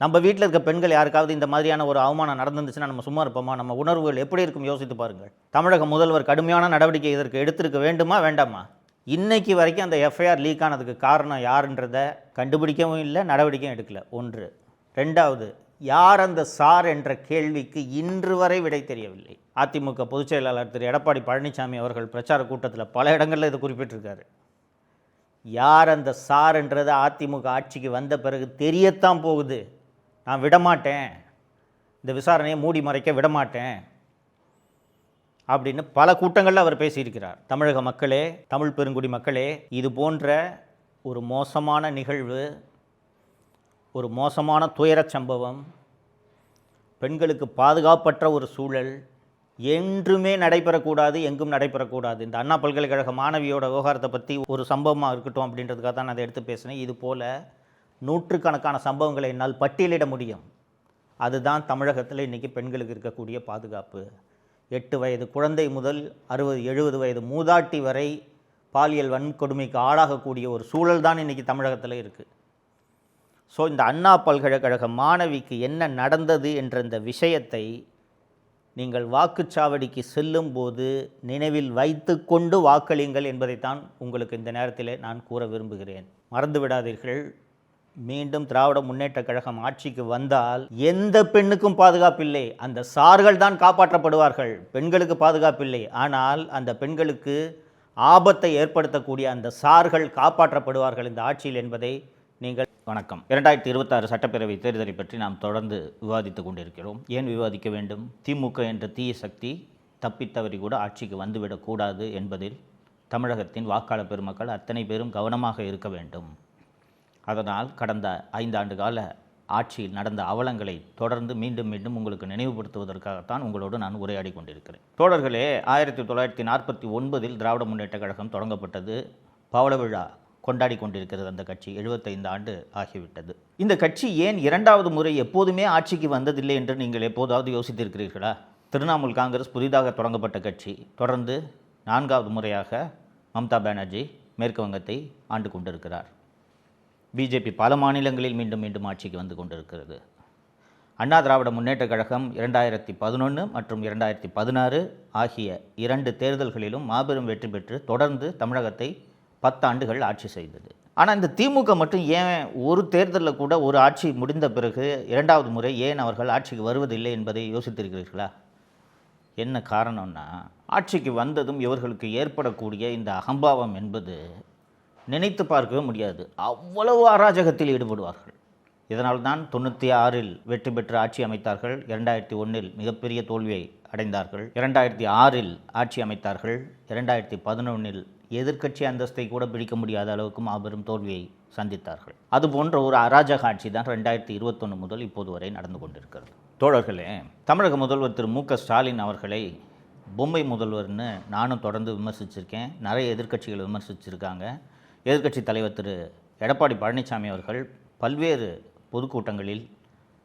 நம்ம வீட்டில் இருக்க பெண்கள் யாருக்காவது இந்த மாதிரியான ஒரு அவமானம் நடந்துருந்துச்சுன்னா நம்ம சும்மா இருப்போமா? நம்ம உணர்வுகள் எப்படி இருக்கும் யோசித்து பாருங்கள். தமிழக முதல்வர் கடுமையான நடவடிக்கை இதற்கு எடுத்திருக்க வேண்டுமா வேண்டாமா? இன்னைக்கு வரைக்கும் அந்த எஃப்ஐஆர் லீக் ஆனதுக்கு காரணம் யாருன்றதை கண்டுபிடிக்கவும் இல்லை, நடவடிக்கையும் எடுக்கல. ஒன்று. ரெண்டாவது, யார் அந்த சார் என்ற கேள்விக்கு இன்று வரை விடை தெரியவில்லை. அதிமுக பொதுச் செயலாளர் திரு எடப்பாடி பழனிசாமி அவர்கள் பிரச்சார கூட்டத்தில் பல இடங்களில் இதை குறிப்பிட்டிருக்காரு. யார் அந்த சார் என்றது அதிமுக ஆட்சிக்கு வந்த பிறகு தெரியத்தான் போகுது. நான் விடமாட்டேன், இந்த விசாரணையை மூடி மறைக்க விடமாட்டேன் அப்படின்னு பல கூட்டங்களில் அவர் பேசியிருக்கிறார். தமிழக மக்களே, தமிழ் பெருங்குடி மக்களே, இது போன்ற ஒரு மோசமான நிகழ்வு, ஒரு மோசமான துயரச் சம்பவம், பெண்களுக்கு பாதுகாப்பற்ற ஒரு சூழல் என்றுமே நடைபெறக்கூடாது, எங்கும் நடைபெறக்கூடாது. இந்த அண்ணா பல்கலைக்கழக மாணவியோட விவகாரத்தை பற்றி ஒரு சம்பவமாக இருக்கட்டும் அப்படின்றதுக்காக தான் நான் அதை எடுத்து பேசினேன். இது போல் நூற்றுக்கணக்கான சம்பவங்களை என்னால் பட்டியலிட முடியும். அதுதான் தமிழகத்தில் இன்றைக்கி பெண்களுக்கு இருக்கக்கூடிய பாதுகாப்பு. 8 வயது குழந்தை முதல் 60-70 வயது மூதாட்டி வரை பாலியல் வன்கொடுமைக்கு ஆளாகக்கூடிய ஒரு சூழல் தான் இன்றைக்கி தமிழகத்தில் இருக்குது. ஸோ இந்த அண்ணா பல்கலைக்கழக மாணவிக்கு என்ன நடந்தது என்ற இந்த விஷயத்தை நீங்கள் வாக்குச்சாவடிக்கு செல்லும்போது நினைவில் வைத்து கொண்டு வாக்களியுங்கள் என்பதைத்தான் உங்களுக்கு இந்த நேரத்தில் நான் கூற விரும்புகிறேன். மறந்து விடாதீர்கள், மீண்டும் திராவிட முன்னேற்ற கழகம் ஆட்சிக்கு வந்தால் எந்த பெண்ணுக்கும் பாதுகாப்பில்லை. அந்த சார்கள் தான் காப்பாற்றப்படுவார்கள். பெண்களுக்கு பாதுகாப்பில்லை. ஆனால் அந்த பெண்களுக்கு ஆபத்தை ஏற்படுத்தக்கூடிய அந்த சார்கள் காப்பாற்றப்படுவார்கள் இந்த ஆட்சியில் என்பதை நீங்கள் வணக்கம். 2026 சட்டப்பேரவை தேர்தலை பற்றி நாம் தொடர்ந்து விவாதித்து கொண்டிருக்கிறோம். ஏன் விவாதிக்க வேண்டும்? திமுக என்ற தீய சக்தி தப்பித்தவறி கூட ஆட்சிக்கு வந்துவிடக்கூடாது என்பதில் தமிழகத்தின் வாக்காளர் பெருமக்கள் அத்தனை பேரும் கவனமாக இருக்க வேண்டும். அதனால் கடந்த 5 ஆண்டு கால ஆட்சியில் நடந்த அவலங்களை தொடர்ந்து மீண்டும் மீண்டும் உங்களுக்கு நினைவுபடுத்துவதற்காகத்தான் உங்களோடு நான் உரையாடி கொண்டிருக்கிறேன். தோழர்களே, 1949 திராவிட முன்னேற்ற கழகம் தொடங்கப்பட்டது. பவள விழா கொண்டாடி கொண்டிருக்கிறது அந்த கட்சி. 75 ஆண்டு ஆகிவிட்டது. இந்த கட்சி ஏன் 2வது முறை எப்போதுமே ஆட்சிக்கு வந்ததில்லை என்று நீங்கள் எப்போதாவது யோசித்திருக்கிறீர்களா? திரிணாமுல் காங்கிரஸ் புதிதாக தொடங்கப்பட்ட கட்சி. தொடர்ந்து 4வது முறையாக மம்தா பானர்ஜி மேற்கு வங்கத்தை ஆண்டு கொண்டிருக்கிறார். பிஜேபி பல மாநிலங்களில் மீண்டும் மீண்டும் ஆட்சிக்கு வந்து கொண்டிருக்கிறது. அண்ணா திராவிட முன்னேற்றக் கழகம் 2011 மற்றும் 2016 ஆகிய 2 தேர்தல்களிலும் மாபெரும் வெற்றி பெற்று தொடர்ந்து தமிழகத்தை 10 ஆண்டுகள் ஆட்சி செய்தது. ஆனால் இந்த திமுக மட்டும் ஏன் ஒரு தேர்தலில் கூட ஒரு ஆட்சி முடிந்த பிறகு 2வது முறை ஏன் அவர்கள் ஆட்சிக்கு வருவதில்லை என்பதை யோசித்திருக்கிறீர்களா? என்ன காரணம்னா, ஆட்சிக்கு வந்ததும் இவர்களுக்கு ஏற்படக்கூடிய இந்த அகம்பாவம் என்பது நினைத்து பார்க்கவே முடியாது. அவ்வளவு அராஜகத்தில் ஈடுபடுவார்கள். இதனால்தான் 96இல் வெற்றி பெற்று ஆட்சி அமைத்தார்கள். 2001இல் மிகப்பெரிய தோல்வியை அடைந்தார்கள். 2006இல் ஆட்சி அமைத்தார்கள். 2011இல் எதிர்க்கட்சி அந்தஸ்தை கூட பிடிக்க முடியாத அளவுக்கு மாபெரும் தோல்வியை சந்தித்தார்கள். அதுபோன்ற ஒரு அராஜக ஆட்சி தான் 2021 முதல் இப்போது வரை நடந்து கொண்டிருக்கிறது. தோழர்களே, தமிழக முதல்வர் திரு மு.க. ஸ்டாலின் அவர்களை பொம்மை முதல்வர்னு நானும் தொடர்ந்து விமர்சிச்சிருக்கேன். நிறைய எதிர்க்கட்சிகள் விமர்சிச்சிருக்காங்க. எதிர்க்கட்சி தலைவர் திரு எடப்பாடி பழனிசாமி அவர்கள் பல்வேறு பொதுக்கூட்டங்களில்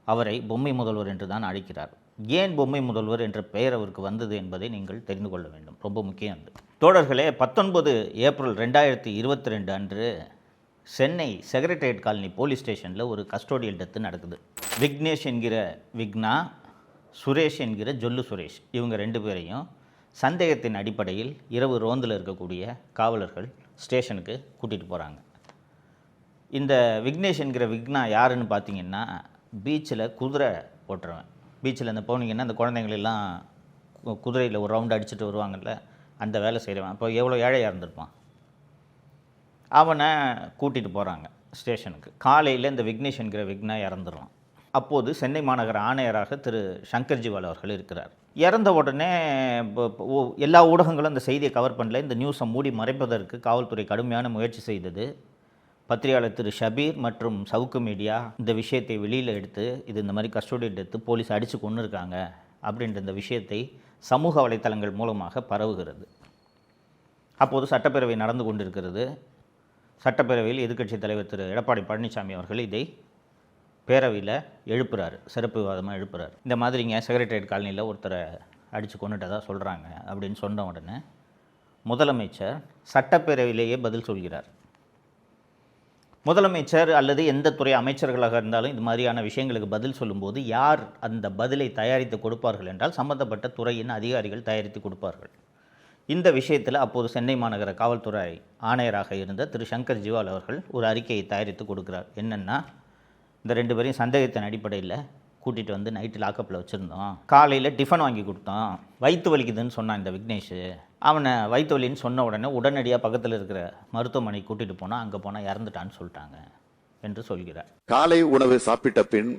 அவரை பொம்மை முதல்வர் என்று தான் அழைக்கிறார். ஏன் பொம்மை முதல்வர் என்ற பெயர் அவருக்கு வந்தது என்பதை நீங்கள் தெரிந்து கொள்ள வேண்டும். ரொம்ப முக்கியம் அது. தோழர்களே, 19 ஏப்ரல் 2022 அன்று சென்னை செக்ரட்டரியேட் காலனி போலீஸ் ஸ்டேஷனில் ஒரு கஸ்டோடியல் டெத்து நடக்குது. விக்னேஷ் என்கிற விக்னா, சுரேஷ் என்கிற ஜொல்லு சுரேஷ், இவங்க 2 பேரையும் சந்தேகத்தின் அடிப்படையில் இரவு ரோந்தில் இருக்கக்கூடிய காவலர்கள் ஸ்டேஷனுக்கு கூட்டிகிட்டு போகிறாங்க. இந்த விக்னேஷ் என்கிற விக்னா யாருன்னு பார்த்தீங்கன்னா, பீச்சில் குதிரை ஓட்டுறவன். பீச்சில் இந்த போனீங்கன்னா அந்த குழந்தைங்களெல்லாம் குதிரையில் ஒரு ரவுண்டு அடிச்சுட்டு வருவாங்கள்ல, அந்த வேலை செய்கிறவன். அப்போ எவ்வளோ ஏழையாக இருந்திருப்பான். அவனை கூட்டிகிட்டு போகிறாங்க ஸ்டேஷனுக்கு. காலையில் இந்த விக்னேஷ் என்கிற விக்னா இறந்துடுறான். அப்போது சென்னை மாநகர ஆணையராக திரு சங்கர்ஜிவால் அவர்கள் இருக்கிறார். இறந்த உடனே எல்லா ஊடகங்களும் அந்த செய்தியை கவர் பண்ணல. இந்த நியூஸை மூடி மறைப்பதற்கு காவல்துறை கடுமையான முயற்சி செய்தது. பத்திரிகையாளர் திரு ஷபீர் மற்றும் சவுக்கு மீடியா இந்த விஷயத்தை வெளியில் எடுத்து, இது இந்த மாதிரி கஸ்டோடியல் எடுத்து போலீஸ் அடித்து கொண்டு இருக்காங்க அப்படின்ற இந்த விஷயத்தை சமூக வலைத்தளங்கள் மூலமாக பரவுகிறது. அப்போது சட்டப்பேரவை நடந்து கொண்டிருக்கிறது. சட்டப்பேரவையில் எதிர்க்கட்சித் தலைவர் திரு எடப்பாடி பழனிசாமி அவர்கள் இதை பேரவையில் எழுப்புறாரு, சிறப்பு விவாதமாக எழுப்புறாரு. இந்த மாதிரிங்க செக்ரட்டரியேட் காலனியில் ஒருத்தரை அடித்து கொண்டுட்டதாக சொல்கிறாங்க அப்படின்னு சொன்ன உடனே முதலமைச்சர் சட்டப்பேரவையிலேயே பதில் சொல்கிறார். முதலமைச்சர் அல்லது எந்த துறை அமைச்சர்களாக இருந்தாலும் இது மாதிரியான விஷயங்களுக்கு பதில் சொல்லும்போது யார் அந்த பதிலை தயாரித்து கொடுப்பார்கள் என்றால் சம்பந்தப்பட்ட துறையின் அதிகாரிகள் தயாரித்து கொடுப்பார்கள். இந்த விஷயத்தில் அப்போது சென்னை மாநகர காவல்துறை ஆணையராக இருந்த திரு சங்கர் ஜிவால் அவர்கள் ஒரு அறிக்கையை தயாரித்து கொடுக்குறார். என்னென்னா, இந்த 2 பேரையும் சந்தேகத்தின் அடிப்படையில் கூட்டிகிட்டு வந்து நைட்டு லாக்கப்பில் வச்சுருந்தோம். காலையில் டிஃபன் வாங்கி கொடுத்தோம். வயிற்று வலிக்குதுன்னு சொன்னான் இந்த விக்னேஷ். அவனை வயிற்று வலின்னு சொன்ன உடனே உடனடியாக பக்கத்தில் இருக்கிற மருத்துவமனைக்கு கூட்டிகிட்டு போனால் அங்கே போனால் இறந்துட்டான்னு சொல்லிட்டாங்க என்று சொல்கிறார். காலை உணவு சாப்பிட்ட பின்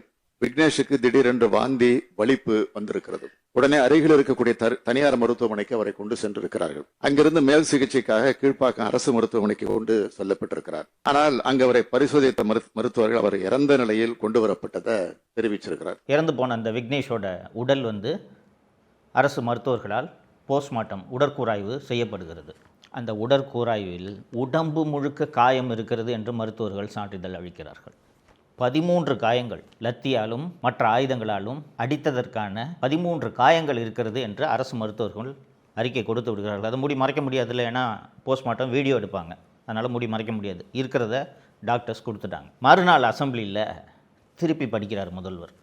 விக்னேஷுக்கு திடீரென்று வாந்தி வலிப்பு வந்திருக்கிறது. உடனே அருகில் இருக்கக்கூடிய தனியார் மருத்துவமனைக்கு அவரை கொண்டு சென்றிருக்கிறார்கள். அங்கிருந்து மேல் சிகிச்சைக்காக கீழ்ப்பாக்கம் அரசு மருத்துவமனைக்கு கொண்டு செல்லப்பட்டிருக்கிறார். ஆனால் அங்கு அவரை பரிசோதித்த மருத்துவர்கள் அவர் இறந்த நிலையில் கொண்டு வரப்பட்டதை தெரிவிச்சிருக்கிறார். இறந்து போன அந்த விக்னேஷோட உடல் அரசு மருத்துவர்களால் போஸ்ட்மார்ட்டம் உடற்கூராய்வு செய்யப்படுகிறது. அந்த உடற்கூராய்வில் உடம்பு முழுக்க காயம் இருக்கிறது என்று மருத்துவர்கள் சான்றிதழ் அளிக்கிறார்கள். 13 காயங்கள், லத்தியாலும் மற்ற ஆயுதங்களாலும் அடித்ததற்கான 13 காயங்கள் இருக்கிறது என்று அரசு மருத்துவர்கள் அறிக்கை கொடுத்து விடுகிறார்கள். அதை மூடி மறைக்க முடியாதுல்ல, ஏன்னா போஸ்ட்மார்ட்டம் வீடியோ எடுப்பாங்க, அதனால் மூடி மறைக்க முடியாது. இருக்கிறத டாக்டர்ஸ் கொடுத்துட்டாங்க. மறுநாள் அசெம்பிளியில் திருப்பி படிக்கிறார் முதல்வர்.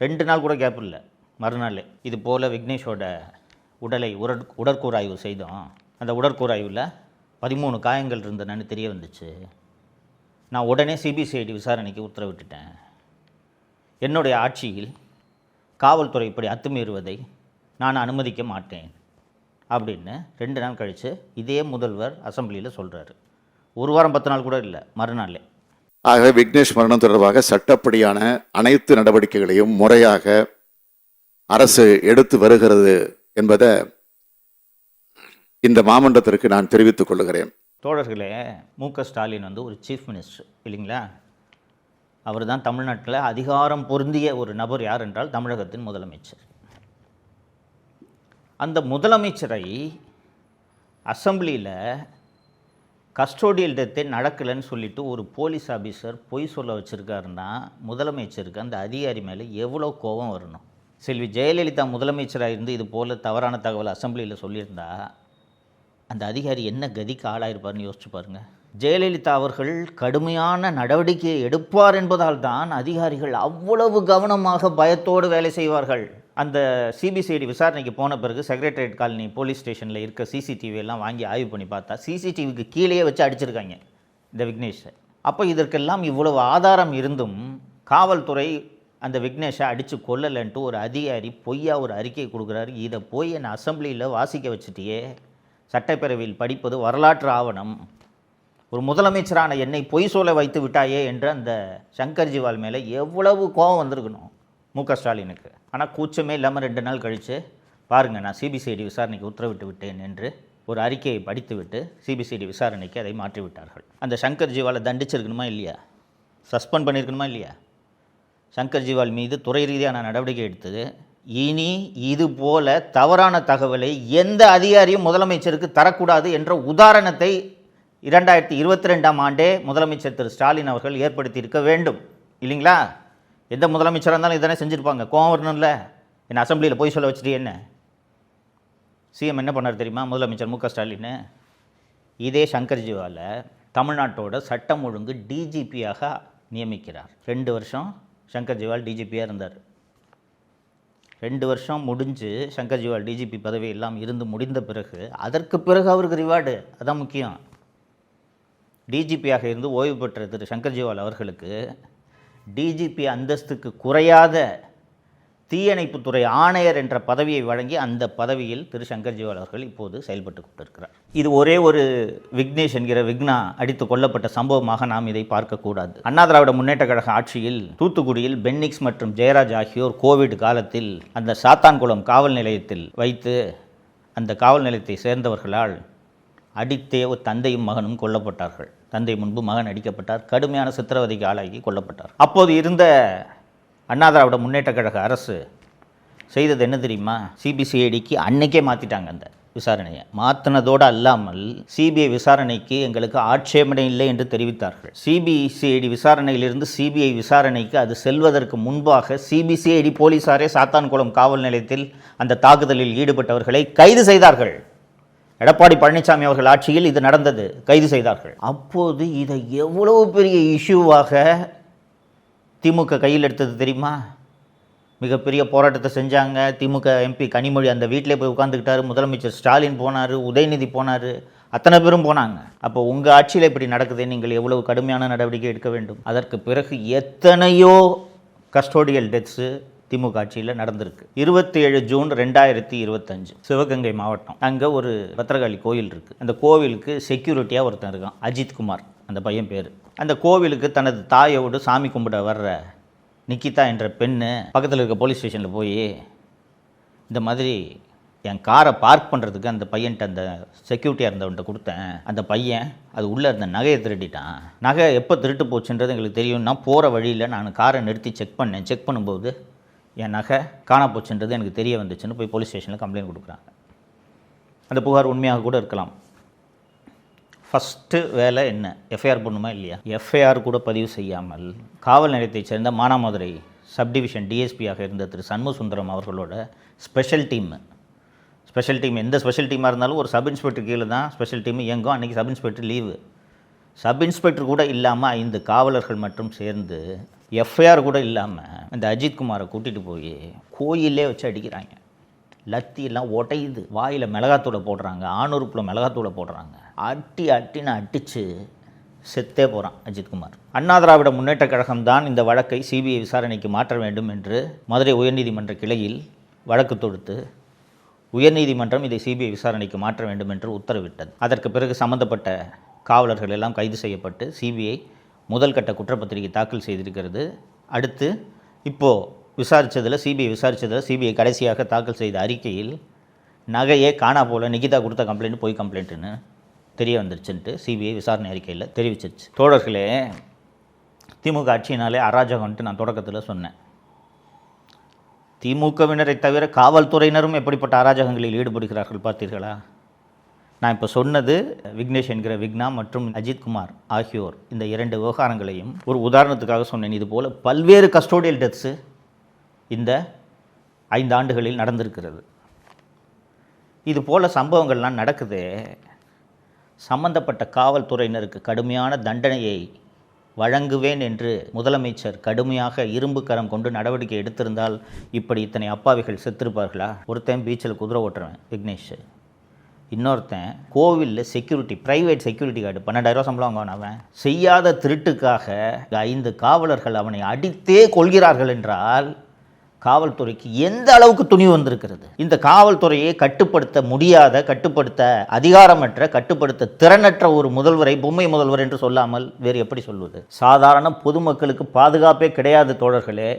2 நாள் கூட கேப் இல்லை. மறுநாள் இது போல் விக்னேஷோட உடலை உடற்கூராய்வு செய்தோம். அந்த உடற்கூராய்வில் 13 காயங்கள் இருந்தனன்னு தெரிய வந்துச்சு. நான் உடனே சிபிசிஐடி விசாரணைக்கு உத்தரவிட்டுட்டேன். என்னுடைய ஆட்சியில் காவல்துறை இப்படி அத்துமீறுவதை நான் அனுமதிக்க மாட்டேன் அப்படின்னு 2 நாள் கழித்து இதே முதல்வர் அசெம்பிளியில் சொல்கிறாரு. 1 வாரம் 10 நாள் கூட இல்லை, மறுநாளே. ஆக விக்னேஷ் மரணம் தொடர்பாக சட்டப்படியான அனைத்து நடவடிக்கைகளையும் முறையாக அரசு எடுத்து வருகிறது என்பதை இந்த மாமன்றத்திற்கு நான் தெரிவித்துக் கொள்கிறேன். தோழர்களே, மு.க. ஸ்டாலின் ஒரு சீஃப் மினிஸ்டர் இல்லைங்களா? அவர் தான் தமிழ்நாட்டில் அதிகாரம் பொருந்திய ஒரு நபர். யார் என்றால் தமிழகத்தின் முதலமைச்சர். அந்த முதலமைச்சரை அசெம்பிளியில் கஸ்டோடியல் டெத்தே நடக்கலைன்னு சொல்லிட்டு ஒரு போலீஸ் ஆஃபீஸர் பொய் சொல்ல வச்சுருக்காருன்னா முதலமைச்சருக்கு அந்த அதிகாரி மேலே எவ்வளோ கோபம் வரணும். செல்வி ஜெயலலிதா முதலமைச்சராக இருந்து இது போல் தவறான தகவல் அசெம்பிளியில் சொல்லியிருந்தா அந்த அதிகாரி என்ன கதிக்கு ஆளாயிருப்பார்னு யோசிச்சு பாருங்க. ஜெயலலிதா அவர்கள் கடுமையான நடவடிக்கையை எடுப்பார் என்பதால் தான் அதிகாரிகள் அவ்வளவு கவனமாக பயத்தோடு வேலை செய்வார்கள். அந்த சிபிசிஐடி விசாரணைக்கு போன பிறகு செக்ரட்டரியேட் காலனி போலீஸ் ஸ்டேஷனில் இருக்க சிசிடிவி எல்லாம் வாங்கி ஆய்வு பண்ணி பார்த்தா சிசிடிவிக்கு கீழேயே வச்சு அடிச்சிருக்காங்க இந்த விக்னேஷை. அப்போ இதற்கெல்லாம் இவ்வளவு ஆதாரம் இருந்தும் காவல்துறை அந்த விக்னேஷை அடித்து கொல்லலைன்ட்டு ஒரு அதிகாரி பொய்யா ஒரு அறிக்கை கொடுக்குறாரு. இதை போய் என்னை அசெம்பிளியில் வாசிக்க வச்சுட்டியே, சட்டப்பேரவையில் படிப்பது வரலாற்று ஆவணம், ஒரு முதலமைச்சரான என்னை பொய் சொல்ல வைத்து விட்டாயே என்று அந்த சங்கர் ஜிவால் மேலே எவ்வளவு கோபம் வந்திருக்கணும் மு.க. ஸ்டாலினுக்கு. ஆனால் கூச்சமே இல்லாமல் 2 நாள் கழித்து பாருங்கள் நான் சிபிசிஐடி விசாரணைக்கு உத்தரவிட்டு விட்டேன் என்று ஒரு அறிக்கையை படித்துவிட்டு சிபிசிஐடி விசாரணைக்கு அதை மாற்றிவிட்டார்கள். அந்த சங்கர் ஜிவாலை தண்டிச்சிருக்கணுமா இல்லையா, சஸ்பெண்ட் பண்ணியிருக்கணுமா இல்லையா? சங்கர் ஜிவால் மீது துறை ரீதியான நடவடிக்கை எடுத்தது. இனி இது போல தவறான தகவலை எந்த அதிகாரியும் முதலமைச்சருக்கு தரக்கூடாது என்ற உதாரணத்தை 2022ஆம் ஆண்டே முதலமைச்சர் திரு ஸ்டாலின் அவர்கள் ஏற்படுத்தியிருக்க வேண்டும் இல்லைங்களா? எந்த முதலமைச்சராக இருந்தாலும் இதனை செஞ்சுருப்பாங்க. கோவம் வரணும்ல, என்ன அசெம்பிளியில் போய் சொல்ல வச்சுட்டு என்ன சிஎம் என்ன பண்ணார் தெரியுமா? முதலமைச்சர் மு.க. ஸ்டாலின் இதே சங்கர் ஜிவாலை தமிழ்நாட்டோட சட்டம் ஒழுங்கு டிஜிபியாக நியமிக்கிறார். 2 வருஷம் சங்கர் ஜிவால் டிஜிபியாக இருந்தார். 2 வருஷம் முடிஞ்சு சங்கர் ஜிவால் டிஜிபி பதவி எல்லாம் இருந்து முடிந்த பிறகு அதற்கு பிறகு அவருக்கு ரிவார்டு, அதான் முக்கியம். டிஜிபியாக இருந்து ஓய்வு பெற்ற திரு சங்கர் ஜிவால் அவர்களுக்கு டிஜிபி அந்தஸ்துக்கு குறையாத தீயணைப்புத்துறை ஆணையர் என்ற பதவியை வழங்கி அந்த பதவியில் திரு சங்கர் ஜிவால் அவர்கள் இப்போது செயல்பட்டு கொண்டிருக்கிறார். இது ஒரே ஒரு விக்னேஷ் என்கிற விக்னா அடித்து கொல்லப்பட்ட சம்பவமாக நாம் இதை பார்க்கக்கூடாது. அண்ணா திராவிட முன்னேற்ற கழக ஆட்சியில் தூத்துக்குடியில் பென்னிக்ஸ் மற்றும் ஜெயராஜ் ஆகியோர் கோவிட் காலத்தில் அந்த சாத்தான்குளம் காவல் நிலையத்தில் வைத்து அந்த காவல் நிலையத்தை சேர்ந்தவர்களால் அடித்தே ஒரு தந்தையும் மகனும் கொல்லப்பட்டார்கள். தந்தை முன்பு மகன் அடிக்கப்பட்டார், கடுமையான சித்திரவதைக்கு ஆளாகி கொல்லப்பட்டார். அப்போது இருந்த அண்ணா திராவிட முன்னேற்ற கழக அரசு செய்தது என்ன தெரியுமா? சிபிசிஐடிக்கு அன்னைக்கே மாற்றிட்டாங்க. அந்த விசாரணையை மாற்றினதோடு அல்லாமல் சிபிஐ விசாரணைக்கு எங்களுக்கு ஆட்சேபனை இல்லை என்று தெரிவித்தார்கள். சிபிசிஐடி விசாரணையிலிருந்து சிபிஐ விசாரணைக்கு அது செல்வதற்கு முன்பாக சிபிசிஐடி போலீசாரே சாத்தான்குளம் காவல் நிலையத்தில் அந்த தாக்குதலில் ஈடுபட்டவர்களை கைது செய்தார்கள். எடப்பாடி பழனிசாமி அவர்கள் ஆட்சியில் இது நடந்தது, கைது செய்தார்கள். அப்போது இதை எவ்வளவு பெரிய இஷ்யூவாக திமுக கையில் எடுத்தது தெரியுமா? மிகப்பெரிய போராட்டத்தை செஞ்சாங்க. திமுக எம்பி கனிமொழி அந்த வீட்டிலே போய் உட்காந்துக்கிட்டாரு. முதலமைச்சர் ஸ்டாலின் போனார், உதயநிதி போனார், அத்தனை பேரும் போனாங்க. அப்போ உங்கள் ஆட்சியில் இப்படி நடக்குது, நீங்கள் எவ்வளவு கடுமையான நடவடிக்கை எடுக்க வேண்டும். அதற்கு பிறகு எத்தனையோ கஸ்டோடியல் டெத்ஸு திமுக ஆட்சியில் நடந்திருக்கு. 27 ஜூன் 2025 சிவகங்கை மாவட்டம், அங்கே ஒரு பத்திரகாளி கோயில் இருக்குது. அந்த கோவிலுக்கு செக்யூரிட்டியாக ஒருத்தன் இருக்கான், அஜித்குமார் அந்த பையன் பேர். அந்த கோவிலுக்கு தனது தாயோடு சாமி கும்பிட வர்ற நிக்கிதா என்ற பெண்ணு பக்கத்தில் இருக்க போலீஸ் ஸ்டேஷனில் போய் இந்த மாதிரி என் காரை பார்க் பண்ணுறதுக்கு அந்த பையன்ட்ட அந்த செக்யூரிட்டியாக இருந்தவன்ட்ட கொடுத்தேன். அந்த பையன் அது உள்ளே இருந்த நகையை திருடிட்டான். நகை எப்போ திருட்டு போச்சுன்றது எங்களுக்கு தெரியும்னா போகிற வழியில் நான் காரை நிறுத்தி செக் பண்ணேன். செக் பண்ணும்போது என் நகை காணா போச்சுன்றது எனக்கு தெரிய வந்துச்சுன்னு போய் போலீஸ் ஸ்டேஷனில் கம்ப்ளைண்ட் கொடுக்குறாங்க. அந்த புகார் உண்மையாக கூட இருக்கலாம். ஃபஸ்ட்டு வேலை என்ன? எஃப்ஐஆர் பண்ணுமா இல்லையா? எஃப்ஐஆர் கூட பதிவு செய்யாமல் காவல் நிலையத்தைச் சேர்ந்த மானாமதுரை சப்டிவிஷன் டிஎஸ்பியாக இருந்த திரு சண்முகசுந்தரம் அவர்களோட ஸ்பெஷல் டீம் எந்த ஸ்பெஷல் டீமாக இருந்தாலும் ஒரு சப் இன்ஸ்பெக்டர் கீழே தான் ஸ்பெஷல் டீம் இயங்கும். அன்றைக்கி sub inspector leave. Sub inspector கூட இல்லாமல் 5 காவலர்கள் மட்டும் சேர்ந்து எஃப்ஐஆர் கூட இல்லாமல் அந்த அஜித்குமாரை கூட்டிகிட்டு போய் கோயிலே வச்சு அடிக்கிறாங்க. லத்தியெல்லாம் உடையுது, வாயில் மிளகாத்தூளை போடுறாங்க, ஆணுறுப்பில் மிளகாத்தூளை போடுறாங்க. அட்டின்னு அடித்து செத்தே போகிறான் அஜித்குமார். அண்ணா திராவிட முன்னேற்ற கழகம் தான் இந்த வழக்கை சிபிஐ விசாரணைக்கு மாற்ற வேண்டும் என்று மதுரை உயர்நீதிமன்ற கிளையில் வழக்கு தொடுத்து உயர்நீதிமன்றம் இதை சிபிஐ விசாரணைக்கு மாற்ற வேண்டும் என்று உத்தரவிட்டது. அதற்கு பிறகு சம்பந்தப்பட்ட காவலர்கள் எல்லாம் கைது செய்யப்பட்டு சிபிஐ முதல் கட்ட குற்றப்பத்திரிகை தாக்கல் செய்திருக்கிறது. அடுத்து இப்போது சிபிஐ விசாரித்ததில் சிபிஐ கடைசியாக தாக்கல் செய்த அறிக்கையில் நகையே காணா போல் நிகிதா கொடுத்த கம்ப்ளைண்ட் போய் கம்ப்ளைண்ட்டுன்னு தெரிய வந்துருச்சுன்ட்டு சிபிஐ விசாரணை அறிக்கையில் தெரிவிச்சிருச்சு. தோழர்களே, திமுக ஆட்சியினாலே அராஜகம்ன்ட்டு நான் தொடக்கத்தில் சொன்னேன். திமுகவினரை தவிர காவல்துறையினரும் எப்படிப்பட்ட அராஜகங்களில் ஈடுபடுகிறார்கள் பார்த்தீர்களா? நான் இப்போ சொன்னது விக்னேஷ் என்கிற விக்னா மற்றும் அஜித்குமார் ஆகியோர் இந்த 2 விவகாரங்களையும் ஒரு உதாரணத்துக்காக சொன்னேன். இது போல் பல்வேறு கஸ்டோடியல் டெத்ஸு இந்த 5 ஆண்டுகளில் நடந்திருக்கிறது. இது போல் சம்பவங்கள்லாம் நடக்குது. சம்பந்தப்பட்ட காவல்துறையினருக்கு கடுமையான தண்டனையை வழங்குவேன் என்று முதலமைச்சர் கடுமையாக இரும்பு கரம் கொண்டு நடவடிக்கை எடுத்திருந்தால் இப்படி இத்தனை அப்பாவிகள் செத்திருப்பார்களா? ஒருத்தன் பீச்சில் குதிரை ஓட்டுறவன் விக்னேஷ், இன்னொருத்தன் கோவிலில் செக்யூரிட்டி, ப்ரைவேட் செக்யூரிட்டி கார்டு 12,000 சம்பளம் வாங்கினவன். செய்யாத திருட்டுக்காக 5 காவலர்கள் அவனை அடித்தே கொள்கிறார்கள் என்றால் காவல்துறைக்கு எந்த அளவுக்கு துணிவு வந்திருக்கிறது? இந்த காவல்துறையை கட்டுப்படுத்த முடியாத, கட்டுப்படுத்த அதிகாரமற்ற, கட்டுப்படுத்த திறனற்ற ஒரு முதல்வரை பொம்மை முதல்வர் என்று சொல்லாமல் வேறு எப்படி சொல்வது? சாதாரண பொதுமக்களுக்கு பாதுகாப்பே கிடையாது தோழர்களே.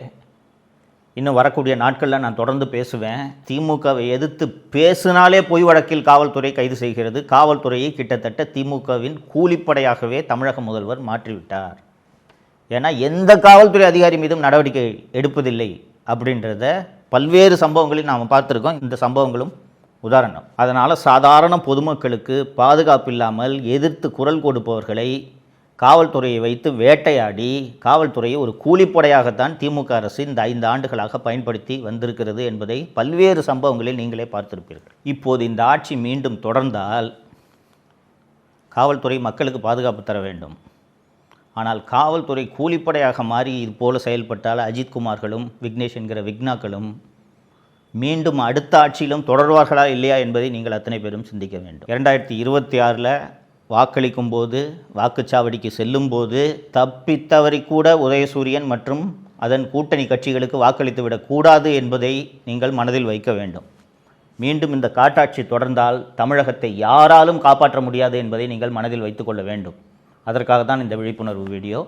இன்னும் வரக்கூடிய நாட்களில் நான் தொடர்ந்து பேசுவேன். திமுகவை எதிர்த்து பேசினாலே பொய் வழக்கில் காவல்துறை கைது செய்கிறது. காவல்துறையை கிட்டத்தட்ட திமுகவின் கூலிப்படையாகவே தமிழக முதல்வர் மாற்றிவிட்டார். ஏன்னா எந்த காவல்துறை அதிகாரி மீதும் நடவடிக்கை எடுப்பதில்லை அப்படின்றத பல்வேறு சம்பவங்களில் நாம் பார்த்துருக்கோம். இந்த சம்பவங்களும் உதாரணம். அதனால் சாதாரண பொதுமக்களுக்கு பாதுகாப்பு இல்லாமல் எதிர்த்து குரல் கொடுப்பவர்களை காவல்துறையை வைத்து வேட்டையாடி காவல்துறையை ஒரு கூலிப்படையாகத்தான் திமுக அரசு இந்த 5 ஆண்டுகளாக பயன்படுத்தி வந்திருக்கிறது என்பதை பல்வேறு சம்பவங்களில் நீங்களே பார்த்திருப்பீர்கள். இப்போது இந்த ஆட்சி மீண்டும் தொடர்ந்தால் காவல்துறை மக்களுக்கு பாதுகாப்பு தர வேண்டும். ஆனால் காவல்துறை கூலிப்படையாக மாறி இது போல செயல்பட்டால் அஜித்குமார்களும் விக்னேஷ் என்கிற விக்னாக்களும் மீண்டும் அடுத்த ஆட்சியிலும் தொடர்வார்களா இல்லையா என்பதை நீங்கள் அத்தனை பேரும் சிந்திக்க வேண்டும். 2026 வாக்களிக்கும் போது, வாக்குச்சாவடிக்கு செல்லும் போது தப்பித்தவறி கூட உதயசூரியன் மற்றும் அதன் கூட்டணி கட்சிகளுக்கு வாக்களித்து விடக்கூடாது என்பதை நீங்கள் மனதில் வைக்க வேண்டும். மீண்டும் இந்த காட்டாட்சி தொடர்ந்தால் தமிழகத்தை யாராலும் காப்பாற்ற முடியாது என்பதை நீங்கள் மனதில் வைத்துக்கொள்ள வேண்டும். அதற்காக தான் இந்த விழிப்புணர்வு வீடியோ.